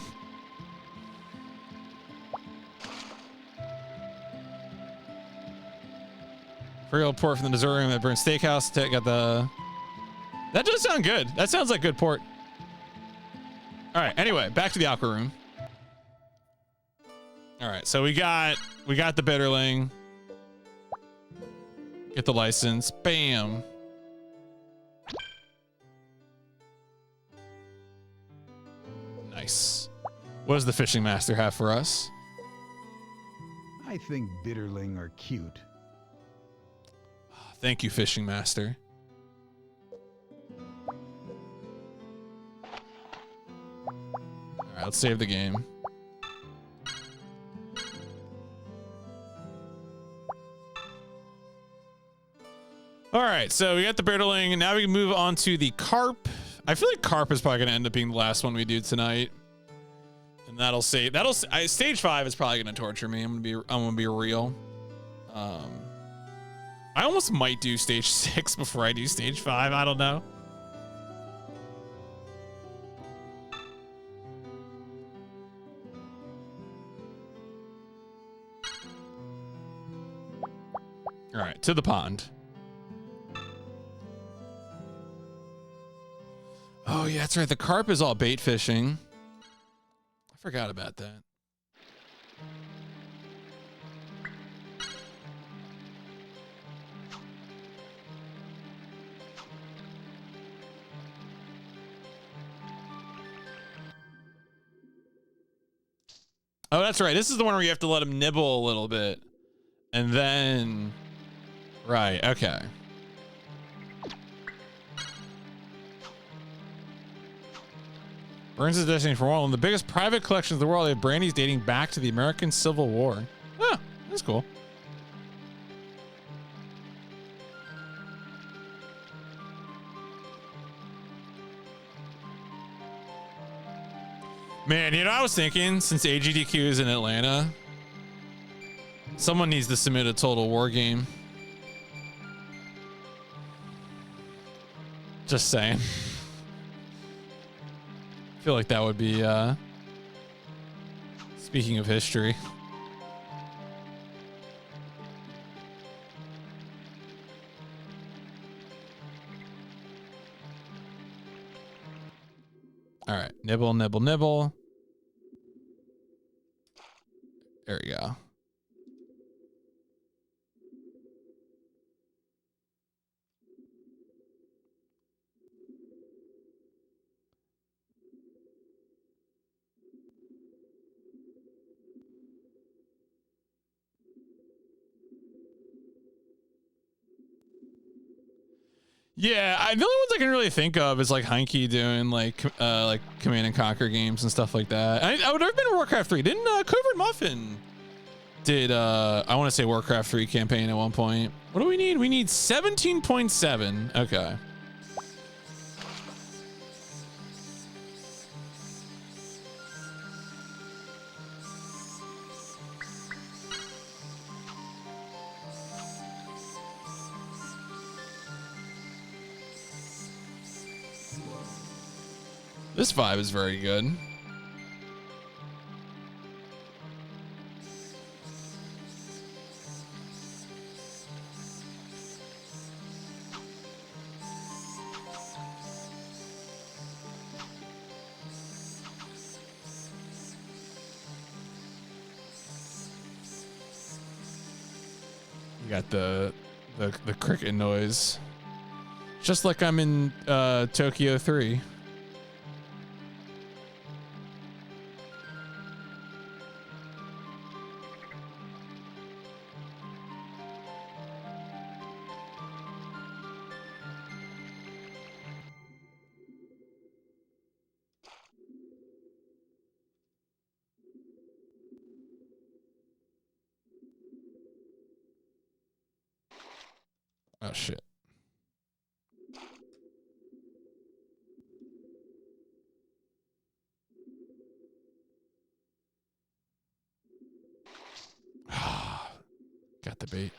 [SPEAKER 1] Free old port from the Missouri that burns steakhouse. Got the. That does sound good. That sounds like good port. All right. Anyway, back to the alcohol room. All right. So we got the bitterling. Get the license. Bam. Nice. What does the fishing master have for us?
[SPEAKER 3] I think bitterling are cute.
[SPEAKER 1] Thank you, fishing master. All right, let's save the game. All right, so we got the bitterling, and now we can move on to the carp. I feel like carp is probably going to end up being the last one we do tonight, and stage 5 is probably going to torture me. I'm gonna be real. I almost might do stage 6 before I do stage 5. I don't know. All right, to the pond. Oh, yeah, that's right. The carp is all bait fishing. I forgot about that. Oh, that's right. This is the one where you have to let him nibble a little bit. And then... Right, okay. Burns is destiny for one of the biggest private collections in the world. They have brandies dating back to the American Civil War. Ah, that's cool. Man, I was thinking, since AGDQ is in Atlanta, someone needs to submit a Total War game. Just saying. I feel like that would be, speaking of history. All right, nibble, nibble, nibble. There we go. Yeah, the only ones I can really think of is like Heinke doing like Command and Conquer games and stuff like that. I would have been Warcraft 3. Didn't Covert Muffin did I want to say Warcraft 3 campaign at one point. What do we need? We need 17.7. Okay. This vibe is very good. You got the cricket noise. Just like I'm in Tokyo 3. Oh shit. Got the bait.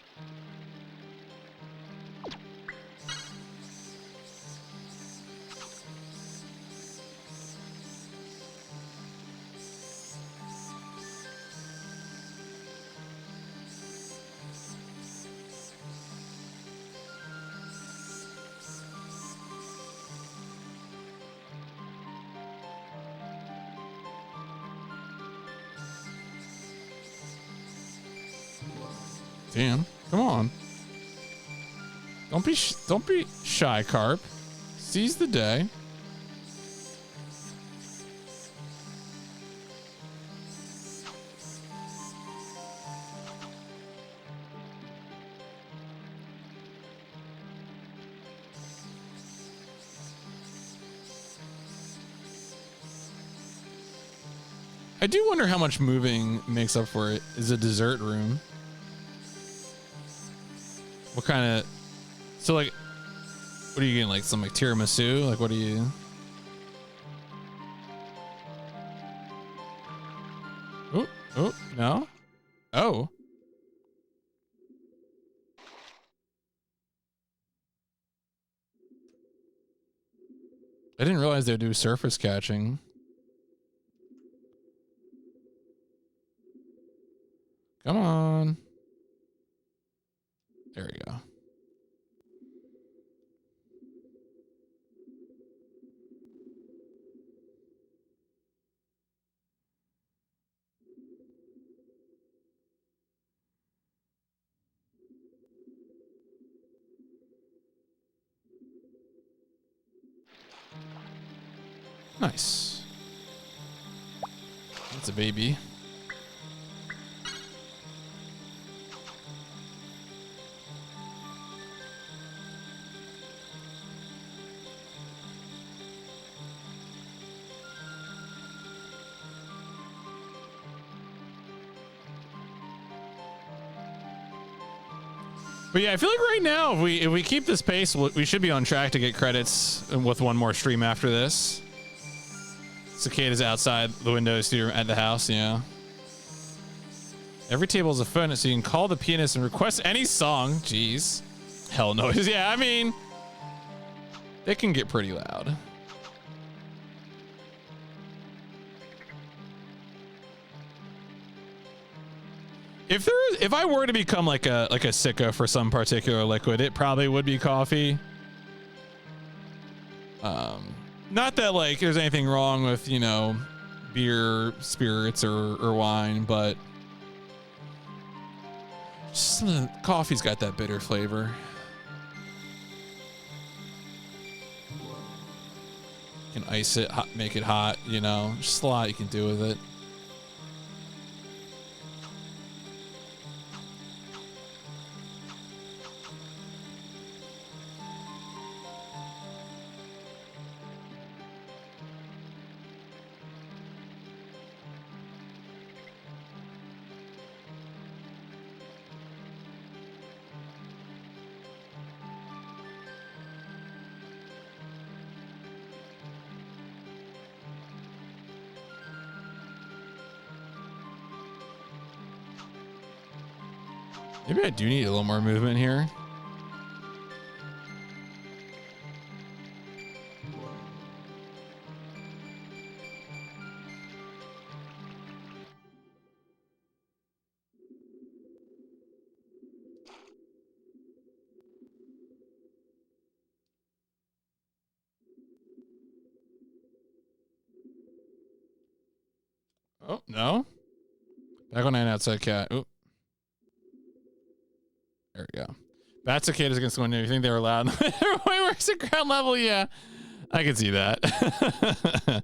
[SPEAKER 1] Damn, come on. Don't be shy, Carp. Seize the day. I do wonder how much moving makes up for it. Is a dessert room. What kind of, so like, what are you getting? Like some like tiramisu? Like what are you? Oh, no. Oh. I didn't realize they would do surface catching. Come on. There we go. Nice. That's a baby. But yeah, I feel like right now, if we keep this pace, we should be on track to get credits with one more stream after this. Cicada's outside the window studio at the house, yeah. Every table is a phone, so you can call the pianist and request any song. Jeez. Hell no. Yeah, I mean, they can get pretty loud. If I were to become like a sicko for some particular liquid, it probably would be coffee. Not that like there's anything wrong with, you know, beer, spirits or wine, but just coffee's got that bitter flavor. You can ice it, make it hot, you know, just a lot you can do with it. Maybe I do need a little more movement here. Oh, no. Back on an outside cat. Oop. There we go. Bat cicadas against the window. You think they were loud? Way worse at ground level. Yeah, I can see that.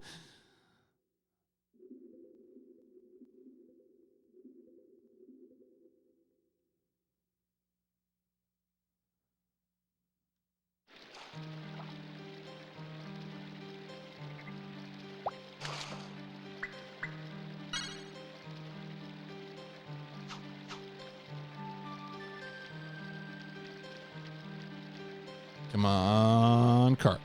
[SPEAKER 1] Come on, cart.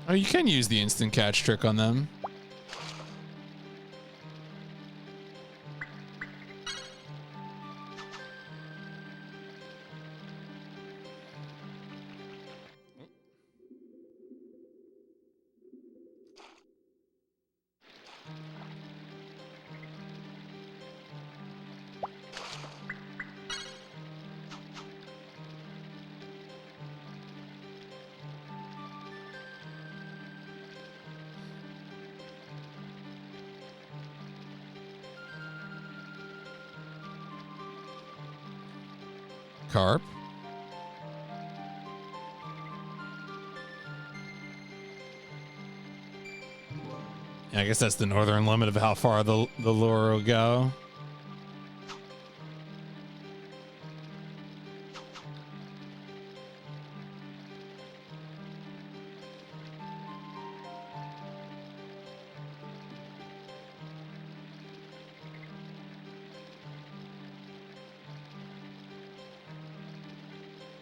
[SPEAKER 1] Oh, you can use the instant catch trick on them. Carp. Yeah, I guess that's the northern limit of how far the lure will go.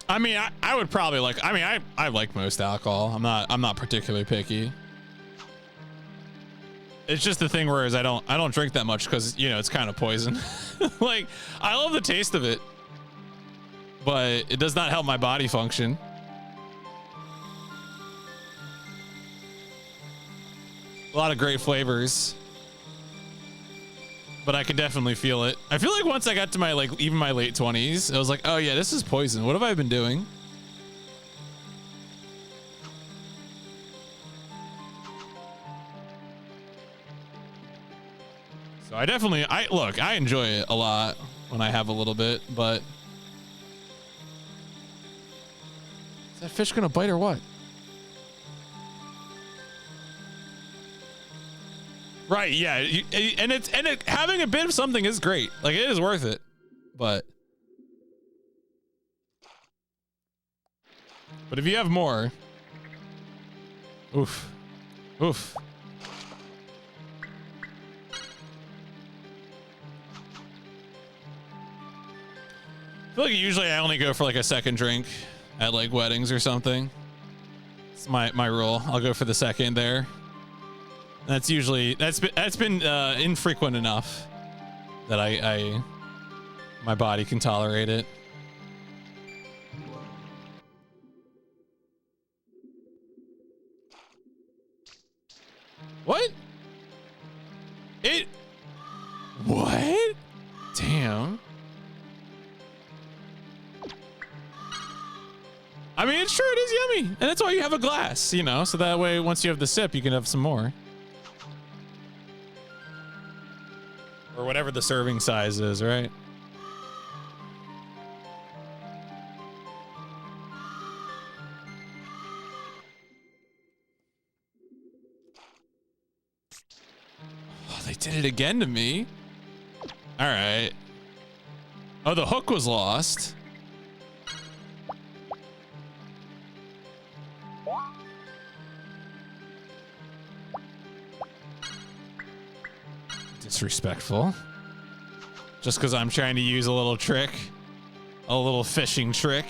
[SPEAKER 1] I mean, I would probably like. I mean, I like most alcohol. I'm not particularly picky. It's just the thing whereas I don't drink that much because you know it's kind of poison. Like I love the taste of it, but it does not help my body function. A lot of great flavors, but I can definitely feel it. I feel like once I got to my even my late 20s, I was like, oh yeah, this is poison. What have I been doing? So I enjoy it a lot when I have a little bit, but is that fish gonna bite or what? Right, yeah, having a bit of something is great. Like it is worth it, but if you have more, oof. I feel like usually I only go for like a second drink at like weddings or something. It's my rule. I'll go for the second there. That's been infrequent enough that my body can tolerate it. What? What? Damn. I mean, sure, it is yummy. And that's why you have a glass, you know, so that way once you have the sip, you can have some more. Or whatever the serving size is, right? Oh, they did it again to me. All right. Oh, the hook was lost. Disrespectful. Just because I'm trying to use a little trick. A little fishing trick.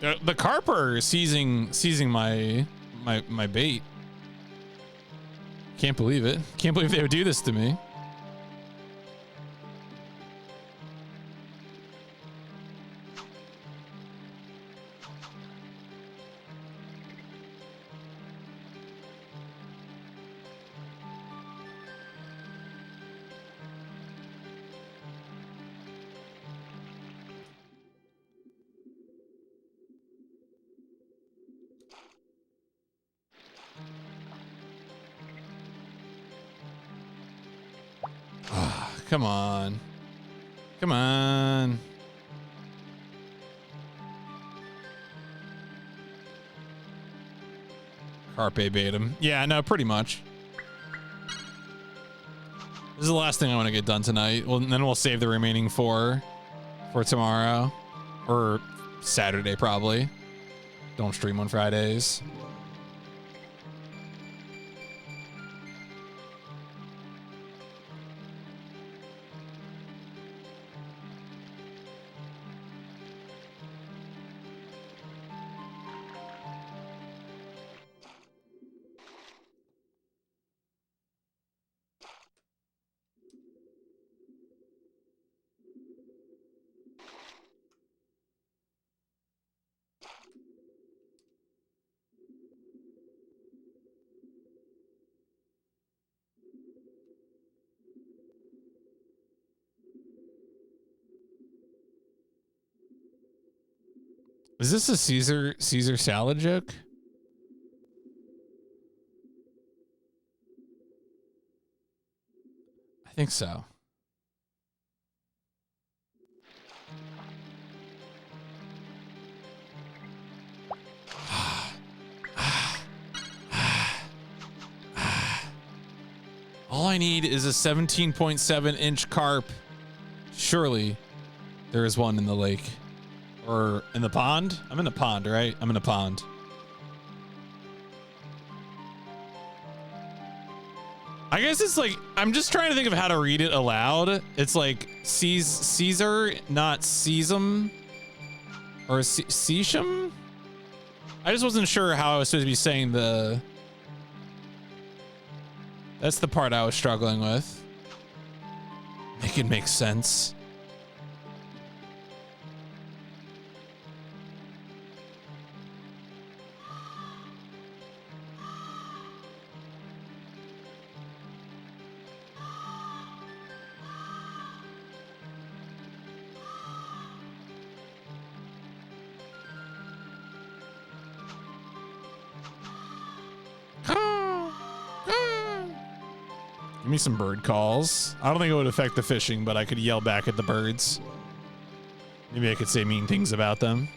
[SPEAKER 1] The carp are seizing my bait. Can't believe it. Can't believe they would do this to me. Come on. Come on. Carpe bait him. Yeah, no, pretty much. This is the last thing I want to get done tonight. Well, and then we'll save the remaining 4 for tomorrow. Or Saturday, probably. Don't stream on Fridays. Is this a Caesar salad joke? I think so. All I need is a 17.7-inch carp. Surely there is one in the lake. Or in the pond? I'm in the pond, right? I'm in a pond. I guess it's like, I'm just trying to think of how to read it aloud. It's like Caesar, not Sesam. Or Sesham? I just wasn't sure how I was supposed to be saying the... That's the part I was struggling with. Make it make sense. Give me some bird calls. I don't think it would affect the fishing, but I could yell back at the birds. Maybe I could say mean things about them.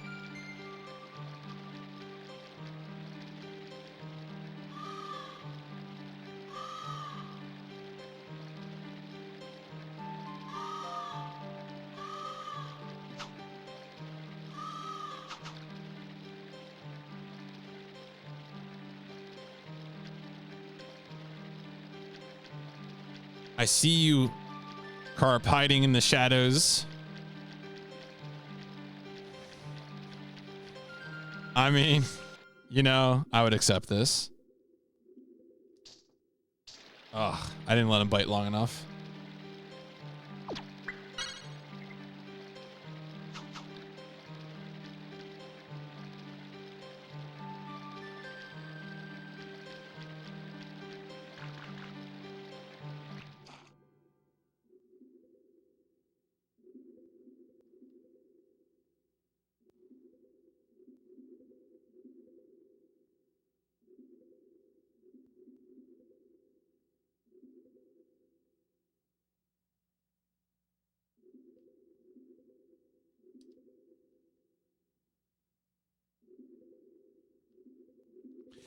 [SPEAKER 1] I see you, carp, hiding in the shadows. I mean, you know, I would accept this. Ugh, I didn't let him bite long enough.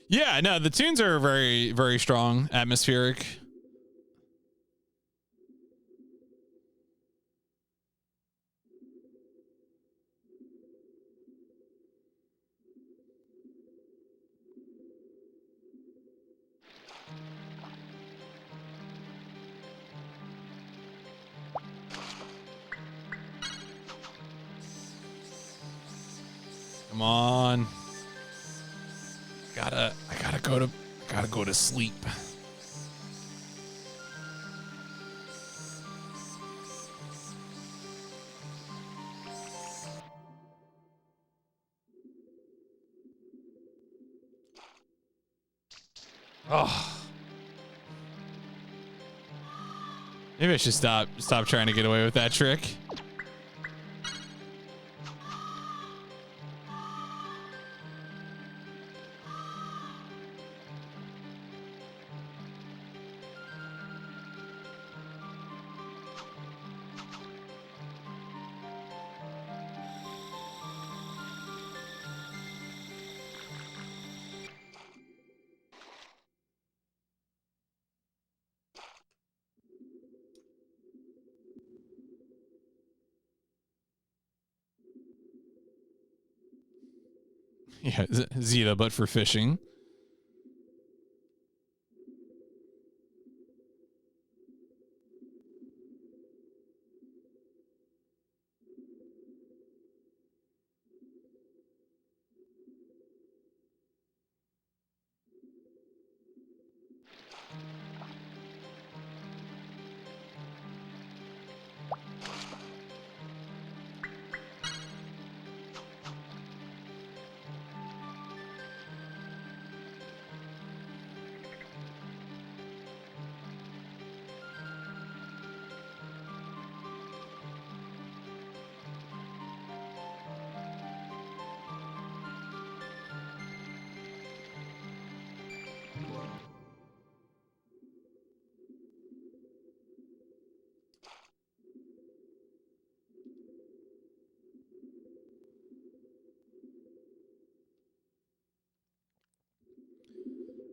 [SPEAKER 1] Yeah, no, the tunes are very, very strong, atmospheric. Come on. I gotta go to sleep. Oh. Maybe I should stop trying to get away with that trick. Yeah, Zeta, but for fishing.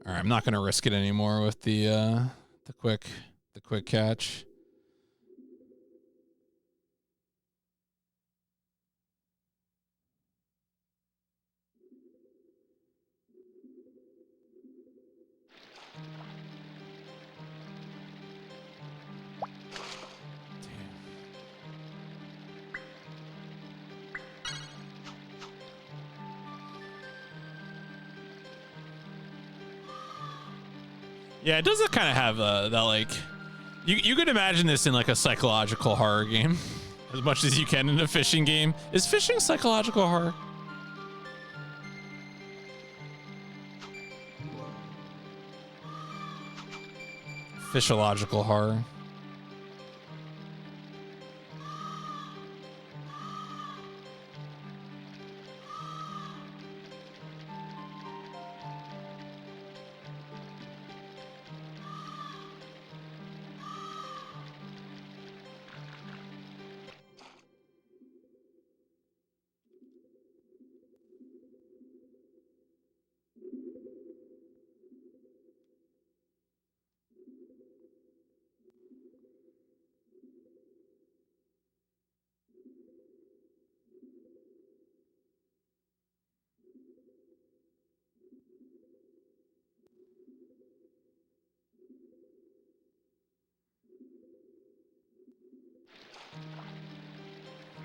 [SPEAKER 1] All right, I'm not going to risk it anymore with the quick catch. Yeah, it does kind of have that, like, you could imagine this in like a psychological horror game as much as you can in a fishing game. Is fishing psychological horror? Fishological horror.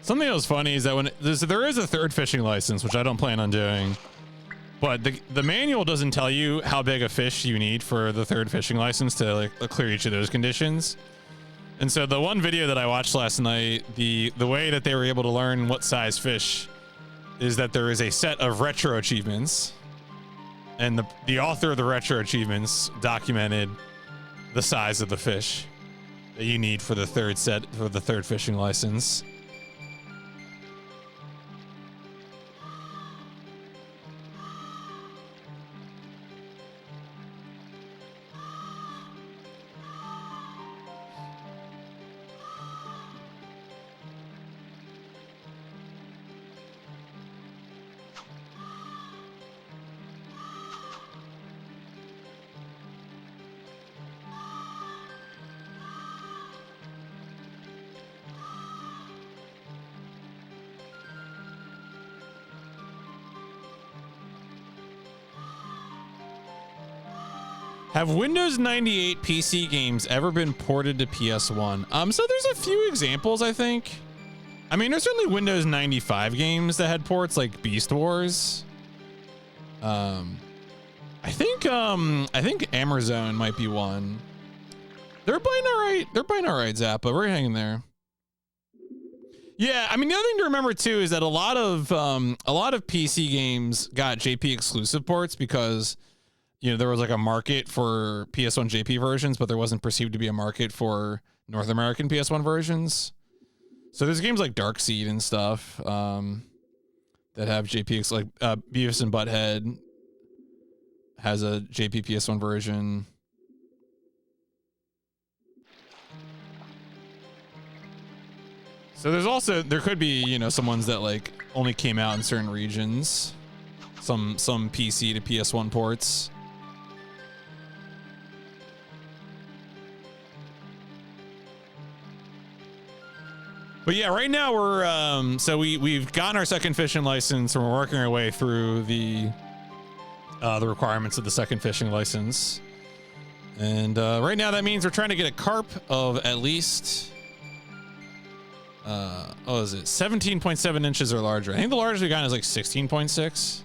[SPEAKER 1] Something that was funny is that when there is a third fishing license, which I don't plan on doing, but the manual doesn't tell you how big a fish you need for the third fishing license to like clear each of those conditions. And so the one video that I watched last night, the way that they were able to learn what size fish is that there is a set of retro achievements, and the author of the retro achievements documented the size of the fish that you need for the third fishing license. Have Windows 98 PC games ever been ported to PS1? So there's a few examples, I think. I mean, there's certainly Windows 95 games that had ports like Beast Wars. I think Amazon might be one. They're playing all right. They're playing all right, Zappa. We're hanging there. Yeah, I mean, the other thing to remember too is that a lot of PC games got JP exclusive ports because, you know, there was like a market for PS1 JP versions, but there wasn't perceived to be a market for North American PS1 versions. So there's games like Darkseid and stuff that have JP, like Beavis and Butthead has a JP PS1 version. So there could be, you know, some ones that like only came out in certain regions, some PC to PS1 ports. But yeah, right now we're so we've gotten our second fishing license and we're working our way through the requirements of the second fishing license. And right now that means we're trying to get a carp of at least what is it? 17.7 inches or larger. I think the largest we got is like 16.6.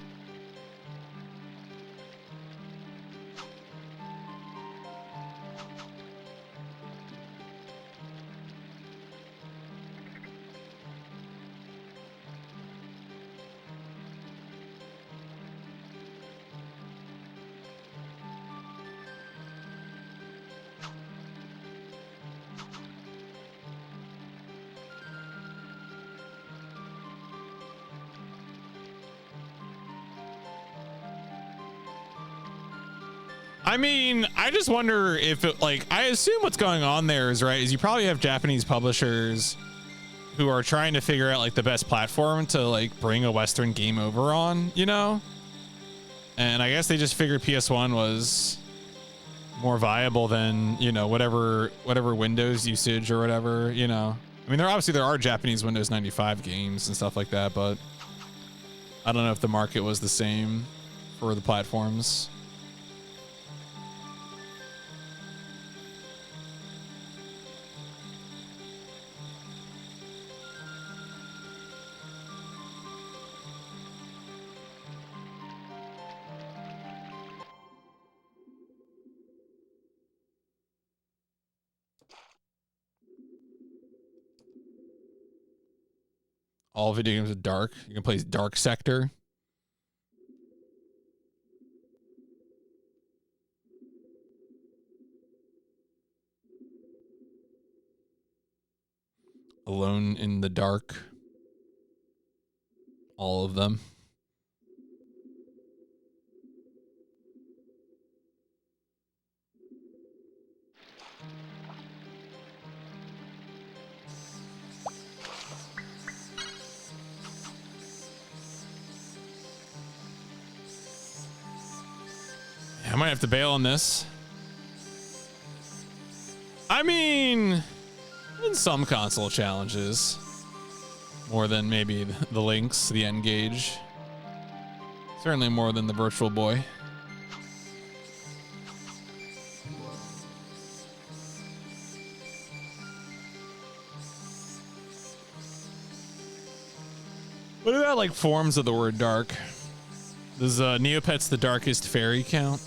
[SPEAKER 1] I mean, I just wonder if it, like, I assume what's going on there is, right, is you probably have Japanese publishers who are trying to figure out like the best platform to like bring a Western game over on, you know? And I guess they just figured PS1 was more viable than, you know, whatever Windows usage or whatever, you know? I mean, there are Japanese Windows 95 games and stuff like that, but I don't know if the market was the same for the platforms. All video games are dark. You can play Dark Sector. Alone in the Dark. All of them. I might have to bail on this. I mean, in some console challenges, more than maybe the Lynx, the N-Gage. Certainly more than the Virtual Boy. What about like forms of the word dark? Does Neopets the Darkest Fairy count?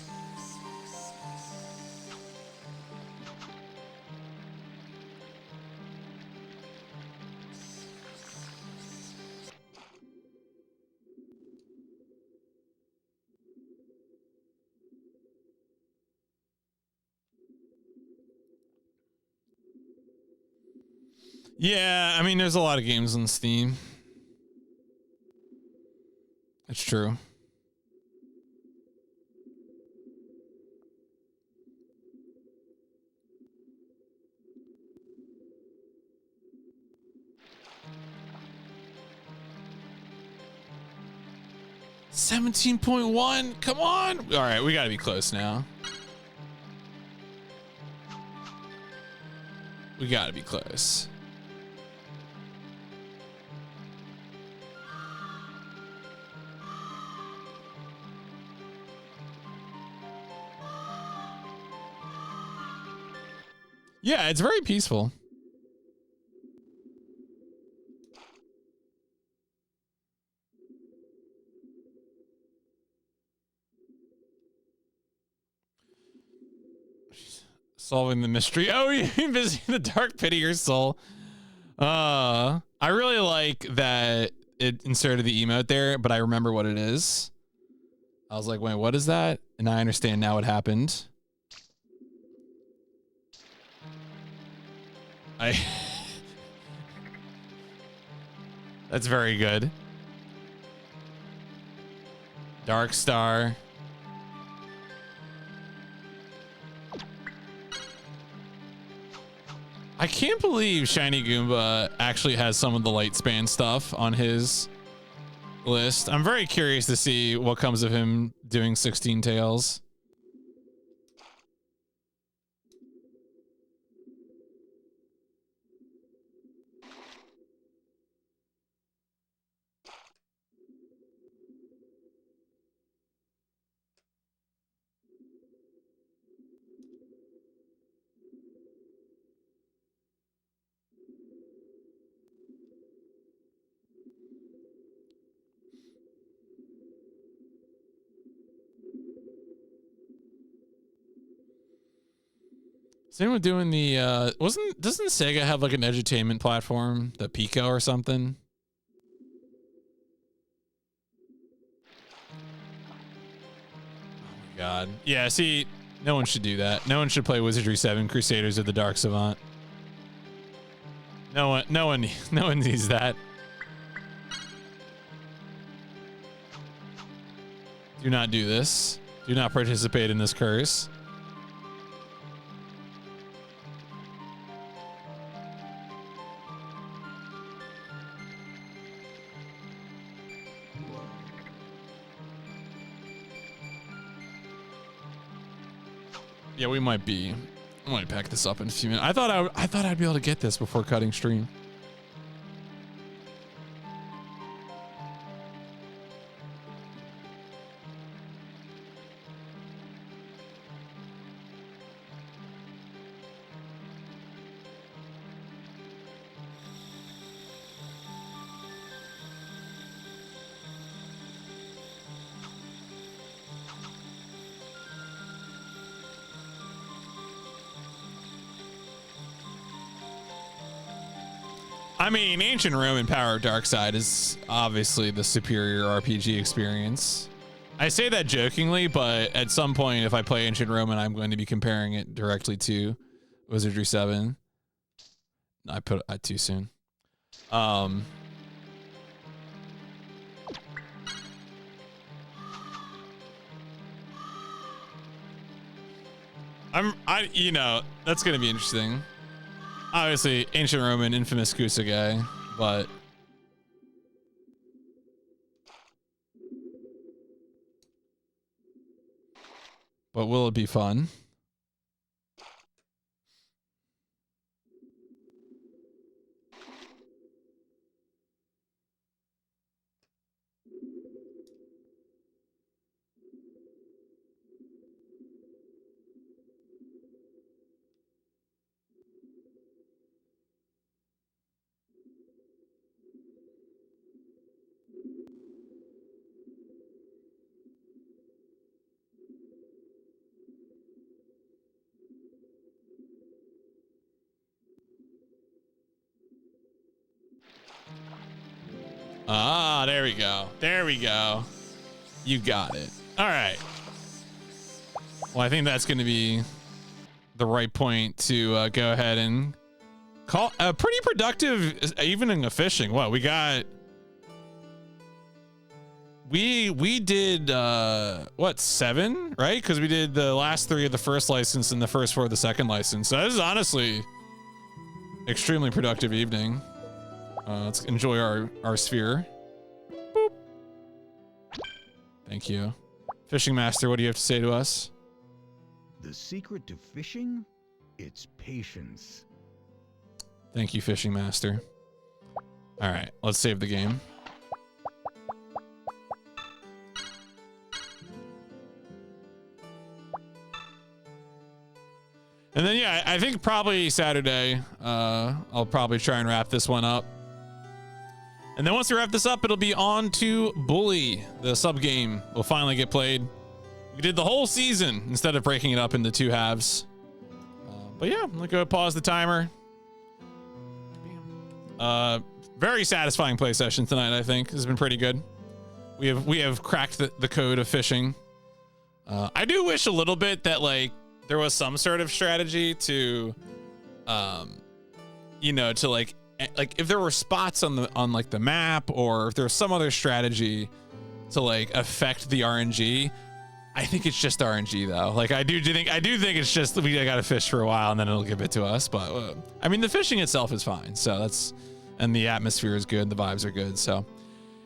[SPEAKER 1] Yeah, I mean, there's a lot of games on Steam. It's true. $17.1. Come on. All right, we got to be close now. We got to be close. Yeah, it's very peaceful. Solving the mystery. Oh, you're visiting the dark pit of your soul. I really like that it inserted the emote there, but I remember what it is. I was like, wait, what is that? And I understand now what happened. That's very good. Dark Star. I can't believe Shiny Goomba actually has some of the light span stuff on his list. I'm very curious to see what comes of him doing 16 Tails. Is anyone doing the doesn't Sega have like an edutainment platform, the Pico or something? Oh my god. Yeah, see, no one should do that. No one should play Wizardry 7 Crusaders of the Dark Savant. No one needs that. Do not do this. Do not participate in this curse. Yeah, we might be. I might pack this up in a few minutes. I thought I'd be able to get this before cutting stream. I mean, Ancient Rome and Power of Darkside is obviously the superior RPG experience. I say that jokingly, but at some point, if I play Ancient Rome, I'm going to be comparing it directly to Wizardry 7. I put it too soon. You know, that's going to be interesting. Obviously, Ancient Roman, infamous Kusugai, but will it be fun? Ah, there we go. There we go. You got it. All right. Well, I think that's going to be the right point to go ahead and call a pretty productive evening of fishing. What we got? We did what, 7, right? Because we did the last 3 of the first license and the first 4 of the second license. So this is honestly extremely productive evening. Let's enjoy our sphere. Boop. Thank you. Fishing Master, what do you have to say to us?
[SPEAKER 3] The secret to fishing? It's patience.
[SPEAKER 1] Thank you, Fishing Master. All right, let's save the game. And then, yeah, I think probably Saturday, I'll probably try and wrap this one up. And then once we wrap this up, it'll be on to Bully. The sub game will finally get played. We did the whole season instead of breaking it up into 2 halves. But yeah, I'm gonna go pause the timer. Very satisfying play session tonight. I think has been pretty good. We have cracked the code of fishing. I do wish a little bit that like there was some sort of strategy to, you know, to like if there were spots on like the map, or if there was some other strategy to like affect the RNG. I think it's just RNG though. Like I do think it's just we gotta fish for a while and then it'll give it to us. But I mean the fishing itself is fine. So that's, and the atmosphere is good. The vibes are good. So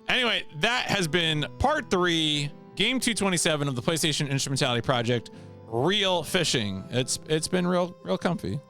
[SPEAKER 1] anyway, that has been part 3, game 227 of the PlayStation Instrumentality Project. Real fishing. It's been real comfy.